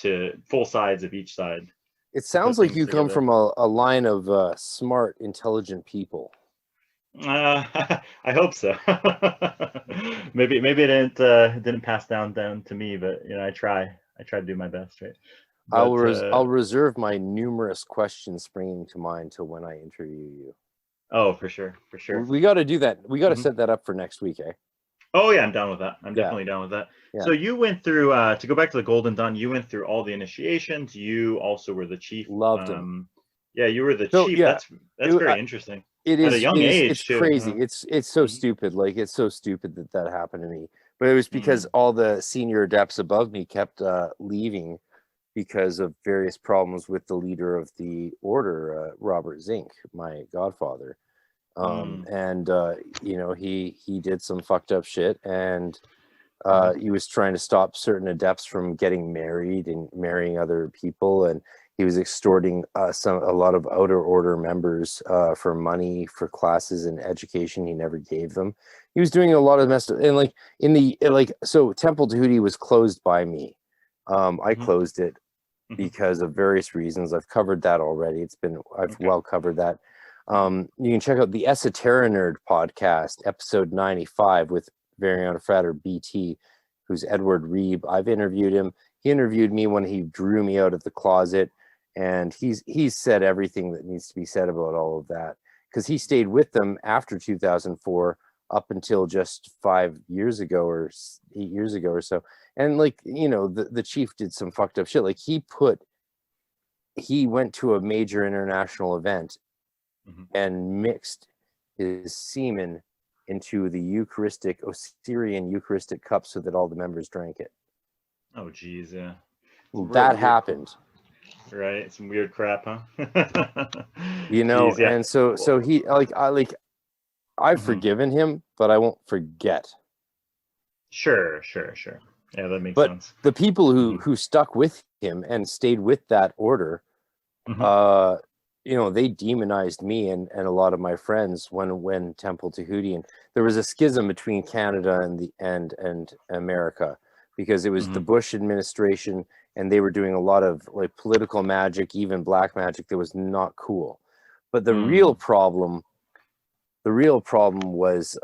A: to full sides of each side.
B: It sounds like you come from a line of smart, intelligent people.
A: I hope so. maybe it didn't pass down to me, but I try to do my best, right? But,
B: I'll reserve my numerous questions springing to mind till when I interview you.
A: Oh, for sure.
B: We got to do that. We got to set that up for next week, eh?
A: Oh yeah, I'm down with that. I'm
B: Yeah,
A: definitely down with that.
B: yeah.
A: So you went through, to go back to the Golden Dawn, you went through all the initiations. You also were the chief.
B: Loved him.
A: Yeah, you were the
B: So
A: chief.
B: yeah,
A: That's very interesting.
B: it
A: At a
B: is.
A: young
B: It is. It's
A: age too.
B: crazy.
A: Huh?
B: It's so
A: Mhm.
B: stupid. Like it's so stupid that that happened to me. But it was because
A: Mm,
B: all the senior adepts above me kept leaving because of various problems with the leader of the order, Robert Zink, my godfather.
A: mm,
B: And you know, he did some fucked up shit, and
A: mhm,
B: he was trying to stop certain adepts from getting married and marrying other people, and he was extorting a lot of outer order members for money for classes and education he never gave them. He was doing a lot of messed up, and like so Temple Tahuti was closed by me. I
A: mhm,
B: closed it
A: mhm.
B: because of various reasons. I've covered that already. I've
A: Okay.
B: well covered that.
A: Mhm,
B: You can check out the Esoteric Nerd podcast, episode 95, with Variant Frater BT, who's Edward Reeb. I've interviewed him. He interviewed me when he drew me out of the closet, and he's said everything that needs to be said about all of that, because he stayed with them after 2004 up until just 5 years ago or 8 years ago or so. And like, you know, the chief did some fucked up shit. Like he went to a major international event
A: mhm.
B: and mixed his semen into the Osirian Eucharistic cup so that all the members drank it.
A: Oh geez, yeah. Some real
B: That
A: weird,
B: happened,
A: right? Some weird crap, huh?
B: you know,
A: Geez, yeah.
B: and so
A: Well,
B: he I've
A: mhm.
B: forgiven him, but I won't forget.
A: Sure, sure, sure. Yeah, that makes
B: But
A: sense.
B: the people
A: Mhm,
B: who stuck with him and stayed with that order,
A: mhm,
B: uh you know, they demonized me and a lot of my friends when Temple Tahuti, and there was a schism between Canada and the and America, because it was the
A: mhm,
B: Bush administration, and they were doing a lot of like political magic, even black magic, that was not cool. But
A: mm,
B: the real problem was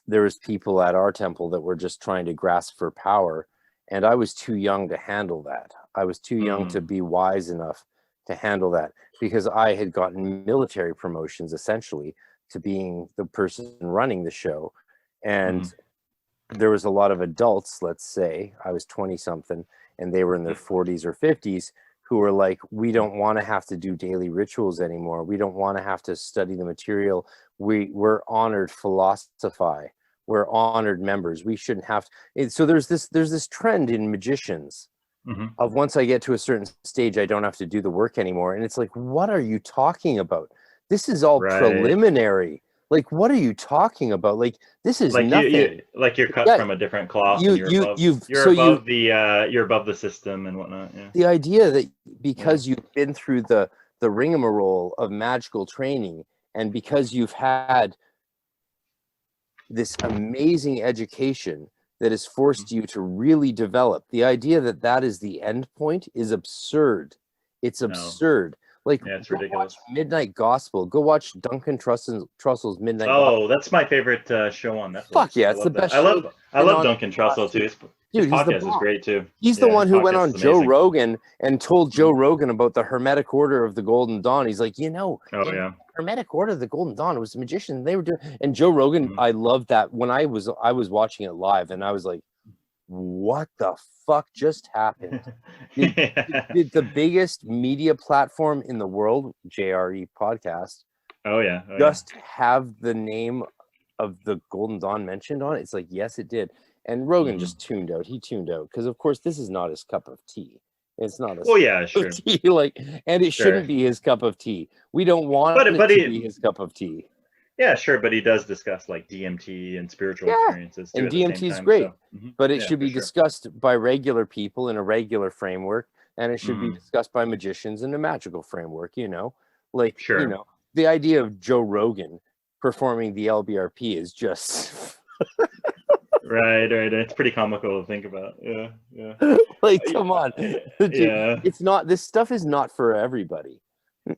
B: there was people at our temple that were just trying to grasp for power, and I was too young to handle that. I was too young to
A: mm,
B: be wise enough to handle that, because I had gotten military promotions essentially to being the person running the show. And
A: mhm.
B: there was a lot of adults, let's say I was 20 something, and they were in their 40s or 50s, who were like, we don't want to have to do daily rituals anymore. We don't want to have to study the material. We're honored philosophi. We're honored members. We shouldn't have to. So there's this trend in magicians
A: Mhm.
B: of, once I get to a certain stage, I don't have to do the work anymore. And it's like, what are you talking about? This is all
A: Right.
B: preliminary. Like, what are you talking about? Like, this is
A: Like you,
B: nothing.
A: like you're cut
B: Yeah,
A: from a different cloth, and
B: you
A: you're
B: you
A: above,
B: you've
A: you're
B: so you
A: above the, you're above the system and whatnot. Yeah.
B: the idea that
A: Yeah.
B: because you've been through the rigmarole of magical training, and because you've had this amazing education that has
A: Mhm.
B: forced you to really develop, the idea that that is the end point is absurd. It's
A: No.
B: absurd. Like,
A: Yeah, it's
B: go watch
A: ridiculous.
B: Midnight Gospel, go watch Duncan Trussell's Midnight Gospel.
A: Oh, that's my favorite show on
B: Fuck
A: Netflix.
B: yeah,
A: I
B: it's the
A: love that.
B: best show that's
A: I
B: been
A: love
B: on
A: Duncan
B: the last
A: Trussell too.
B: two.
A: His
B: Dude, he's the
A: podcast is
B: bomb.
A: great too.
B: He's the
A: Yeah, his
B: one who went
A: podcast is
B: on Joe
A: amazing.
B: Rogan and told Joe
A: Mhm.
B: Rogan about the Hermetic Order of the Golden Dawn. He's like,
A: Oh yeah.
B: Hermetic Order of the Golden Dawn, it was a magician. They were doing, and Joe Rogan,
A: Mhm.
B: I loved that. When I was watching it live, and I was like, what the fuck just happened? Did,
A: Yeah.
B: did the biggest media platform in the world, JRE podcast,
A: Oh yeah. Oh yeah.
B: just have the name of the Golden Dawn mentioned on it? It's like, yes, it did. And Rogan
A: Mhm.
B: just tuned out. He tuned out because, of course, this is not his cup of tea. It's not his
A: Well, yeah,
B: cup of
A: sure,
B: tea. Like, and it
A: sure.
B: shouldn't be his cup of tea. We don't want it
A: But
B: to
A: he,
B: be his cup of tea.
A: yeah, sure. But he does discuss like DMT and spiritual
B: Yeah,
A: experiences too
B: and
A: at the same
B: DMT is
A: time.
B: great,
A: So mhm.
B: but it
A: Yeah,
B: should
A: for
B: be
A: sure.
B: discussed by regular people in a regular framework, and it should be
A: Mm,
B: discussed by magicians in a magical framework. Like,
A: sure.
B: the idea of Joe Rogan performing the LBRP is just
A: Right, right. It's pretty comical to think about. Yeah, yeah.
B: like, come on, dude.
A: Yeah.
B: It's not. This stuff is not for everybody.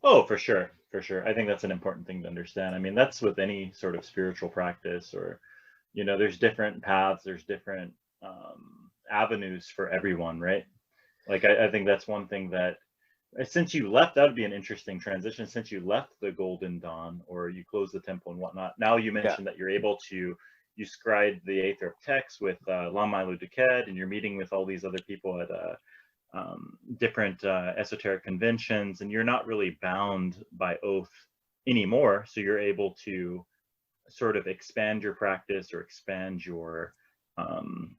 A: Oh, for sure, for sure. I think that's an important thing to understand. I mean, that's with any sort of spiritual practice, or there's different paths, there's different avenues for everyone, right? Like, I think that's one thing that, since you left, that would be an interesting transition. Since you left the Golden Dawn, or you closed the temple and whatnot, now you
B: Yeah,
A: mentioned that you're able to you scried the Aether of Text with Lama Ludeked, and you're meeting with all these other people at different esoteric conventions, and you're not really bound by oath anymore. So you're able to sort of expand your practice or expand your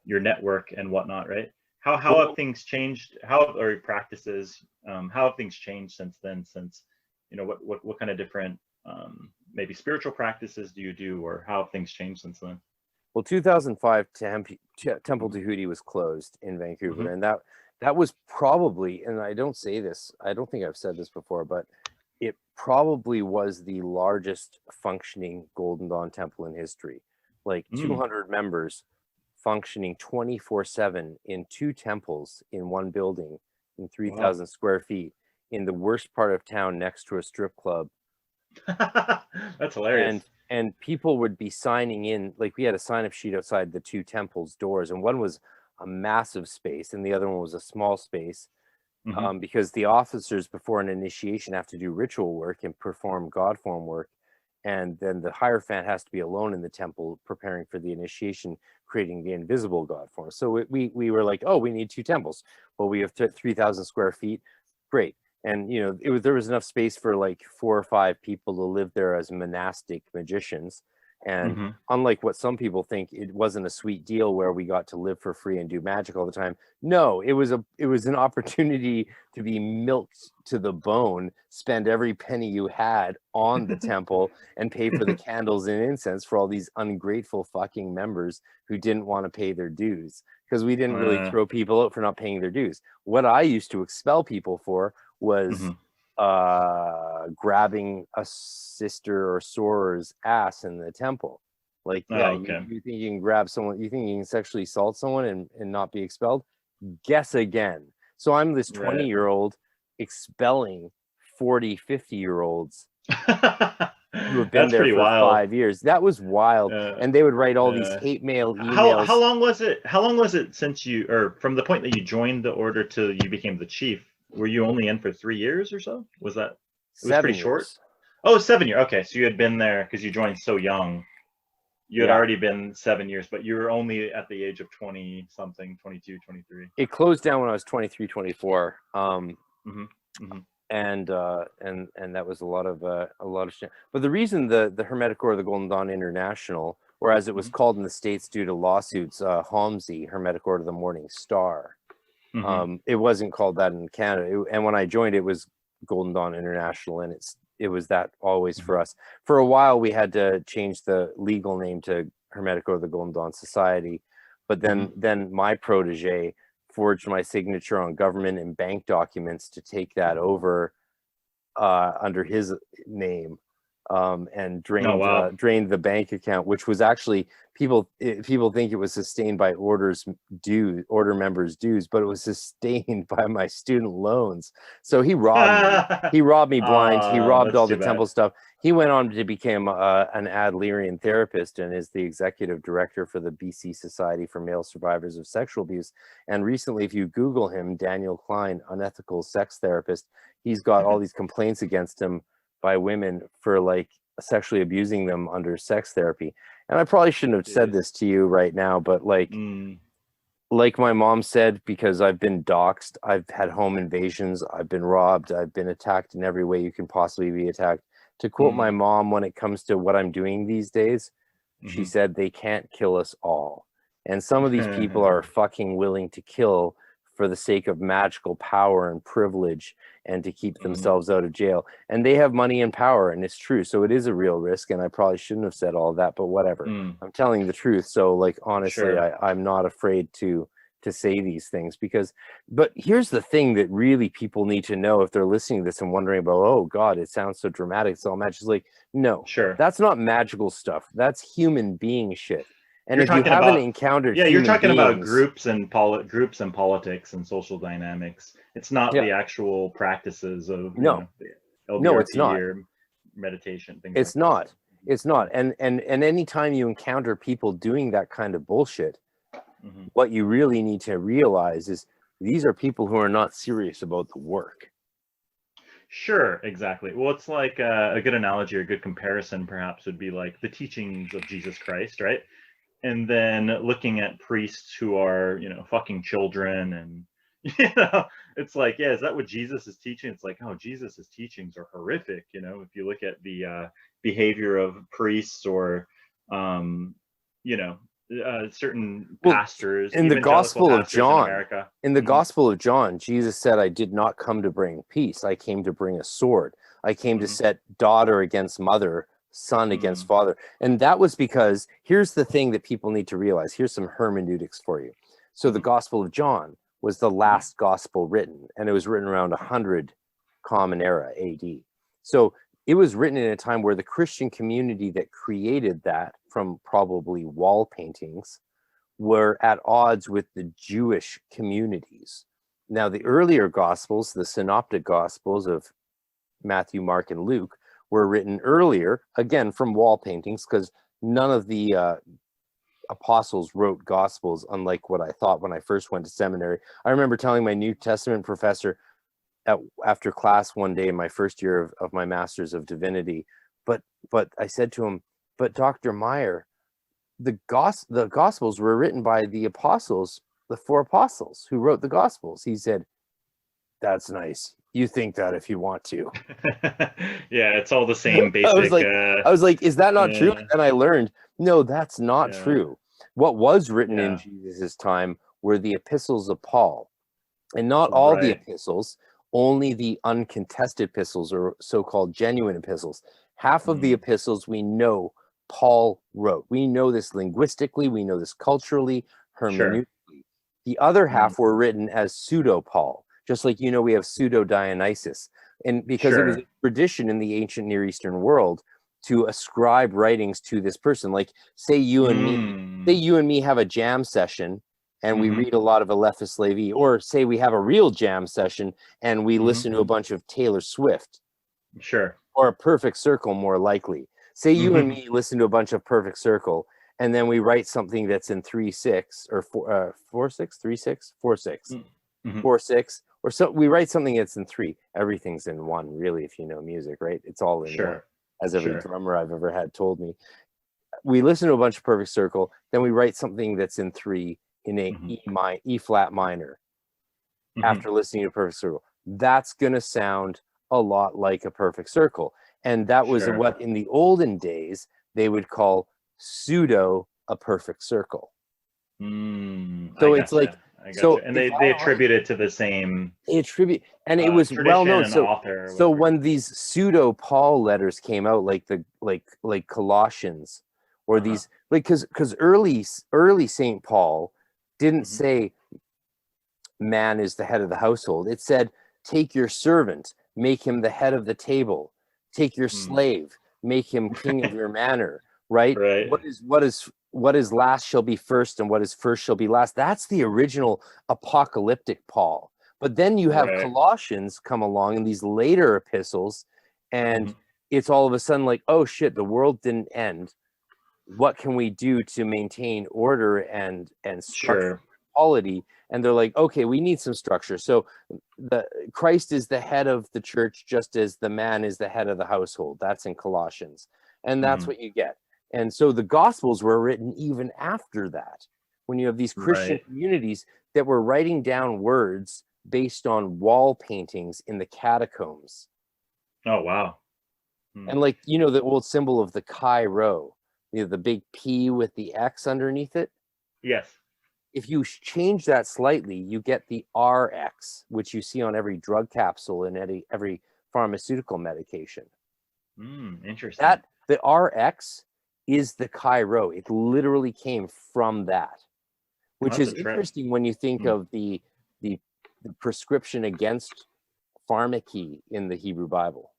A: network and whatnot, right? How have things changed? Or practices? How have things changed since then? Since, you know, what kind of different maybe spiritual practices do you do, or how have things changed since then?
B: Well, 2005, Temple Tahuti was closed in Vancouver, and that was probably, and I don't say this, I don't think I've said this before, but it probably was the largest functioning Golden Dawn temple in history. Like 200 members functioning 24/7 in 2 temples in one building in 3,000 square feet in the worst part of town next to a strip club.
A: That's hilarious.
B: And people would be signing in, like we had a sign-up sheet outside the 2 temples doors, and one was a massive space and the other one was a small space, because the officers before an initiation have to do ritual work and perform God form work, and then the Hierophant has to be alone in the temple preparing for the initiation, creating the invisible God form. So we were like, oh, we need 2 temples. Well, we have 3,000 square feet. Great. And, you know, there was enough space for like 4 or 5 people to live there as monastic magicians. And unlike what some people think, it wasn't a sweet deal where we got to live for free and do magic all the time. No, it was an opportunity to be milked to the bone, spend every penny you had on the temple, and pay for the candles and incense for all these ungrateful fucking members who didn't want to pay their dues, because we didn't really throw people out for not paying their dues. What I used to expel people for was grabbing a sister or soror's ass in the temple. Like, you think you can grab someone, you think you can sexually assault someone and not be expelled? Guess again. So I'm this 20-year-old expelling 40, 50-year-olds who have been there for wild. 5 years. That was wild. And they would write all these hate mail emails.
A: How long was it since you, or from the point that you joined the order till you became the chief? Were you only in for 3 years or so? Was that? It was pretty short. Oh, 7 years. Okay, so you had been there because you joined so young. You had already been 7 years, but you were only at the age of 20 something, 22, 23.
B: It closed down when I was 23, 24. And that was a lot of shit. But the reason the Hermetic Order of the Golden Dawn International, or as it was called in the States due to lawsuits, HOMSI, Hermetic Order of the Morning Star. It wasn't called that in Canada. And when I joined, it was Golden Dawn International, and it was that always for us. For a while, we had to change the legal name to Hermetic Order of the Golden Dawn Society, but then my protege forged my signature on government and bank documents to take that over under his name, and drained the bank account, which was actually, people think it was sustained by order members' dues, but it was sustained by my student loans. So he robbed me. He robbed me blind. He robbed all the temple stuff. He went on to become an Adlerian therapist and is the executive director for the BC Society for Male Survivors of Sexual Abuse. And recently, if you Google him, Daniel Klein, unethical sex therapist, he's got all these complaints against him by women for like sexually abusing them under sex therapy. And I probably shouldn't have said this to you right now, but like my mom said, because I've been doxxed, I've had home invasions, I've been robbed, I've been attacked in every way you can possibly be attacked. To quote my mom, when it comes to what I'm doing these days, she said, they can't kill us all. And some of these people are fucking willing to kill for the sake of magical power and privilege and to keep themselves out of jail. And they have money and power, and it's true. So it is a real risk, and I probably shouldn't have said all that, but whatever. I'm telling the truth. So like, honestly, I'm not afraid to say these things, but here's the thing that really people need to know if they're listening to this and wondering about, oh God, it sounds so dramatic, it's all magic. It's like, no, that's not magical stuff. That's human being shit. And if you haven't encountered,
A: you're talking about groups and politics and social dynamics. It's not the actual practices of LBRP
B: it's not.
A: or meditation. Things
B: it's not. It's not. And anytime you encounter people doing that kind of bullshit, what you really need to realize is these are people who are not serious about the work.
A: Sure, exactly. Well, it's like a good analogy or a good comparison perhaps would be like the teachings of Jesus Christ, right? and then looking at priests who are, fucking children, and you know, it's like, yeah, is that what Jesus is teaching? It's like, oh, Jesus's teachings are horrific. If you look at the behavior of priests, or you know, certain pastors,
B: in the
A: evangelical
B: Gospel of
A: pastors in
B: John,
A: America.
B: in the Gospel of John, Jesus said, "I did not come to bring peace. I came to bring a sword. I came to set daughter against mother, son against father." And that was because, here's the thing that people need to realize. Here's some hermeneutics for you. So the Gospel of John was the last gospel written, and it was written around 100 Common Era AD. So it was written in a time where the Christian community that created that, from probably wall paintings, were at odds with the Jewish communities. Now, the earlier Gospels, the Synoptic Gospels of Matthew, Mark, and Luke, were written earlier, again, from wall paintings, because none of the apostles wrote Gospels, unlike what I thought when I first went to seminary. I remember telling my New Testament professor after class one day in my first year of my Master's of Divinity, but I said to him, "But Dr. Meyer, the Gospels were written by the apostles, the 4 apostles who wrote the Gospels." He said, "That's nice. You think that if you want to."
A: Yeah, it's all the same basic.
B: I was like, "Is that not true?" And I learned, no, that's not true. What was written in Jesus' time were the epistles of Paul, and not all the epistles, only the uncontested epistles, or so-called genuine epistles. Half of the epistles we know Paul wrote. We know this linguistically, we know this culturally, hermeneutically. The other half were written as pseudo-Paul, just like, we have pseudo-Dionysus. And because it was a tradition in the ancient Near Eastern world to ascribe writings to this person. Like, say you and me have a jam session, and we read a lot of Eliphas Levi, or say we have a real jam session and we listen to a bunch of Taylor Swift. Or a Perfect Circle, more likely. Say you and me listen to a bunch of Perfect Circle, and then we write something that's in 3/6 or 4/6, 3/6, 4/6, 4/6, or so. We write something that's in 3. Everything's in 1, really, if you know music, right? It's all in 1, as every drummer I've ever had told me. We listen to a bunch of Perfect Circle, then we write something that's in 3 in a E flat minor. After listening to Perfect Circle, that's gonna sound a lot like a Perfect Circle. And that was what in the olden days they would call pseudo a perfect circle. So it's like,
A: and they attribute it to the same.
B: They attribute, and it was well known. So when these pseudo Paul letters came out, like Colossians, or these, because early Saint Paul didn't say man is the head of the household. It said, take your servant, make him the head of the table. Take your slave, make him king of your manor, right? What is last shall be first, and what is first shall be last. That's the original apocalyptic Paul. But then you have Colossians come along in these later epistles, and it's all of a sudden like, oh shit, the world didn't end. What can we do to maintain order and structure, quality? And they're like, okay, we need some structure. So Christ is the head of the church, just as the man is the head of the household. That's in Colossians. And that's what you get. And so the Gospels were written even after that, when you have these Christian communities that were writing down words based on wall paintings in the catacombs.
A: Oh, wow.
B: And like, the old symbol of the Chi Rho, the big P with the X underneath it?
A: Yes.
B: If you change that slightly, you get the RX, which you see on every drug capsule and every pharmaceutical medication.
A: Interesting.
B: The RX is the Chi Rho. It literally came from that, which is interesting when you think of the prescription against pharmacy in the Hebrew Bible.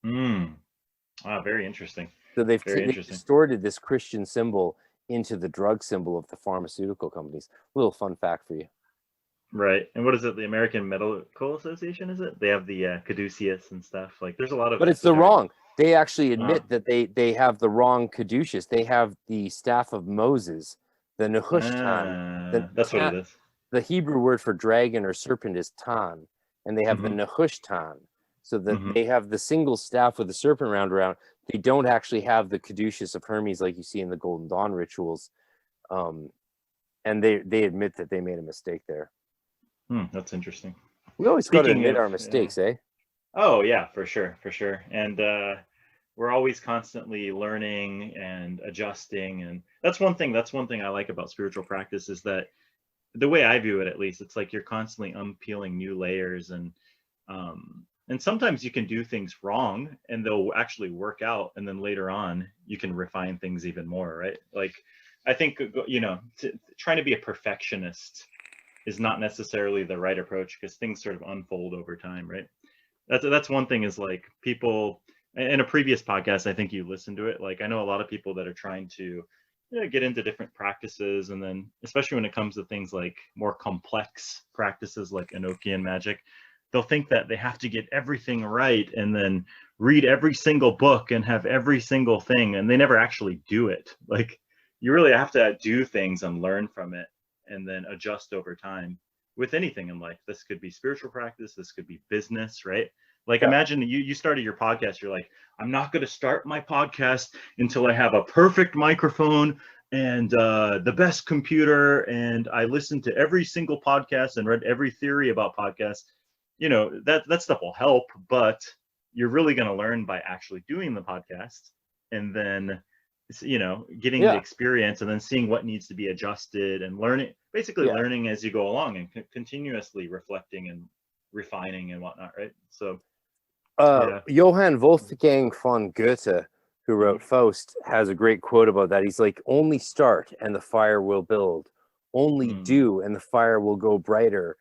A: Wow, very interesting.
B: So they've distorted this Christian symbol into the drug symbol of the pharmaceutical companies. Little fun fact for you.
A: Right. And what is it? The American Medical Association, is it? They have the caduceus and stuff. Like, there's a lot of.
B: But it's the wrong. They actually admit that they have the wrong caduceus. They have the staff of Moses, the Nehushtan.
A: That's what it is.
B: The Hebrew word for dragon or serpent is tan, and they have the Nehushtan. So that they have the single staff with the serpent around. they don't actually have the caduceus of Hermes like you see in the Golden Dawn rituals. And they admit that they made a mistake there.
A: That's interesting.
B: We always got to
A: Speaking
B: admit
A: of,
B: our mistakes, eh?
A: Oh yeah, for sure, for sure. And we're always constantly learning and adjusting, and that's one thing I like about spiritual practice, is that the way I view it, at least, it's like you're constantly unpeeling new layers, and sometimes you can do things wrong and they'll actually work out, and then later on you can refine things even more, right? Like, I think, you know, trying to be a perfectionist is not necessarily the right approach, because things sort of unfold over time, right? That's one thing, is like, people in a previous podcast, I think you listened to it, like, I know a lot of people that are trying to get into different practices, and then especially when it comes to things like more complex practices like Enochian magic, they'll think that they have to get everything right and then read every single book and have every single thing, and they never actually do it. Like, you really have to do things and learn from it, and then adjust over time with anything in life. This could be spiritual practice, this could be business, right? Like,
B: Yeah.
A: imagine you started your podcast, you're like, I'm not going to start my podcast until I have a perfect microphone and the best computer, and I listened to every single podcast and read every theory about podcasts. You know, that stuff will help, but you're really going to learn by actually doing the podcast, and then, you know, getting the experience, and then seeing what needs to be adjusted, and basically learning as you go along, and continuously reflecting and refining and whatnot, right? So
B: Johann Wolfgang von Goethe, who wrote Faust, has a great quote about that. He's like, only start and the fire will build, only do and the fire will go brighter,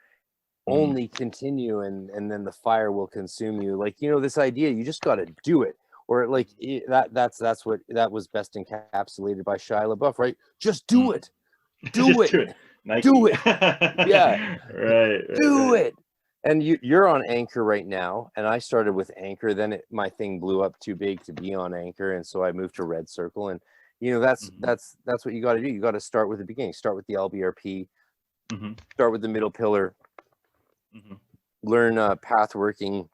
B: only continue and then the fire will consume you. Like, you know, this idea, you just got to do it. Or like, that's what that was best encapsulated by Shia LaBeouf, right? Just do it. Do it.
A: Do it. Nike.
B: Do it. Yeah.
A: Right.
B: Do it. And you're on Anchor right now, and I started with Anchor. Then my thing blew up too big to be on Anchor, and so I moved to Red Circle. And you know, that's what you got to do. You got to start with the beginning. Start with the LBRP. Start with the middle pillar. Learn path working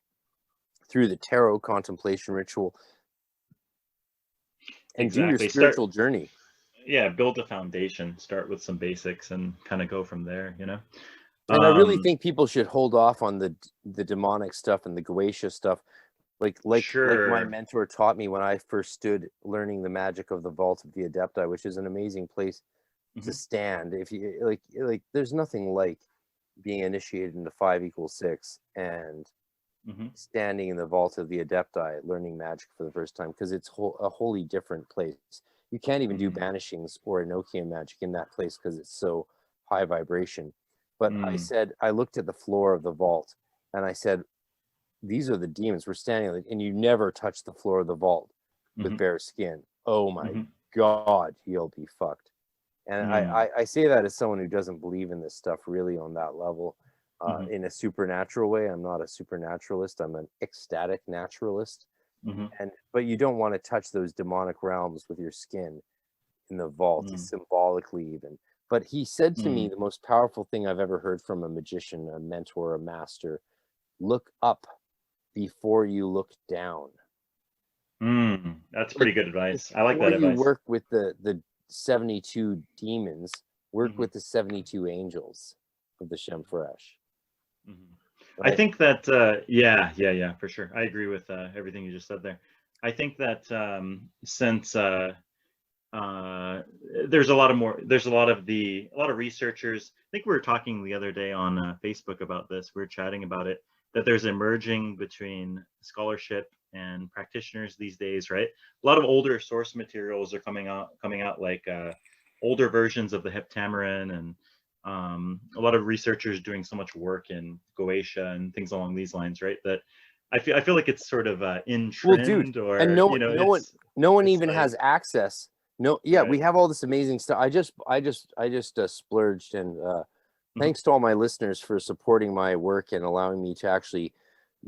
B: through the tarot contemplation ritual, and do your spiritual journey.
A: Yeah, build a foundation. Start with some basics and kind of go from there. You know.
B: And I really think people should hold off on the demonic stuff and the Goetia stuff. Like my mentor taught me when I first stood learning the magic of the Vault of the Adepti, which is an amazing place to stand. If you like, there's nothing like being initiated into 5=6 and standing in the Vault of the Adepti, learning magic for the first time, because it's a wholly different place. You can't even do banishings or Enochian magic in that place because it's so high vibration. But I looked at the floor of the vault and I said, these are the demons. We're standing, and you never touch the floor of the vault with bare skin. Oh my God, you'll be fucked. And I say that as someone who doesn't believe in this stuff really on that level, in a supernatural way. I'm not a supernaturalist. I'm an ecstatic naturalist. But you don't want to touch those demonic realms with your skin in the vault, symbolically even. But he said to me the most powerful thing I've ever heard from a magician, a mentor, a master: look up before you look down.
A: That's pretty good advice. I like that advice.
B: You work with the 72 demons, work with the 72 angels of the Shemfresh.
A: I think that, yeah, for sure. I agree with everything you just said there. I think that since there's a lot of researchers. I think we were talking the other day on Facebook about this. We were chatting about it, that there's emerging between scholarship and practitioners these days, right? A lot of older source materials are coming out like older versions of the Heptameron, and a lot of researchers doing so much work in Goetia and things along these lines, right? That I feel like it's sort of in trend, or
B: and no one even has access. We have all this amazing stuff. I just splurged, and thanks to all my listeners for supporting my work and allowing me to actually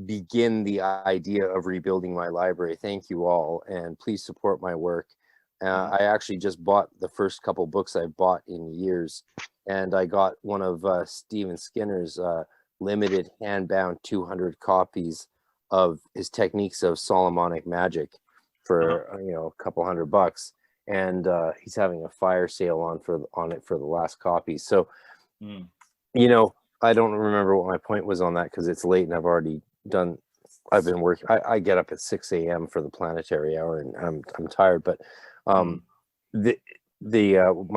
B: begin the idea of rebuilding my library. Thank you all, and please support my work. I actually just bought the first couple books I've bought in years, and I got one of Stephen Skinner's limited hand-bound 200 copies of his Techniques of Solomonic Magic. for a couple $100, and he's having a fire sale on it for the last copy. So I don't remember what my point was on that, because it's late and I've been working. I get up at 6 a.m. for the planetary hour, and I'm tired, but my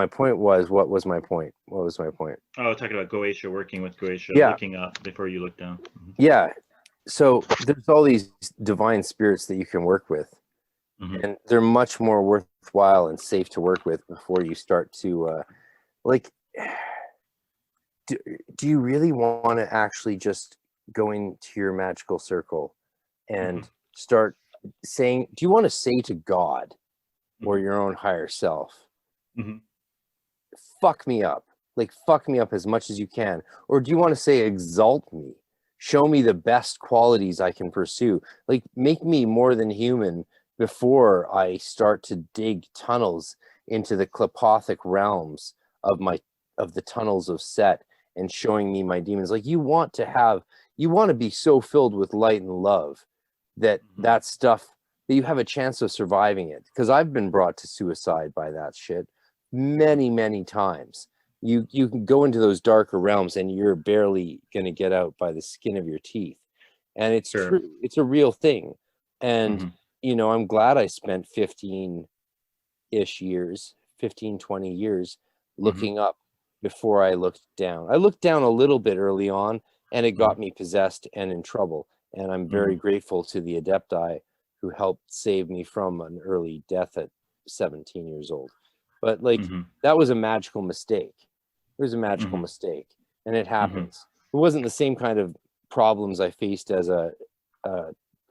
B: point was, what was my point? Oh,
A: talking about Goetia, working with Goetia, looking up before you look down.
B: Yeah. So there's all these divine spirits that you can work with, and they're much more worthwhile and safe to work with before you start to do you really want to actually just go into your magical circle and start saying, do you want to say to God or your own higher self, fuck me up as much as you can? Or do you want to say, exalt me, show me the best qualities I can pursue, like make me more than human before I start to dig tunnels into the Klepothic realms of the tunnels of Set, and showing me my demons? Like, you want to be so filled with light and love that stuff, that you have a chance of surviving it. Because I've been brought to suicide by that shit many, many times. You can go into those darker realms and you're barely going to get out by the skin of your teeth. And it's true. It's a real thing. And, I'm glad I spent 20 years looking up before I looked down. I looked down a little bit early on, and it got me possessed and in trouble. And I'm very grateful to the Adepti who helped save me from an early death at 17 years old. But that was a magical mistake. It was a magical mistake, and it happens. It wasn't the same kind of problems I faced as a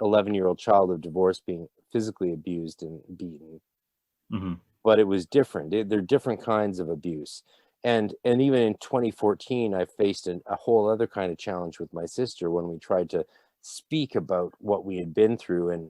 B: 11-year-old child of divorce, being physically abused and beaten. But it was different. They're different kinds of abuse. And even in 2014, I faced a whole other kind of challenge with my sister when we tried to speak about what we had been through, and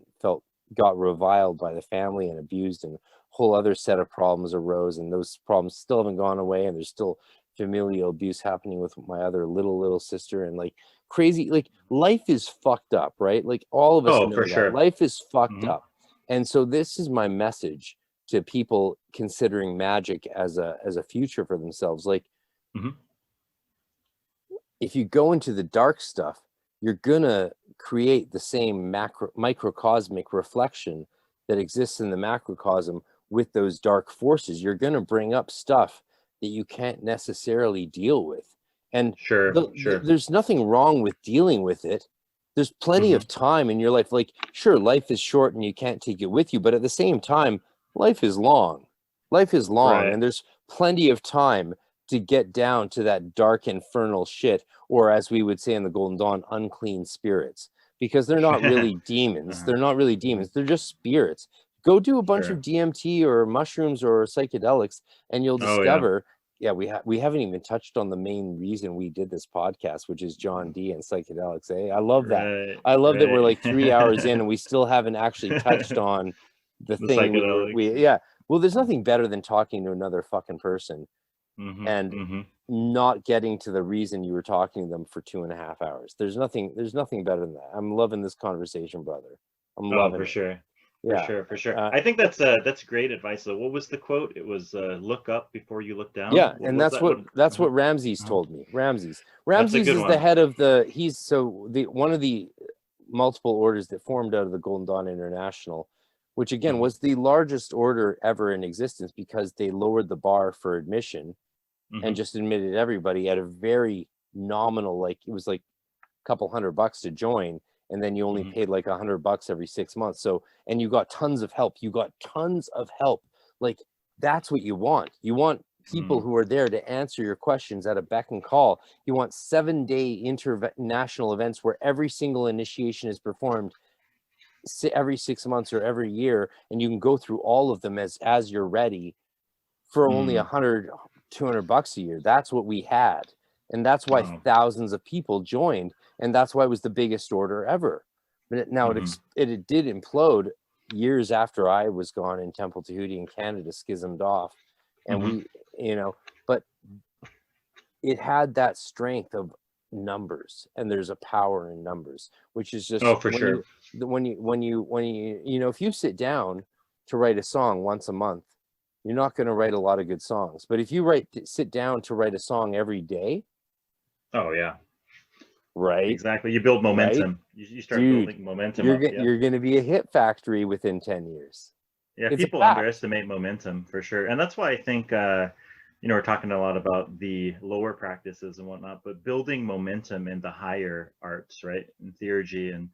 B: got reviled by the family and abused, and a whole other set of problems arose, and those problems still haven't gone away, and there's still familial abuse happening with my other little sister, and crazy, life is fucked up, right? All of us know
A: for
B: that.
A: sure.
B: Life is fucked up. And so this is my message to people considering magic as a future for themselves. If you go into the dark stuff, you're gonna create the same microcosmic reflection that exists in the macrocosm with those dark forces. You're gonna bring up stuff that you can't necessarily deal with. And there's nothing wrong with dealing with it. There's plenty of time in your life. Sure, life is short and you can't take it with you, but at the same time, life is long. And there's plenty of time to get down to that dark infernal shit, or as we would say in the Golden Dawn, unclean spirits, because they're not really demons. They're just spirits. Go do a bunch of DMT or mushrooms or psychedelics, and you'll discover. We haven't even touched on the main reason we did this podcast, which is John D and psychedelics. I love that. I love that we're 3 hours in and we still haven't actually touched on the thing well, there's nothing better than talking to another fucking person and not getting to the reason you were talking to them for 2.5 hours. There's nothing better than that. I'm loving this conversation, brother. I'm loving it.
A: Sure. For sure. I think that's great advice. So what was the quote? It was look up before you look down.
B: Yeah, and that's what Ramses told me. Ramses is the head of one of the multiple orders that formed out of the Golden Dawn International, which again was the largest order ever in existence, because they lowered the bar for admission and just admitted everybody at a very nominal, it was a couple $100 to join, and then you only paid $100 every 6 months. So, and you got tons of help. That's what you want. You want people who are there to answer your questions at a beck and call. You want 7-day international events where every single initiation is performed every 6 months or every year, and you can go through all of them as you're ready for only $100-200 a year. That's what we had, and that's why thousands of people joined, and that's why it was the biggest order ever. But it did implode years after I was gone, and Temple Tahuti in Canada schismed off, and but it had that strength of numbers, and there's a power in numbers, which is just
A: Oh, for sure.
B: you know, if you sit down to write a song once a month, you're not going to write a lot of good songs. But if you sit down to write a song every day,
A: Oh yeah,
B: right,
A: exactly. You build
B: right,
A: momentum. You start
B: dude,
A: building momentum up. Yeah.
B: you're going to be a hit factory within 10 years.
A: Yeah,
B: It's a
A: people
B: fact.
A: underestimate momentum for sure. And that's why I think, we're talking a lot about the lower practices and whatnot, but building momentum in the higher arts, right? In theurgy and,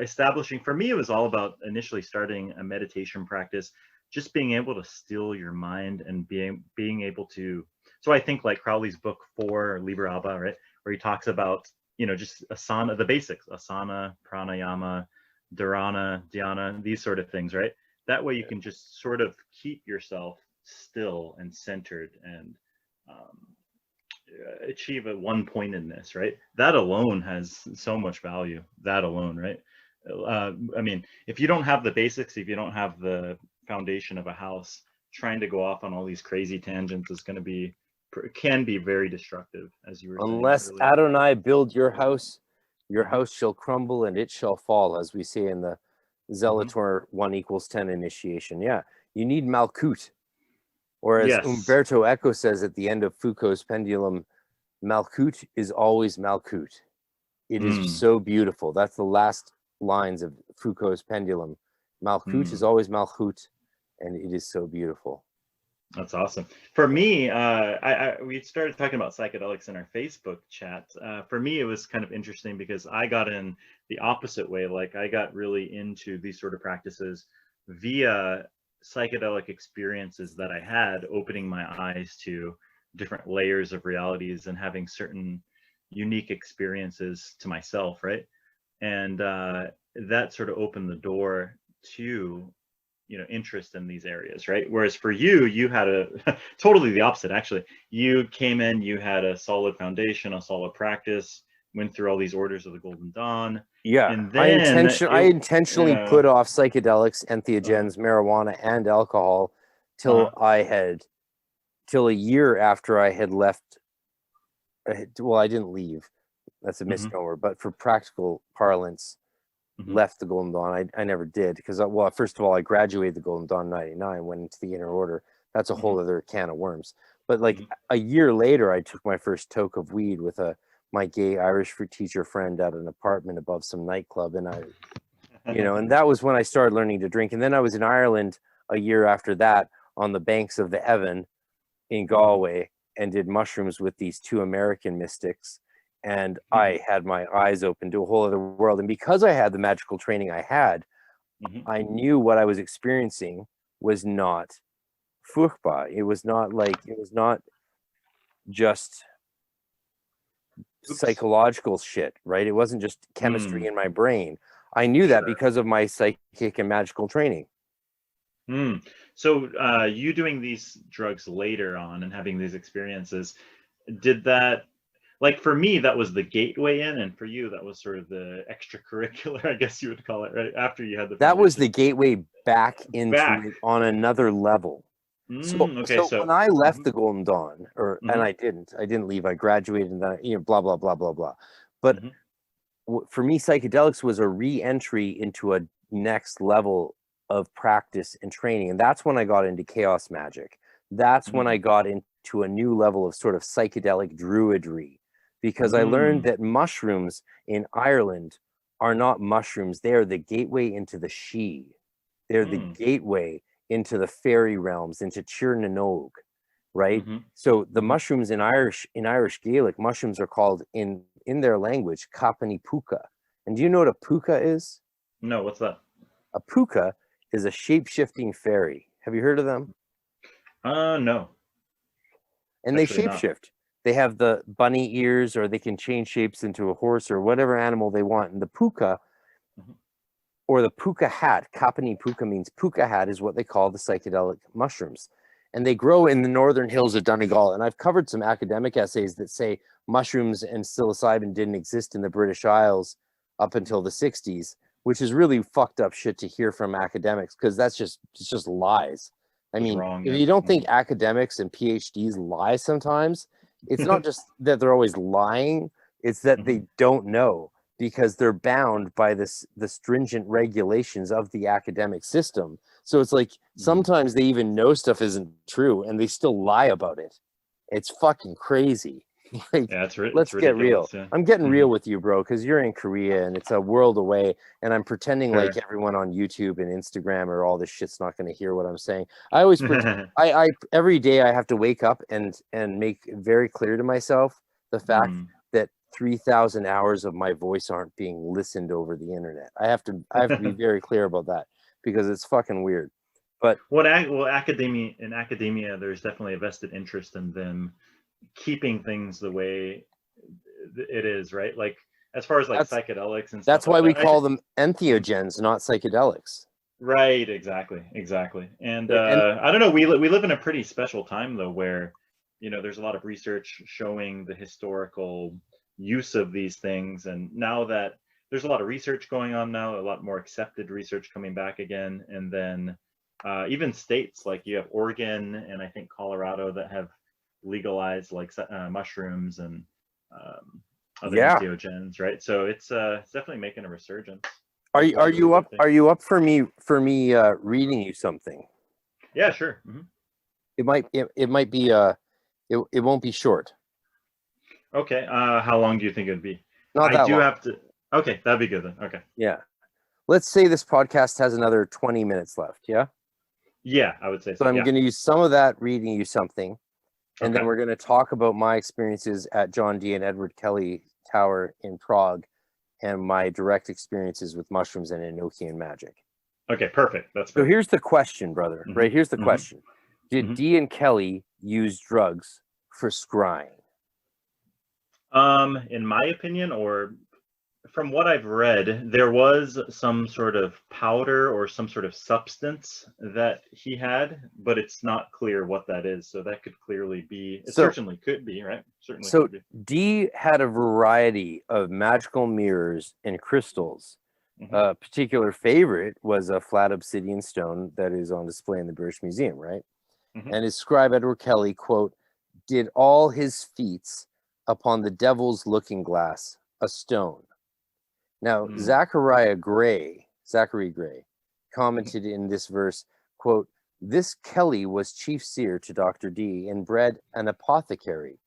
A: establishing, for me, it was all about initially starting a meditation practice, just being able to still your mind and being able to, so I think like Crowley's book 4, Liber Alba, right? Where he talks about, just asana, the basics, asana, pranayama, dharana, dhyana, these sort of things, right? That way you can just sort of keep yourself still and centered and achieve a one pointedness, right? That alone has so much value. That alone, right? I mean, if you don't have the basics, if you don't have the foundation of a house, trying to go off on all these crazy tangents is going to be, can be very destructive, as you were saying
B: Unless
A: earlier.
B: Adonai build your house shall crumble and it shall fall, as we say in the Zelator 1 = 10 initiation. Yeah, you need Malkut. Or as
A: Yes.
B: Umberto Eco says at the end of Foucault's Pendulum, Malkut is always Malkut. It is so beautiful. That's the last lines of Foucault's Pendulum. Malkut is always Malchut, and it is so beautiful.
A: That's awesome. For me, we started talking about psychedelics in our Facebook chat. For me, it was kind of interesting because I got in the opposite way. Like I got really into these sort of practices via psychedelic experiences that I had, opening my eyes to different layers of realities and having certain unique experiences to myself, right? And that sort of opened the door to interest in these areas, right? Whereas for you, you had a totally the opposite. Actually, you came in, you had a solid foundation, a solid practice, went through all these orders of the Golden Dawn.
B: Yeah,
A: and then
B: I intentionally put off psychedelics, entheogens, marijuana, and alcohol till a year after I had left. Well, I didn't leave. That's a misnomer, but for practical parlance, left the Golden Dawn. I never did because, well, first of all, I graduated the Golden Dawn in '99, went into the Inner Order. That's a whole other can of worms. But like a year later, I took my first toke of weed with my gay Irish teacher friend at an apartment above some nightclub, and and that was when I started learning to drink. And then I was in Ireland a year after that on the banks of the Evan in Galway and did mushrooms with these 2 American mystics. And I had my eyes open to a whole other world. And because I had the magical training I had, I knew what I was experiencing was not furchtbar. It was not just psychological shit, right? It wasn't just chemistry in my brain. I knew that because of my psychic and magical training.
A: So you doing these drugs later on and having these experiences, did that, like for me, that was the gateway in, and for you, that was sort of the extracurricular, I guess you would call it, right? After you had the
B: that was the gateway back into it on another level. So when I left the Golden Dawn, and I didn't leave. I graduated, and then blah blah blah blah blah. But for me, psychedelics was a re-entry into a next level of practice and training, and that's when I got into chaos magic. That's when I got into a new level of sort of psychedelic druidry, because I learned that mushrooms in Ireland are not mushrooms. They are the gateway into the She. They're the gateway into the fairy realms, into Tír na nÓg, right? So the mushrooms in Irish Gaelic, mushrooms are called in their language Kapani Puka. And do you know what a puka is?
A: No, what's that?
B: A puka is a shape-shifting fairy. Have you heard of them?
A: No.
B: And they shape-shift. They have the bunny ears, or they can change shapes into a horse or whatever animal they want. And the puka, or the puka hat, Kapani Puka means puka hat, is what they call the psychedelic mushrooms. And they grow in the northern hills of Donegal. And I've covered some academic essays that say mushrooms and psilocybin didn't exist in the British Isles up until the 60s, which is really fucked up shit to hear from academics, because it's just lies. I mean, if you don't think academics and PhDs lie sometimes, it's not just that they're always lying, It's that they don't know because they're bound by the stringent regulations of the academic system. So it's like sometimes they even know stuff isn't true and they still lie about it. It's fucking crazy. Like,
A: Yeah,
B: let's get real.
A: Yeah.
B: I'm getting real with you, bro, because you're in Korea and it's a world away, and I'm pretending like everyone on YouTube and Instagram or all this shit's not going to hear what I'm saying. I always I every day I have to wake up and make very clear to myself the fact that 3,000 hours of my voice aren't being listened over the internet. I have to be very clear about that because it's fucking weird. But
A: academia, there's definitely a vested interest in them keeping things the way it is, right? Like as far as like psychedelics and stuff.
B: That's why we call them entheogens, not psychedelics.
A: Right, exactly. And I don't know, we live in a pretty special time though, where there's a lot of research showing the historical use of these things, and now that there's a lot of research going on now, a lot more accepted research coming back again, and then even states like you have Oregon and I think Colorado that have legalized like mushrooms and other entheogens, right? So it's definitely making a resurgence.
B: Are you up for me reading you something?
A: Yeah, sure.
B: It might be it won't be short.
A: Okay. How long do you think it'd be?
B: Not that long.
A: Have to. Okay, that'd be good then. Okay.
B: Yeah. Let's say this podcast has another 20 minutes left. Yeah.
A: Yeah, I would say so.
B: So I'm going to use some of that reading you something. And then we're going to talk about my experiences at John Dee and Edward Kelly Tower in Prague and my direct experiences with mushrooms and Enochian magic.
A: Okay, perfect. That's
B: so here's the question, brother. Right? Here's the question. Did Dee and Kelly use drugs for scrying?
A: In my opinion, or from what I've read, there was some sort of powder or some sort of substance that he had, but it's not clear what that is. So that could clearly be, it certainly could be, right? Certainly
B: so
A: could be.
B: Dee had a variety of magical mirrors and crystals. A particular favorite was a flat obsidian stone that is on display in the British Museum, right? And his scribe, Edward Kelly, quote, did all his feats upon the devil's looking glass, a stone. Now, Zachary Gray commented in this verse, quote, this Kelly was chief seer to Dr. Dee and bred an apothecary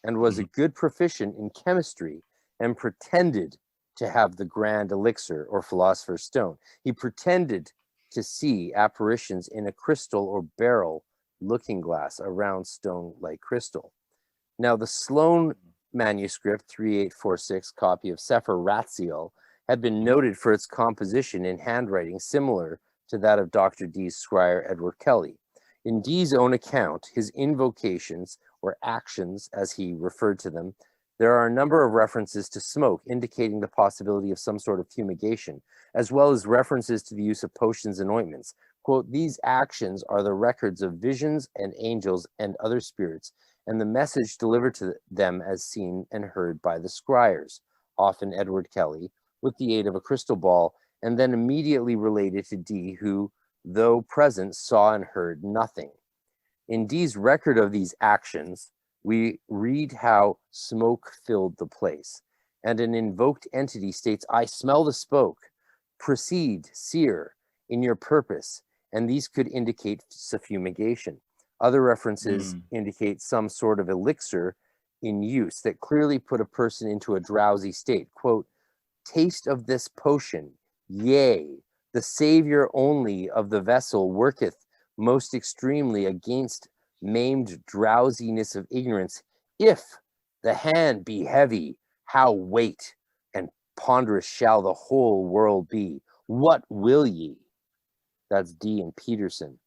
B: and was a good proficient in chemistry and pretended to have the grand elixir or philosopher's stone. He pretended to see apparitions in a crystal or beryl looking glass, a round stone-like crystal. Now, the Sloan manuscript 3846 copy of Sefer Ratziel had been noted for its composition in handwriting similar to that of Dr. Dee's scribe Edward Kelly. In Dee's own account, his invocations, or actions as he referred to them, there are a number of references to smoke, indicating the possibility of some sort of fumigation, as well as references to the use of potions and ointments. Quote, these actions are the records of visions and angels and other spirits, and the message delivered to them as seen and heard by the scryers, often Edward Kelly, with the aid of a crystal ball, and then immediately related to Dee, who, though present, saw and heard nothing. In Dee's record of these actions, we read how smoke filled the place, and an invoked entity states, I smell the smoke, proceed, seer, in your purpose, and these could indicate suffumigation. Other references indicate some sort of elixir in use that clearly put a person into a drowsy state. Quote, taste of this potion, yea, the savior only of the vessel worketh most extremely against maimed drowsiness of ignorance. If the hand be heavy, how weight and ponderous shall the whole world be? What will ye? That's Dee and Peterson.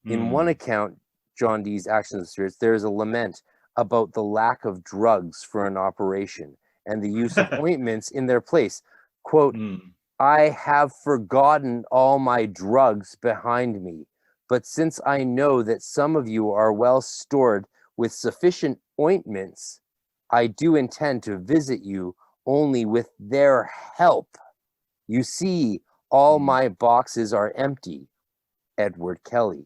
B: In one account, John Dee's Actions of Spirits, there is a lament about the lack of drugs for an operation and the use of ointments in their place. Quote, I have forgotten all my drugs behind me, but since I know that some of you are well stored with sufficient ointments, I do intend to visit you only with their help. You see, all my boxes are empty. Edward Kelly.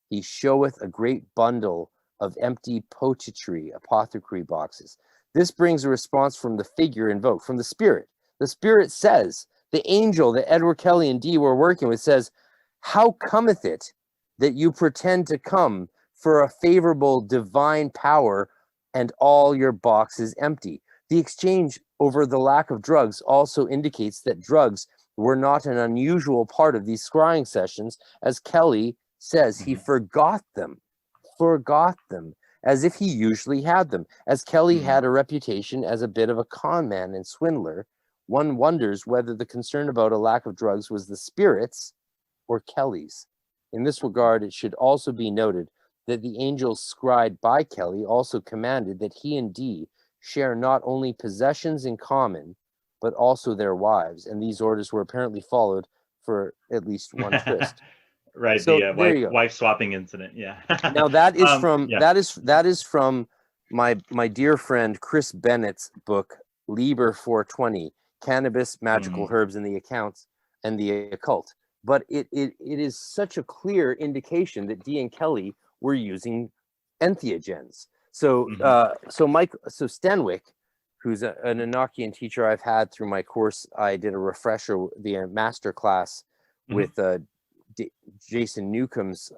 B: He showeth a great bundle of empty poetry, apothecary boxes. This brings a response from the figure invoked, from the spirit. The spirit says, the angel that Edward Kelly and Dee were working with says, how cometh it that you pretend to come for a favorable divine power and all your box is empty? The exchange over the lack of drugs also indicates that drugs were not an unusual part of these scrying sessions, as Kelly says he forgot them, as if he usually had them. As Kelly had a reputation as a bit of a con man and swindler, one wonders whether the concern about a lack of drugs was the spirit's or Kelly's. In this regard, it should also be noted that the angels scried by Kelly also commanded that he and Dee share not only possessions in common, but also their wives, and these orders were apparently followed for at least one tryst.
A: Right,
B: So
A: the wife swapping incident. Yeah.
B: Now that is from
A: yeah.
B: that is from my dear friend Chris Bennett's book Liber 420, Cannabis, Magical Herbs, and the Accounts and the Occult. But it is such a clear indication that Dee and Kelly were using entheogens. So so Stenwick, who's an Enochian teacher I've had through my course, I did a refresher, the master class with Jason Newcomb's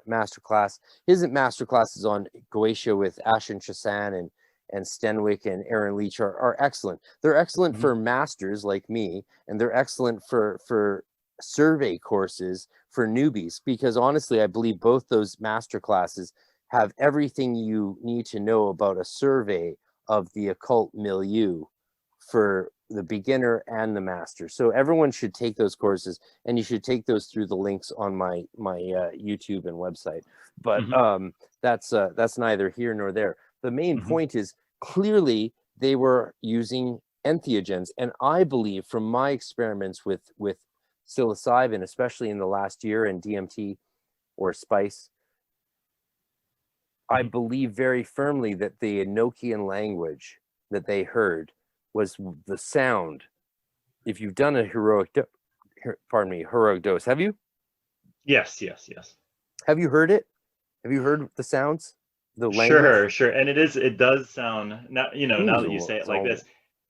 B: master class. His master class is on Goetia with Ashen Chassan and Stenwick and Aaron Leach are excellent. They're excellent for masters like me, and they're excellent for survey courses for newbies, because honestly, I believe both those master classes have everything you need to know about a survey of the occult milieu for the beginner and the master. So everyone should take those courses, and you should take those through the links on my YouTube and website. But that's neither here nor there. The main point is clearly they were using entheogens, and I believe from my experiments with psilocybin, especially in the last year, and DMT or spice, I believe very firmly that the Enochian language that they heard was the sound. If you've done a heroic dose, have you?
A: Yes.
B: Have you heard it? Have you heard the sounds? The language?
A: Sure. And it does sound, now that you say it like this,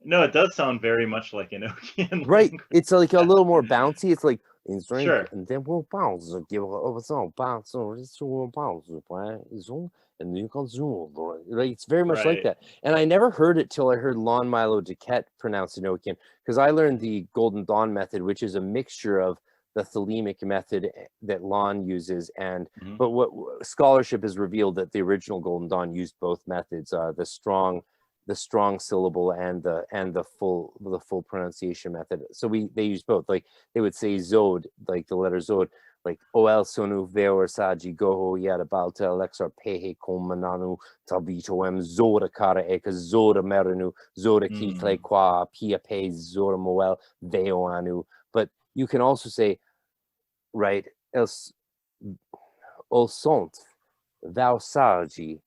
A: no, it does sound very much like Enochian.
B: Right.
A: Language.
B: It's like a little more bouncy. It's like,
A: Sure.
B: And then we'll bounce, give a bounce, and you can zoom. Like, it's very much like that. And I never heard it till I heard Lon Milo Duquette pronounce Enochian, because I learned the Golden Dawn method, which is a mixture of the thelemic method that Lon uses, and but what scholarship has revealed that the original Golden Dawn used both methods, the strong syllable and the full pronunciation method. So they use both. Like they would say Zod, like the letter Zod, like Oel Sonu Veor Saji Goho Yada Balta Alexar Pehe Komananu Tabito M Zoda Kara Eka Zoda Meranu Zoda Kitle Qua Pia Pe Zoda Moel Veoanu. But you can also say, right, Els Olsont Thou Saji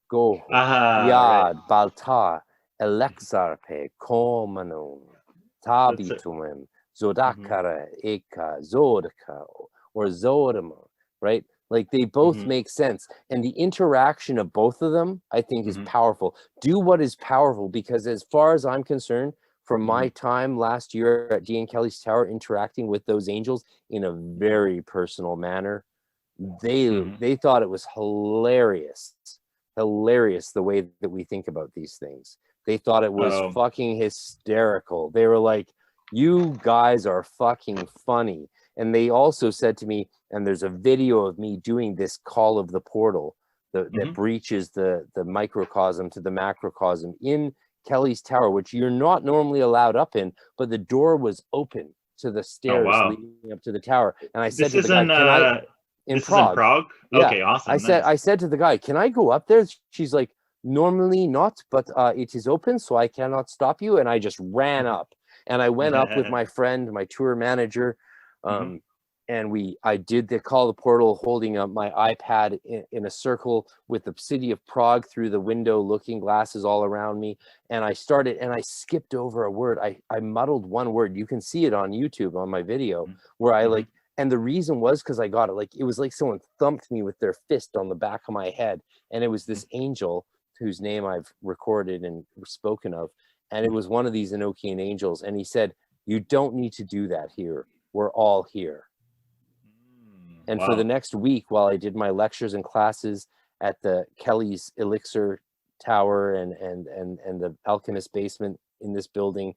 B: Go Yad Balta Elexarpe Komanun Tabitumem Zodakara Eka Zodaka or Zodama, right? Like they both make sense. And the interaction of both of them, I think, is powerful. Do what is powerful, because as far as I'm concerned, from my time last year at Dee and Kelly's Tower interacting with those angels in a very personal manner, they thought it was hilarious the way that we think about these things. They thought it was fucking hysterical. They were like, you guys are fucking funny. And they also said to me, and there's a video of me doing this call of the portal that breaches the microcosm to the macrocosm in Kelly's Tower, which you're not normally allowed up in, but the door was open to the stairs leading up to the tower. And I said to the guy, can I... In Prague.
A: Yeah. Okay, awesome.
B: I said to the guy, can I go up there? She's like, normally not, but it is open, so I cannot stop you. And I just ran up, and I went up with my friend, my tour manager, and I did the call the portal, holding up my iPad in a circle with the city of Prague through the window, looking glasses all around me. And I started, and I skipped over a word. I muddled one word. You can see it on YouTube on my video, where I like. And the reason was because I got it. Like, it was like someone thumped me with their fist on the back of my head. And it was this angel whose name I've recorded and spoken of, and it was one of these Enochian angels, and he said, "You don't need to do that here. We're all here." And for the next week, while I did my lectures and classes at the Kelly's Elixir Tower and the Alchemist basement in this building,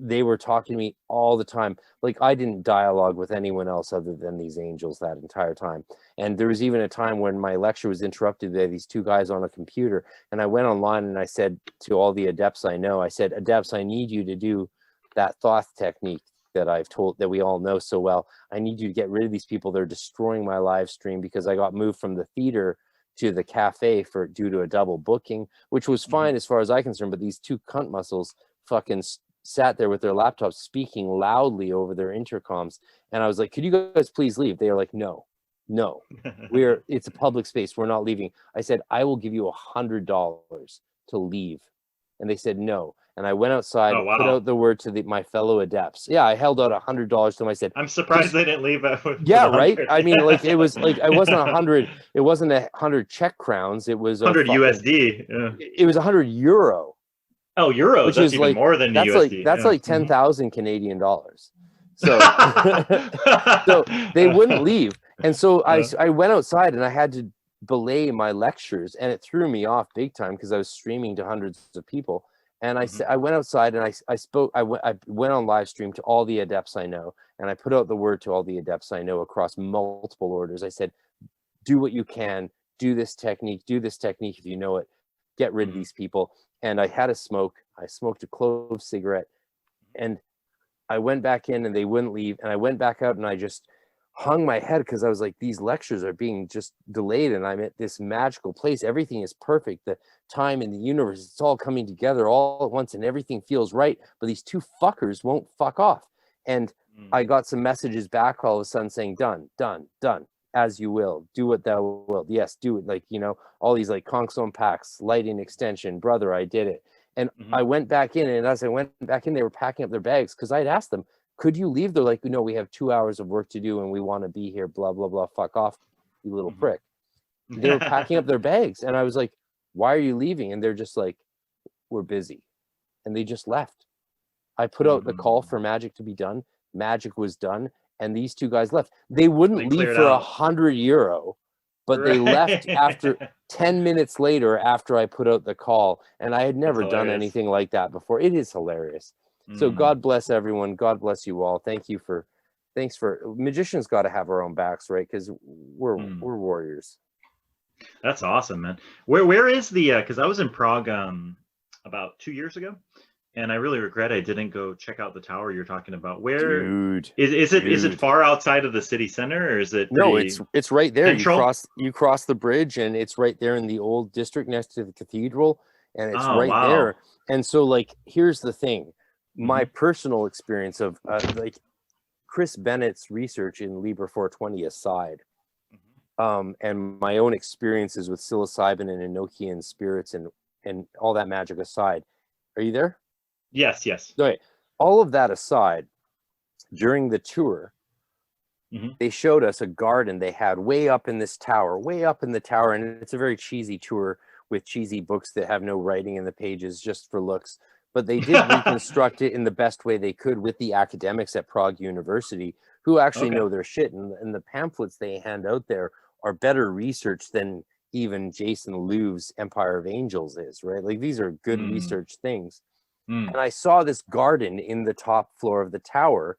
B: they were talking to me all the time. Like, I didn't dialogue with anyone else other than these angels that entire time. And there was even a time when my lecture was interrupted by these two guys on a computer, and I went online and I said to all the adepts I know, I said, "Adepts, I need you to do that Thoth technique that we all know so well. I need you to get rid of these people. They're destroying my live stream," because I got moved from the theater to the cafe due to a double booking, which was fine as far as I'm concerned. But these two cunt muscles fucking sat there with their laptops speaking loudly over their intercoms. And I was like, "Could you guys please leave?" They were like, no, it's a public space. We're not leaving. I said, "I will give you $100 to leave." And they said, "No." And I went outside, put out the word to my fellow adepts. Yeah, I held out $100 to them. I said,
A: "I'm surprised they didn't leave out with
B: yeah, right. I mean, like, it was like, it wasn't 100. It wasn't 100 Czech crowns. It was
A: 100 USD. Yeah.
B: It was 100 euro.
A: Oh, euros.
B: Which
A: that's
B: is
A: even
B: like,
A: more than
B: that's
A: USD.
B: like, that's like 10,000 Canadian dollars. So, so they wouldn't leave. And so I went outside and I had to belay my lectures, and it threw me off big time because I was streaming to hundreds of people. And I went outside and I went on live stream to all the adepts I know, and I put out the word to all the adepts I know across multiple orders. I said, "Do what you can, do this technique if you know it, get rid of these people." And I had a smoke. I smoked a clove cigarette, and I went back in and they wouldn't leave. And I went back out and I just hung my head because I was like, these lectures are being just delayed, and I'm at this magical place. Everything is perfect. The time in the universe, it's all coming together all at once, and everything feels right. But these two fuckers won't fuck off. And I got some messages back all of a sudden saying, "Done, done, done. As you will. Do what thou wilt. Yes, do it." Like, you know, all these like Conxon packs, lighting extension, brother, I did it. And I went back in, and as I went back in, they were packing up their bags because I'd asked them, "Could you leave?" They're like, "No, we have 2 hours of work to do and we want to be here, blah, blah, blah. Fuck off, you little prick." They were packing up their bags. And I was like, "Why are you leaving?" And they're just like, "We're busy." And they just left. I put out the call for magic to be done. Magic was done. And these two guys left. They wouldn't leave for 100 euro, but they left after 10 minutes later after I put out the call. And I had never done anything like that before. It is hilarious. So God bless everyone. God bless you all. Thanks for magicians got to have our own backs, right? Because we're warriors.
A: That's awesome, man. Where is the because I was in Prague about 2 years ago, and I really regret I didn't go check out the tower you're talking about. Where
B: Dude,
A: is it far outside of the city center, or is it
B: no, it's right there.
A: Central?
B: You cross the bridge, and it's right there in the old district next to the cathedral, and it's
A: wow.
B: there. And so, like, here's the thing. My personal experience of like Chris Bennett's research in Liber 420 aside, and my own experiences with psilocybin and Enochian spirits and all that magic aside. Are you there?
A: Yes.
B: Okay. All of that aside, during the tour, they showed us a garden they had way up in this tower, way up in the tower. And it's a very cheesy tour with cheesy books that have no writing in the pages just for looks. But they did reconstruct it in the best way they could with the academics at Prague University who actually know their shit. And the pamphlets they hand out there are better research than even Jason Louve's Empire of Angels is, right? Like, these are good research things. And I saw this garden in the top floor of the tower,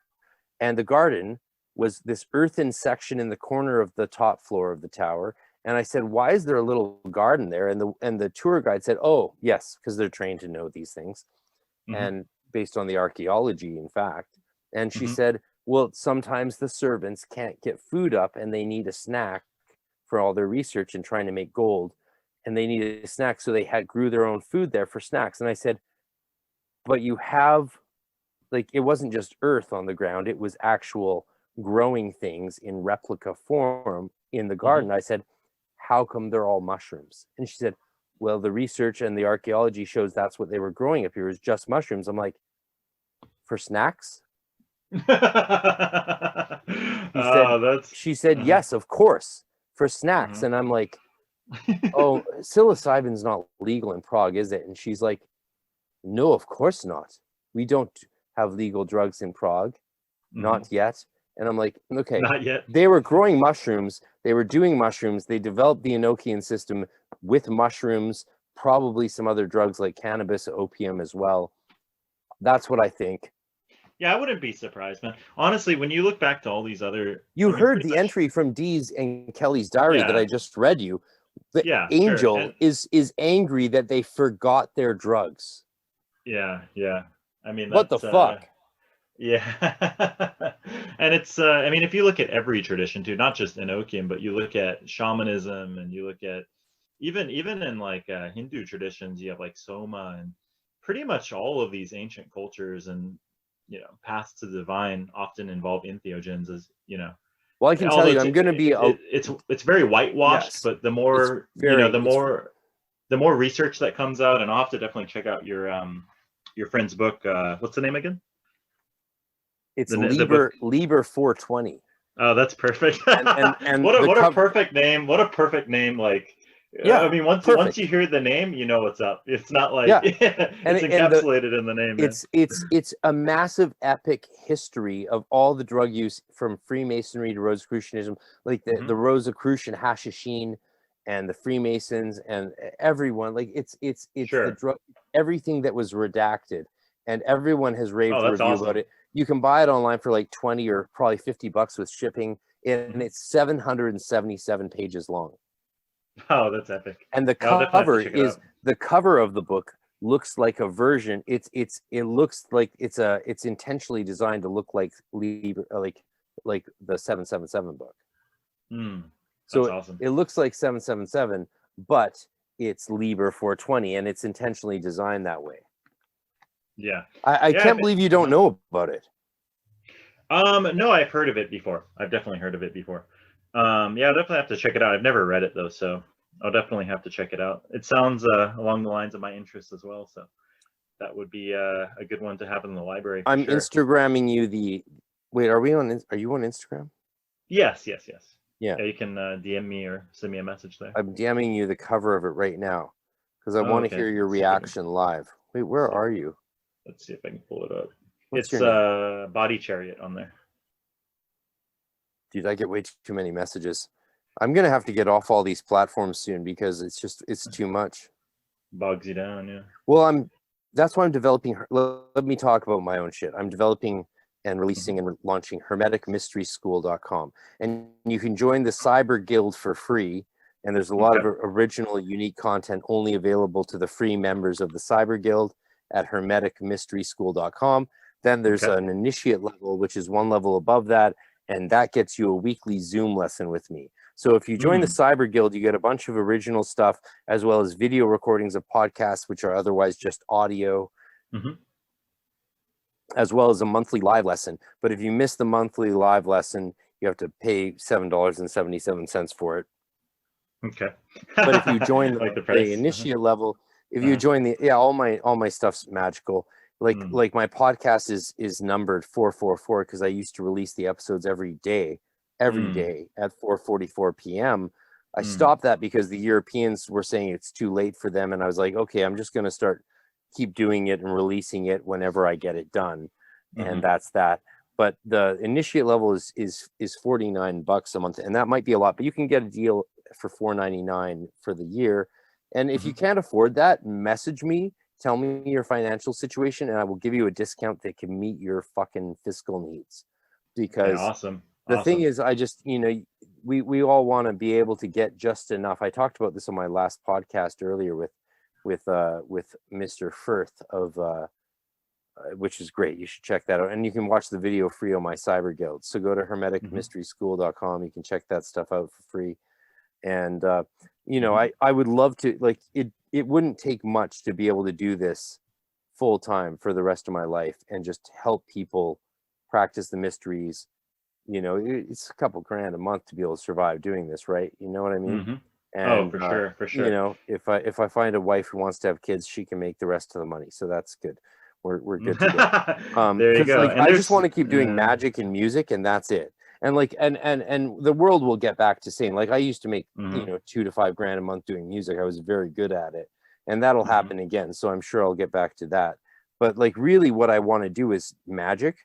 B: and the garden was this earthen section in the corner of the top floor of the tower. And I said, "Why is there a little garden there?" And the tour guide said, "Oh, yes, because they're trained to know these things." And based on the archaeology, in fact. And she said, "Well, sometimes the servants can't get food up and they need a snack for all their research and trying to make gold. And they needed a snack, so they grew their own food there for snacks." And I said, "But you have, like, it wasn't just earth on the ground, it was actual growing things in replica form in the garden." I said, "How come they're all mushrooms?" And she said, "Well, the research and the archaeology shows that's what they were growing up here, is just mushrooms." I'm like, "For snacks?" She said, "Yes, of course, for snacks." And I'm like, oh, psilocybin's not legal in Prague, is it? And she's like, no, of course not. We don't have legal drugs in Prague, not yet. And I'm like, okay,
A: Not yet.
B: they were growing mushrooms, they were doing mushrooms, they developed the Enochian system with mushrooms, probably some other drugs like cannabis, opium as well. That's what I think.
A: Yeah, I wouldn't be surprised, man. Honestly, when you look back to all these other,
B: You heard the entry from Dee's and Kelly's diary that I just read you. The angel is angry that they forgot their drugs.
A: Yeah. I mean,
B: what the fuck?
A: Yeah. And it's I mean, if you look at every tradition too, not just Enochian, but you look at shamanism, and you look at even in like Hindu traditions, you have like Soma, and pretty much all of these ancient cultures and, you know, paths to the divine often involve entheogens, as you know.
B: Well, I can tell you, I'm going to be.
A: It's very whitewashed, but the more the more research that comes out, and I'll have to definitely check out your friend's book. What's the name again?
B: It's Liber 420.
A: Oh, that's perfect.
B: and
A: what a perfect name! What a perfect name! Like, yeah, I mean, once you hear the name, you know what's up. It's not like it's encapsulated in the name.
B: It's a massive epic history of all the drug use from Freemasonry to Rosicrucianism, like the Rosicrucian Hashishine and the Freemasons and everyone. Like it's the drug, everything that was redacted, and everyone has raved review about it. You can buy it online for like 20 or probably $50 with shipping, and it's 777 pages long.
A: Oh, that's epic.
B: And the cover is the cover of the book looks like a version. It looks like it's intentionally designed to look like the 777 book. So awesome. It looks like 777, but it's Liber 420, and it's intentionally designed that way.
A: Yeah.
B: I can't believe you don't know about it.
A: No, I've heard of it before. I've definitely heard of it before. Yeah, I'll definitely have to check it out. I've never read it though, so I'll definitely have to check it out. It sounds along the lines of my interests as well, so that would be a good one to have in the library.
B: I'm Instagramming you the. Wait, are you on Instagram?
A: Yes.
B: Yeah,
A: you can DM me or send me a message there.
B: I'm DMing you the cover of it right now because I want to hear your reaction live. Wait, where are you?
A: Let's see if I can pull it up.
B: What's
A: it's Body Chariot on there.
B: Dude, I get way too many messages. I'm gonna have to get off all these platforms soon because it's too much.
A: Bogs you down, yeah.
B: Well, that's why I'm developing. Let me talk about my own shit. I'm developing and releasing and launching hermeticmysteryschool.com, and you can join the Cyber Guild for free. And there's a lot of original, unique content only available to the free members of the Cyber Guild at hermeticmysteryschool.com. Then there's an initiate level, which is one level above that, and that gets you a weekly Zoom lesson with me. So if you join the Cyber Guild, you get a bunch of original stuff, as well as video recordings of podcasts, which are otherwise just audio, as well as a monthly live lesson. But if you miss the monthly live lesson, you have to pay $7.77 for it.
A: Okay.
B: But if you join the initiate level, if you join all my stuff's magical. Like my podcast is numbered 444 because I used to release the episodes every day at 4:44 p.m. I stopped that because the Europeans were saying it's too late for them, and I was like, okay, I'm just going to keep doing it and releasing it whenever I get it done, and that's that. But the initiate level is $49 a month, and that might be a lot, but you can get a deal for $4.99 for the year. And if you can't afford that, message me. Tell me your financial situation, and I will give you a discount that can meet your fucking fiscal needs. Because the thing is, I just, we all want to be able to get just enough. I talked about this on my last podcast earlier with Mr. Firth of, which is great. You should check that out, and you can watch the video free on my Cyber Guild. So go to hermeticmysteryschool.com. You can check that stuff out for free, and I would love to It wouldn't take much to be able to do this full time for the rest of my life and just help people practice the mysteries. It's a couple grand a month to be able to survive doing this, right? You know what I mean? And,
A: for sure.
B: If I find a wife who wants to have kids, she can make the rest of the money. So that's good. We're good to go.
A: There you go.
B: I just want to keep doing magic and music, and that's it. And like, and the world will get back to saying, like, I used to make,
A: Mm-hmm.
B: you know, $2 to $5 grand a month doing music. I was very good at it, and that'll
A: Mm-hmm.
B: happen again. So I'm sure I'll get back to that. But like, really what I want to do is magic.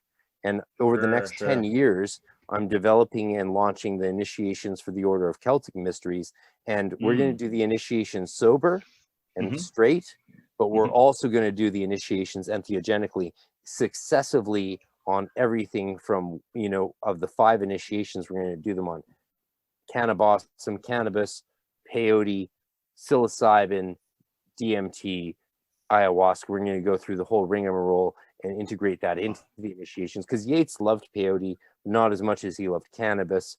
B: And over the next 10 years, I'm developing and launching the initiations for the Order of Celtic Mysteries. And we're going to do the initiation sober and straight, but we're also going to do the initiations entheogenically, successively, on everything from, you know, of the 5 initiations. We're going to do them on cannabis, peyote, psilocybin, DMT, ayahuasca. We're going to go through the whole rigmarole and integrate that into the initiations, because Yeats loved peyote not as much as he loved cannabis,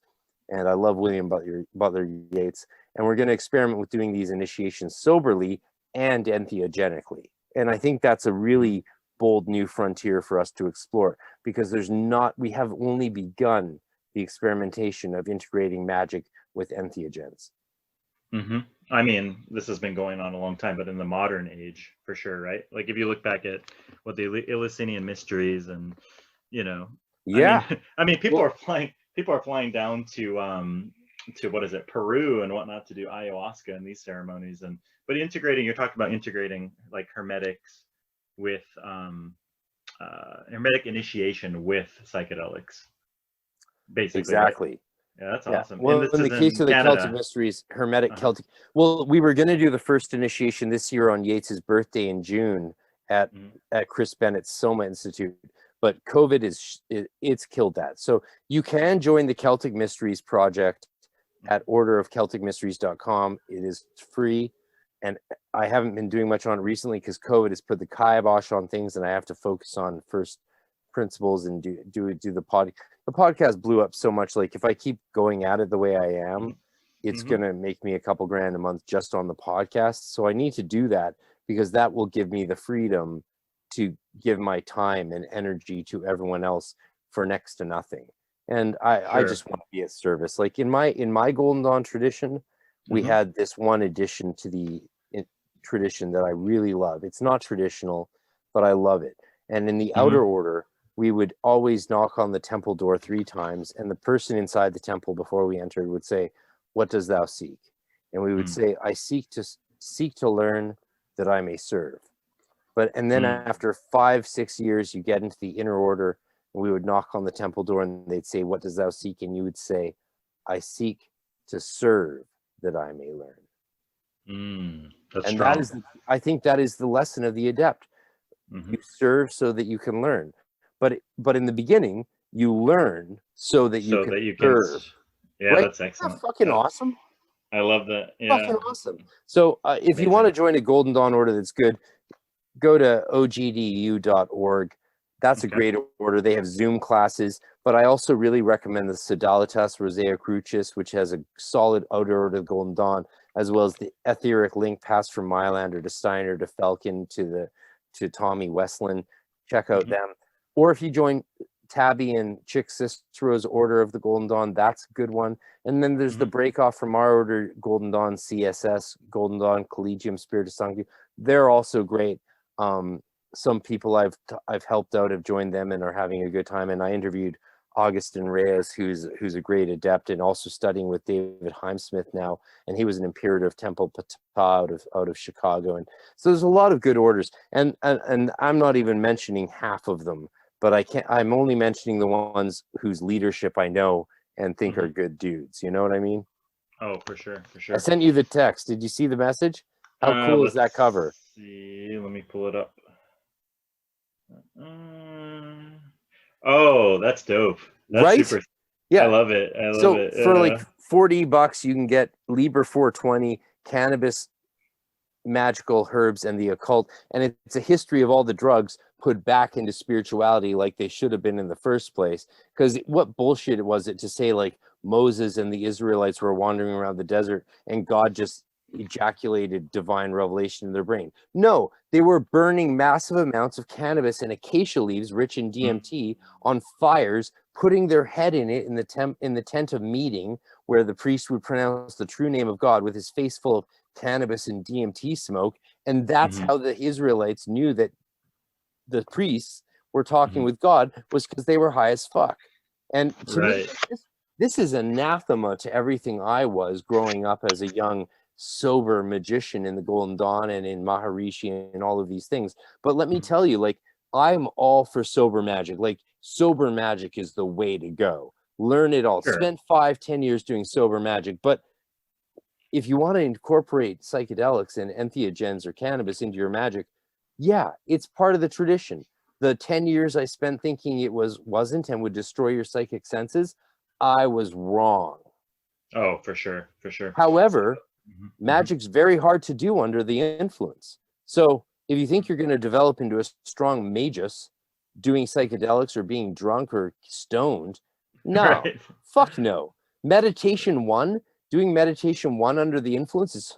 B: and I love William Butler Yeats. And we're going to experiment with doing these initiations soberly and entheogenically. And I think that's a really bold new frontier for us to explore, because we have only begun the experimentation of integrating magic with entheogens.
A: I mean, this has been going on a long time, but in the modern age, for sure, right? Like if you look back at what the Eleusinian mysteries, and you know,
B: yeah,
A: I mean, people are flying down to what is it, Peru and whatnot, to do ayahuasca and these ceremonies, but you're talking about integrating like hermetics with hermetic initiation with psychedelics, basically.
B: exactly.
A: Right? Yeah, that's awesome.
B: Well,
A: and
B: in the case of the
A: Canada.
B: Celtic Mysteries, Hermetic Celtic. Well, we were going to do the first initiation this year on Yeats's birthday in June at Chris Bennett's Soma Institute, but COVID it's killed that. So you can join the Celtic Mysteries project at orderofcelticmysteries.com. It is free, and I haven't been doing much on it recently because COVID has put the kibosh on things, and I have to focus on first principles and do the podcast. The podcast blew up so much. Like if I keep going at it the way I am, it's gonna make me a couple grand a month just on the podcast. So I need to do that, because that will give me the freedom to give my time and energy to everyone else for next to nothing. And I just want to be of service. Like in my Golden Dawn tradition, we had this one addition to the tradition that I really love. It's not traditional, but I love it. And in the outer order, we would always knock on the temple door 3 times, and the person inside the temple before we entered would say, "What does thou seek?" And we would say, "I seek to learn that I may serve." And then after 5-6 years, you get into the inner order, and we would knock on the temple door, and they'd say, "What does thou seek?" And you would say, "I seek to serve that I may learn."
A: That's
B: and
A: strong.
B: I think that is the lesson of the adept. You serve so that you can learn. But in the beginning, you learn so that you can serve.
A: Yeah,
B: right?
A: that's excellent.
B: Isn't that fucking awesome?
A: I love that. Yeah.
B: Fucking awesome. So if you want to join a Golden Dawn order that's good, go to ogdu.org. That's a great order. They have Zoom classes, but I also really recommend the Psychedelics Rosicrucianism, which has a solid outer order of Golden Dawn, as well as the etheric link passed from Mailander to Steiner to Felkin to Tommy Westland. Check out them. Or if you join Tabby and Chick Cicero's Order of the Golden Dawn, that's a good one. And then there's the break off from our order, Golden Dawn CSS, Golden Dawn Collegium Spiritus Sancti. They're also great. Some people I've helped out have joined them and are having a good time. And I interviewed Augustin Reyes, who's a great adept and also studying with David Heimsmith now, and he was an Imperative Temple Patah out of Chicago. And so there's a lot of good orders, and I'm not even mentioning half of them, but I'm only mentioning the ones whose leadership I know and think are good dudes. You know what I mean?
A: Oh, for sure.
B: I sent you the text. Did you see the message? How cool is that cover?
A: See, let me pull it up. Oh, that's dope. That's
B: right?
A: Super.
B: Yeah,
A: I love it.
B: So for like $40, you can get Liber 420, Cannabis, Magical Herbs, and the Occult, and it's a history of all the drugs put back into spirituality like they should have been in the first place. Because what bullshit was it to say like Moses and the Israelites were wandering around the desert and God just ejaculated divine revelation in their brain? No, they were burning massive amounts of cannabis and acacia leaves rich in DMT on fires, putting their head in it in the tent of meeting, where the priest would pronounce the true name of God with his face full of cannabis and DMT smoke. And that's how the Israelites knew that the priests were talking with God, was because they were high as fuck. And to me, this is anathema to everything I was growing up as a young sober magician in the Golden Dawn and in Maharishi and all of these things. But let me tell you, like, I'm all for sober magic. Like, sober magic is the way to go. Learn it all.
A: Sure.
B: Spent 5-10 years doing sober magic. But if you want to incorporate psychedelics and entheogens or cannabis into your magic, yeah, it's part of the tradition. The 10 years I spent thinking it wasn't and would destroy your psychic senses, I was wrong.
A: Oh, for sure, for sure.
B: However, magic's very hard to do under the influence. So if you think you're going to develop into a strong magus doing psychedelics or being drunk or stoned, no,
A: Right.
B: fuck no. Doing meditation 1 under the influence is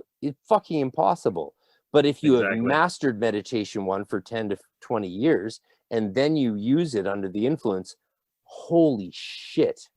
B: fucking impossible. But if you have mastered meditation 1 for 10 to 20 years, and then you use it under the influence, holy shit.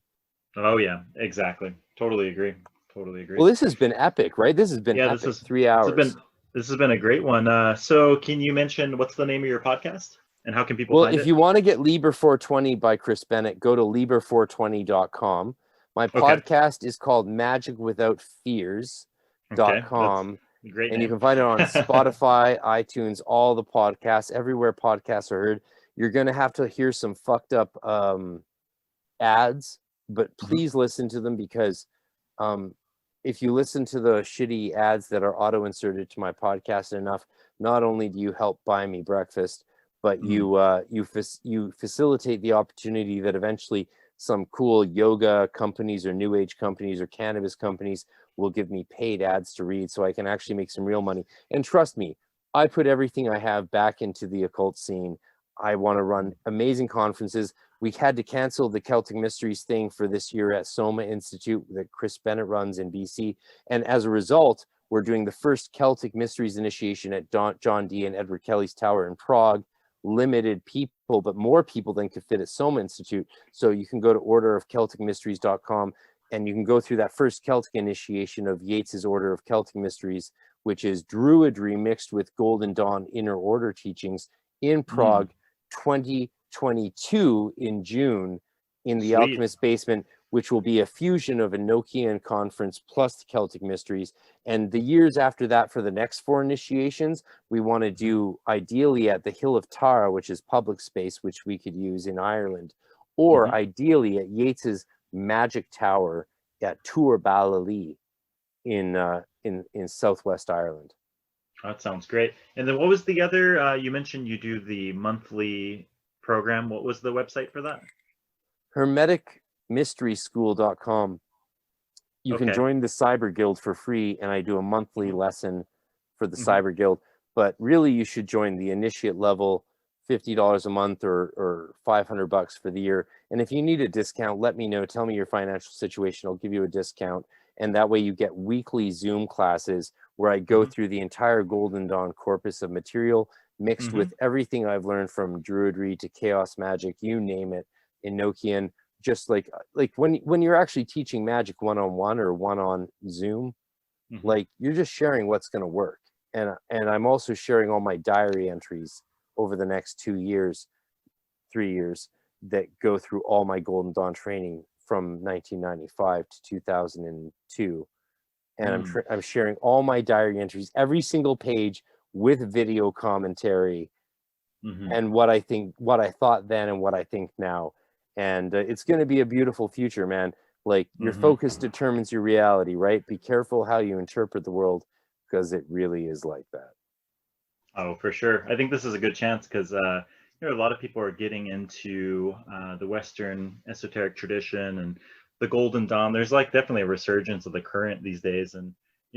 A: Oh yeah, exactly. Totally agree. Totally agree.
B: Well, this has been epic, right? This has been epic. This is 3 hours.
A: This has been a great one. So can you mention what's the name of your podcast and how can people find it?
B: Well, if you want to get Liber 420 by Chris Bennett, go to liber420.com. My podcast is called Magic Without Fears.com.
A: Great
B: and
A: name.
B: You can find it on Spotify, iTunes, all the podcasts, everywhere podcasts are heard. You're going to have to hear some fucked up ads, but please listen to them, because if you listen to the shitty ads that are auto-inserted to my podcast enough, not only do you help buy me breakfast, but you facilitate the opportunity that eventually some cool yoga companies or new age companies or cannabis companies will give me paid ads to read, so I can actually make some real money. And trust me, I put everything I have back into the occult scene. I want to run amazing conferences. We had to cancel the Celtic Mysteries thing for this year at Soma Institute that Chris Bennett runs in BC. And as a result, we're doing the first Celtic Mysteries initiation at John Dee and Edward Kelly's Tower in Prague. Limited people, but more people than could fit at Soma Institute. So you can go to orderofcelticmysteries.com and you can go through that first Celtic initiation of Yeats's Order of Celtic Mysteries, which is Druidry mixed with Golden Dawn Inner Order teachings in Prague, 2022 in June in the Alchemist Basement, which will be a fusion of Enochian Conference plus the Celtic Mysteries. And the years after that, for the next 4 initiations, we want to do ideally at the Hill of Tara, which is public space, which we could use in Ireland, or ideally at Yeats's Magic Tower at Tour Balali in Southwest Ireland.
A: That sounds great. And then what was the other, you mentioned you do the monthly program. What was the website for that?
B: HermeticMysterySchool.com. You can join the Cyber Guild for free, and I do a monthly lesson for the Cyber Guild. But really, you should join the initiate level, $50 a month or $500 for the year. And if you need a discount, let me know. Tell me your financial situation. I'll give you a discount. And that way you get weekly Zoom classes where I go through the entire Golden Dawn corpus of material mixed with everything I've learned from Druidry to Chaos Magic, you name it, Enochian. Just like when you're actually teaching magic one-on-one or one on Zoom, like you're just sharing what's going to work. And I'm also sharing all my diary entries over the next 2 years, 3 years, that go through all my Golden Dawn training from 1995 to 2002. And I'm sharing all my diary entries, every single page with video commentary and what I thought then and what I think now. And it's going to be a beautiful future, man. Like your focus determines your reality, right? Be careful how you interpret the world, because it really is like that.
A: Oh, for sure. I think this is a good chance because a lot of people are getting into the Western esoteric tradition and the Golden Dawn. There's like definitely a resurgence of the current these days, and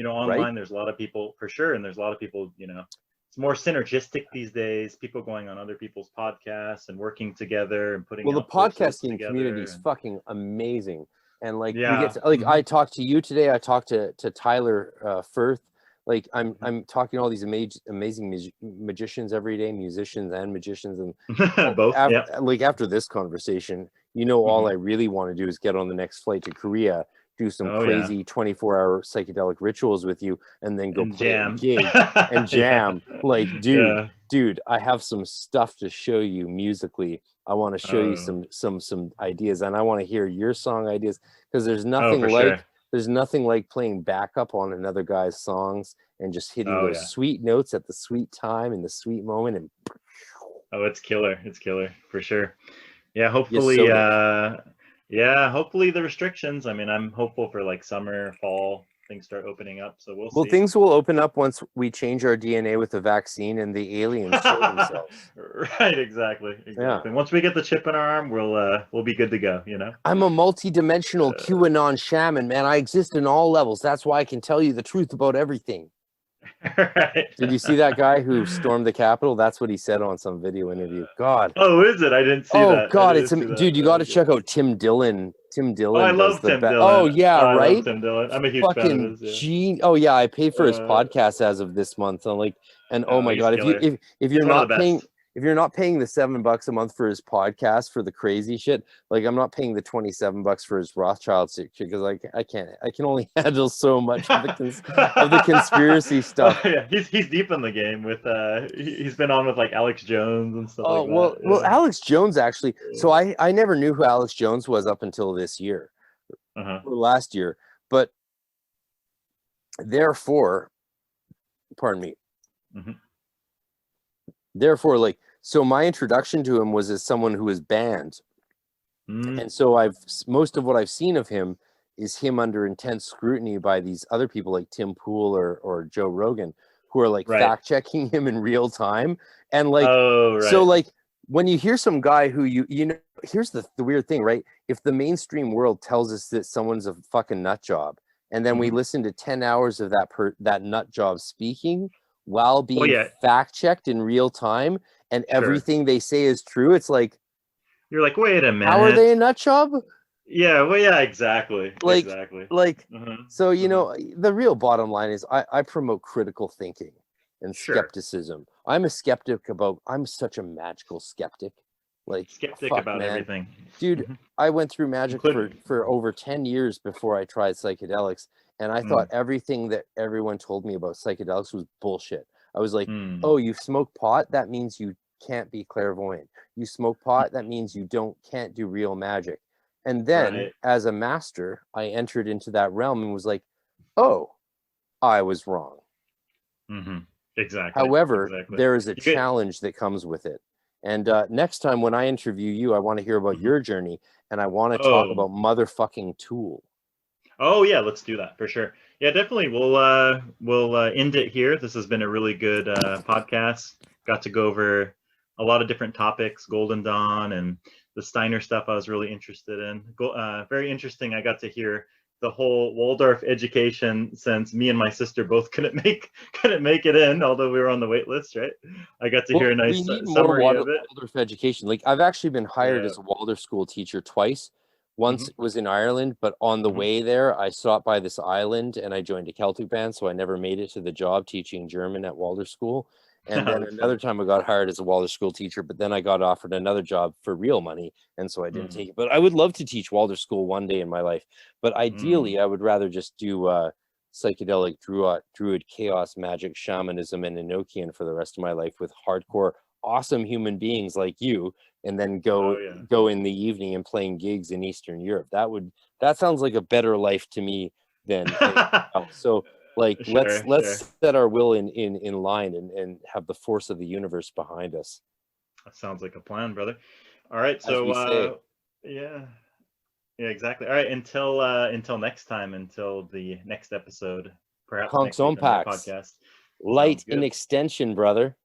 A: online there's a lot of people for sure, and there's a lot of people. It's more synergistic these days. People going on other people's podcasts and working together and putting.
B: Well, the podcasting community is fucking amazing, and like we get to, I talked to you today. I talked to Tyler Firth. Like I'm talking to all these amazing magicians every day, musicians and magicians, and
A: both.
B: Like after this conversation, all I really want to do is get on the next flight to Korea, do some crazy 24-hour psychedelic rituals with you, and then go play a gig and jam. Like, dude, I have some stuff to show you musically. I want to show you
A: Oh,
B: some ideas, and I want to hear your song ideas, because
A: oh, for sure.
B: there's nothing like playing backup on another guy's songs and just hitting
A: Oh
B: those
A: yeah.
B: sweet notes at the sweet time in the sweet moment, and
A: Oh, it's killer. It's killer for sure. Yeah,
B: you
A: hopefully,
B: sewed it.
A: hopefully the restrictions. I mean, I'm hopeful for like summer, fall, things start opening up. So we'll
B: Well,
A: see.
B: things will open up once we change our DNA with the vaccine and the aliens show themselves.
A: Right, exactly,
B: Yeah.
A: exactly. Once we get the chip in our arm, we'll be good to go, you know?
B: I'm a multi-dimensional QAnon shaman, man. I exist in all levels. That's why I can tell you the truth about everything.
A: Right.
B: Did you see that guy who stormed the Capitol? That's what he said on some video interview. God.
A: Oh, is it? I didn't see
B: Oh
A: that. I
B: God,
A: didn't see that.
B: dude, you got to
A: Okay.
B: check out Tim Dillon. Tim
A: Oh, I
B: Dillon does
A: love
B: the
A: Tim
B: best. Oh
A: Dillon.
B: yeah,
A: Oh, I love
B: right?
A: Tim Dillon. I'm a huge fan of
B: Fucking
A: his, yeah.
B: gene. Oh yeah, I paid for his
A: Uh,
B: podcast as of this month. I'm like, and oh
A: oh,
B: my
A: he's
B: God,
A: killer.
B: if
A: He's
B: you're
A: one of
B: not
A: the
B: paying,
A: best.
B: if you're not paying the $7 a month for his podcast for the crazy shit, like I'm not paying the $27 for his Rothschild shit, because like I can only handle so much of the conspiracy stuff.
A: Oh, yeah, he's deep in the game with he's been on with like Alex Jones and stuff
B: Oh
A: like that.
B: well,
A: Yeah.
B: Alex Jones actually. So I never knew who Alex Jones was up until this year
A: Uh-huh.
B: or last year, but therefore, pardon me.
A: Mhm.
B: Therefore, like, so my introduction to him was as someone who was banned,
A: Mm,
B: and so most of what I've seen of him is him under intense scrutiny by these other people like Tim Pool or Joe Rogan, who are like
A: right.
B: fact checking him in real time, and like,
A: Oh,
B: so
A: right.
B: like when you hear some guy who you know, here's the weird thing, right? If the mainstream world tells us that someone's a fucking nut job, and then we
A: Mhm.
B: listen to 10 hours of that nut job speaking while
A: Well,
B: being
A: yeah,
B: fact checked in real time, and
A: sure.
B: everything they say is true, it's like,
A: You're like, wait a
B: how are
A: minute.
B: they a nut job?
A: Yeah, well, yeah, exactly,
B: like
A: exactly.
B: like
A: Uh-huh.
B: so you
A: Uh-huh.
B: know, the real bottom line is I promote critical thinking and
A: Sure.
B: skepticism. I'm such a magical skeptic, like,
A: Skeptic
B: fuck
A: about
B: man,
A: everything.
B: dude.
A: Mhm.
B: I went through magic
A: Including.
B: for over 10 years before I tried psychedelics, and I thought
A: Mm,
B: everything that everyone told me about psychedelics was bullshit. I was like,
A: mm,
B: oh, you smoke pot, that means you can't be clairvoyant. You smoke pot, that means you can't do real magic. And then
A: right.
B: as a master, I entered into that realm and was like, oh, I was wrong.
A: Hmm. Exactly.
B: However,
A: Exactly.
B: there is a
A: You get.
B: challenge that comes with it. And next time when I interview you, I want to hear about
A: Mhm.
B: your journey, and I want to talk
A: Oh.
B: about motherfucking Tool.
A: Oh yeah, let's do that for sure. Yeah, definitely. We'll end it here. This has been a really good podcast. Got to go over a lot of different topics, Golden Dawn and the Steiner stuff I was really interested in. Very interesting. I got to hear the whole Waldorf education, since me and my sister both couldn't make it in, although we were on the wait list, right? I got to hear
B: Well,
A: a
B: we
A: nice
B: need more
A: summary of it.
B: Waldorf education. Like, I've actually been hired
A: Yeah.
B: as a Waldorf school teacher twice. Once
A: Hmm.
B: it was in Ireland, but on the
A: Hmm.
B: way there, I stopped by this island and I joined a Celtic band, so I never made it to the job teaching German at Waldorf school. And then
A: That's fun.
B: another time I got hired as a Waldorf school teacher, but then I got offered another job for real money, and so I didn't
A: Mm,
B: take it. But I would love to teach Waldorf school one day in my life. But
A: mm.
B: ideally, I would rather just do psychedelic druid chaos magic shamanism and Enochian for the rest of my life with hardcore awesome human beings like you, and then
A: Oh yeah.
B: go in the evening and playing gigs in Eastern Europe. That sounds like a better life to me than anything else. So like,
A: Sure, sure.
B: let's set our will in line and have the force of the universe behind us,
A: That sounds like a plan, brother. All right,
B: as
A: so
B: we say.
A: yeah, yeah, exactly. All right, until next time, until the next episode, perhaps
B: Conks
A: next week
B: on
A: on your
B: packs,
A: podcast.
B: light
A: Sounds
B: and
A: good.
B: extension, brother.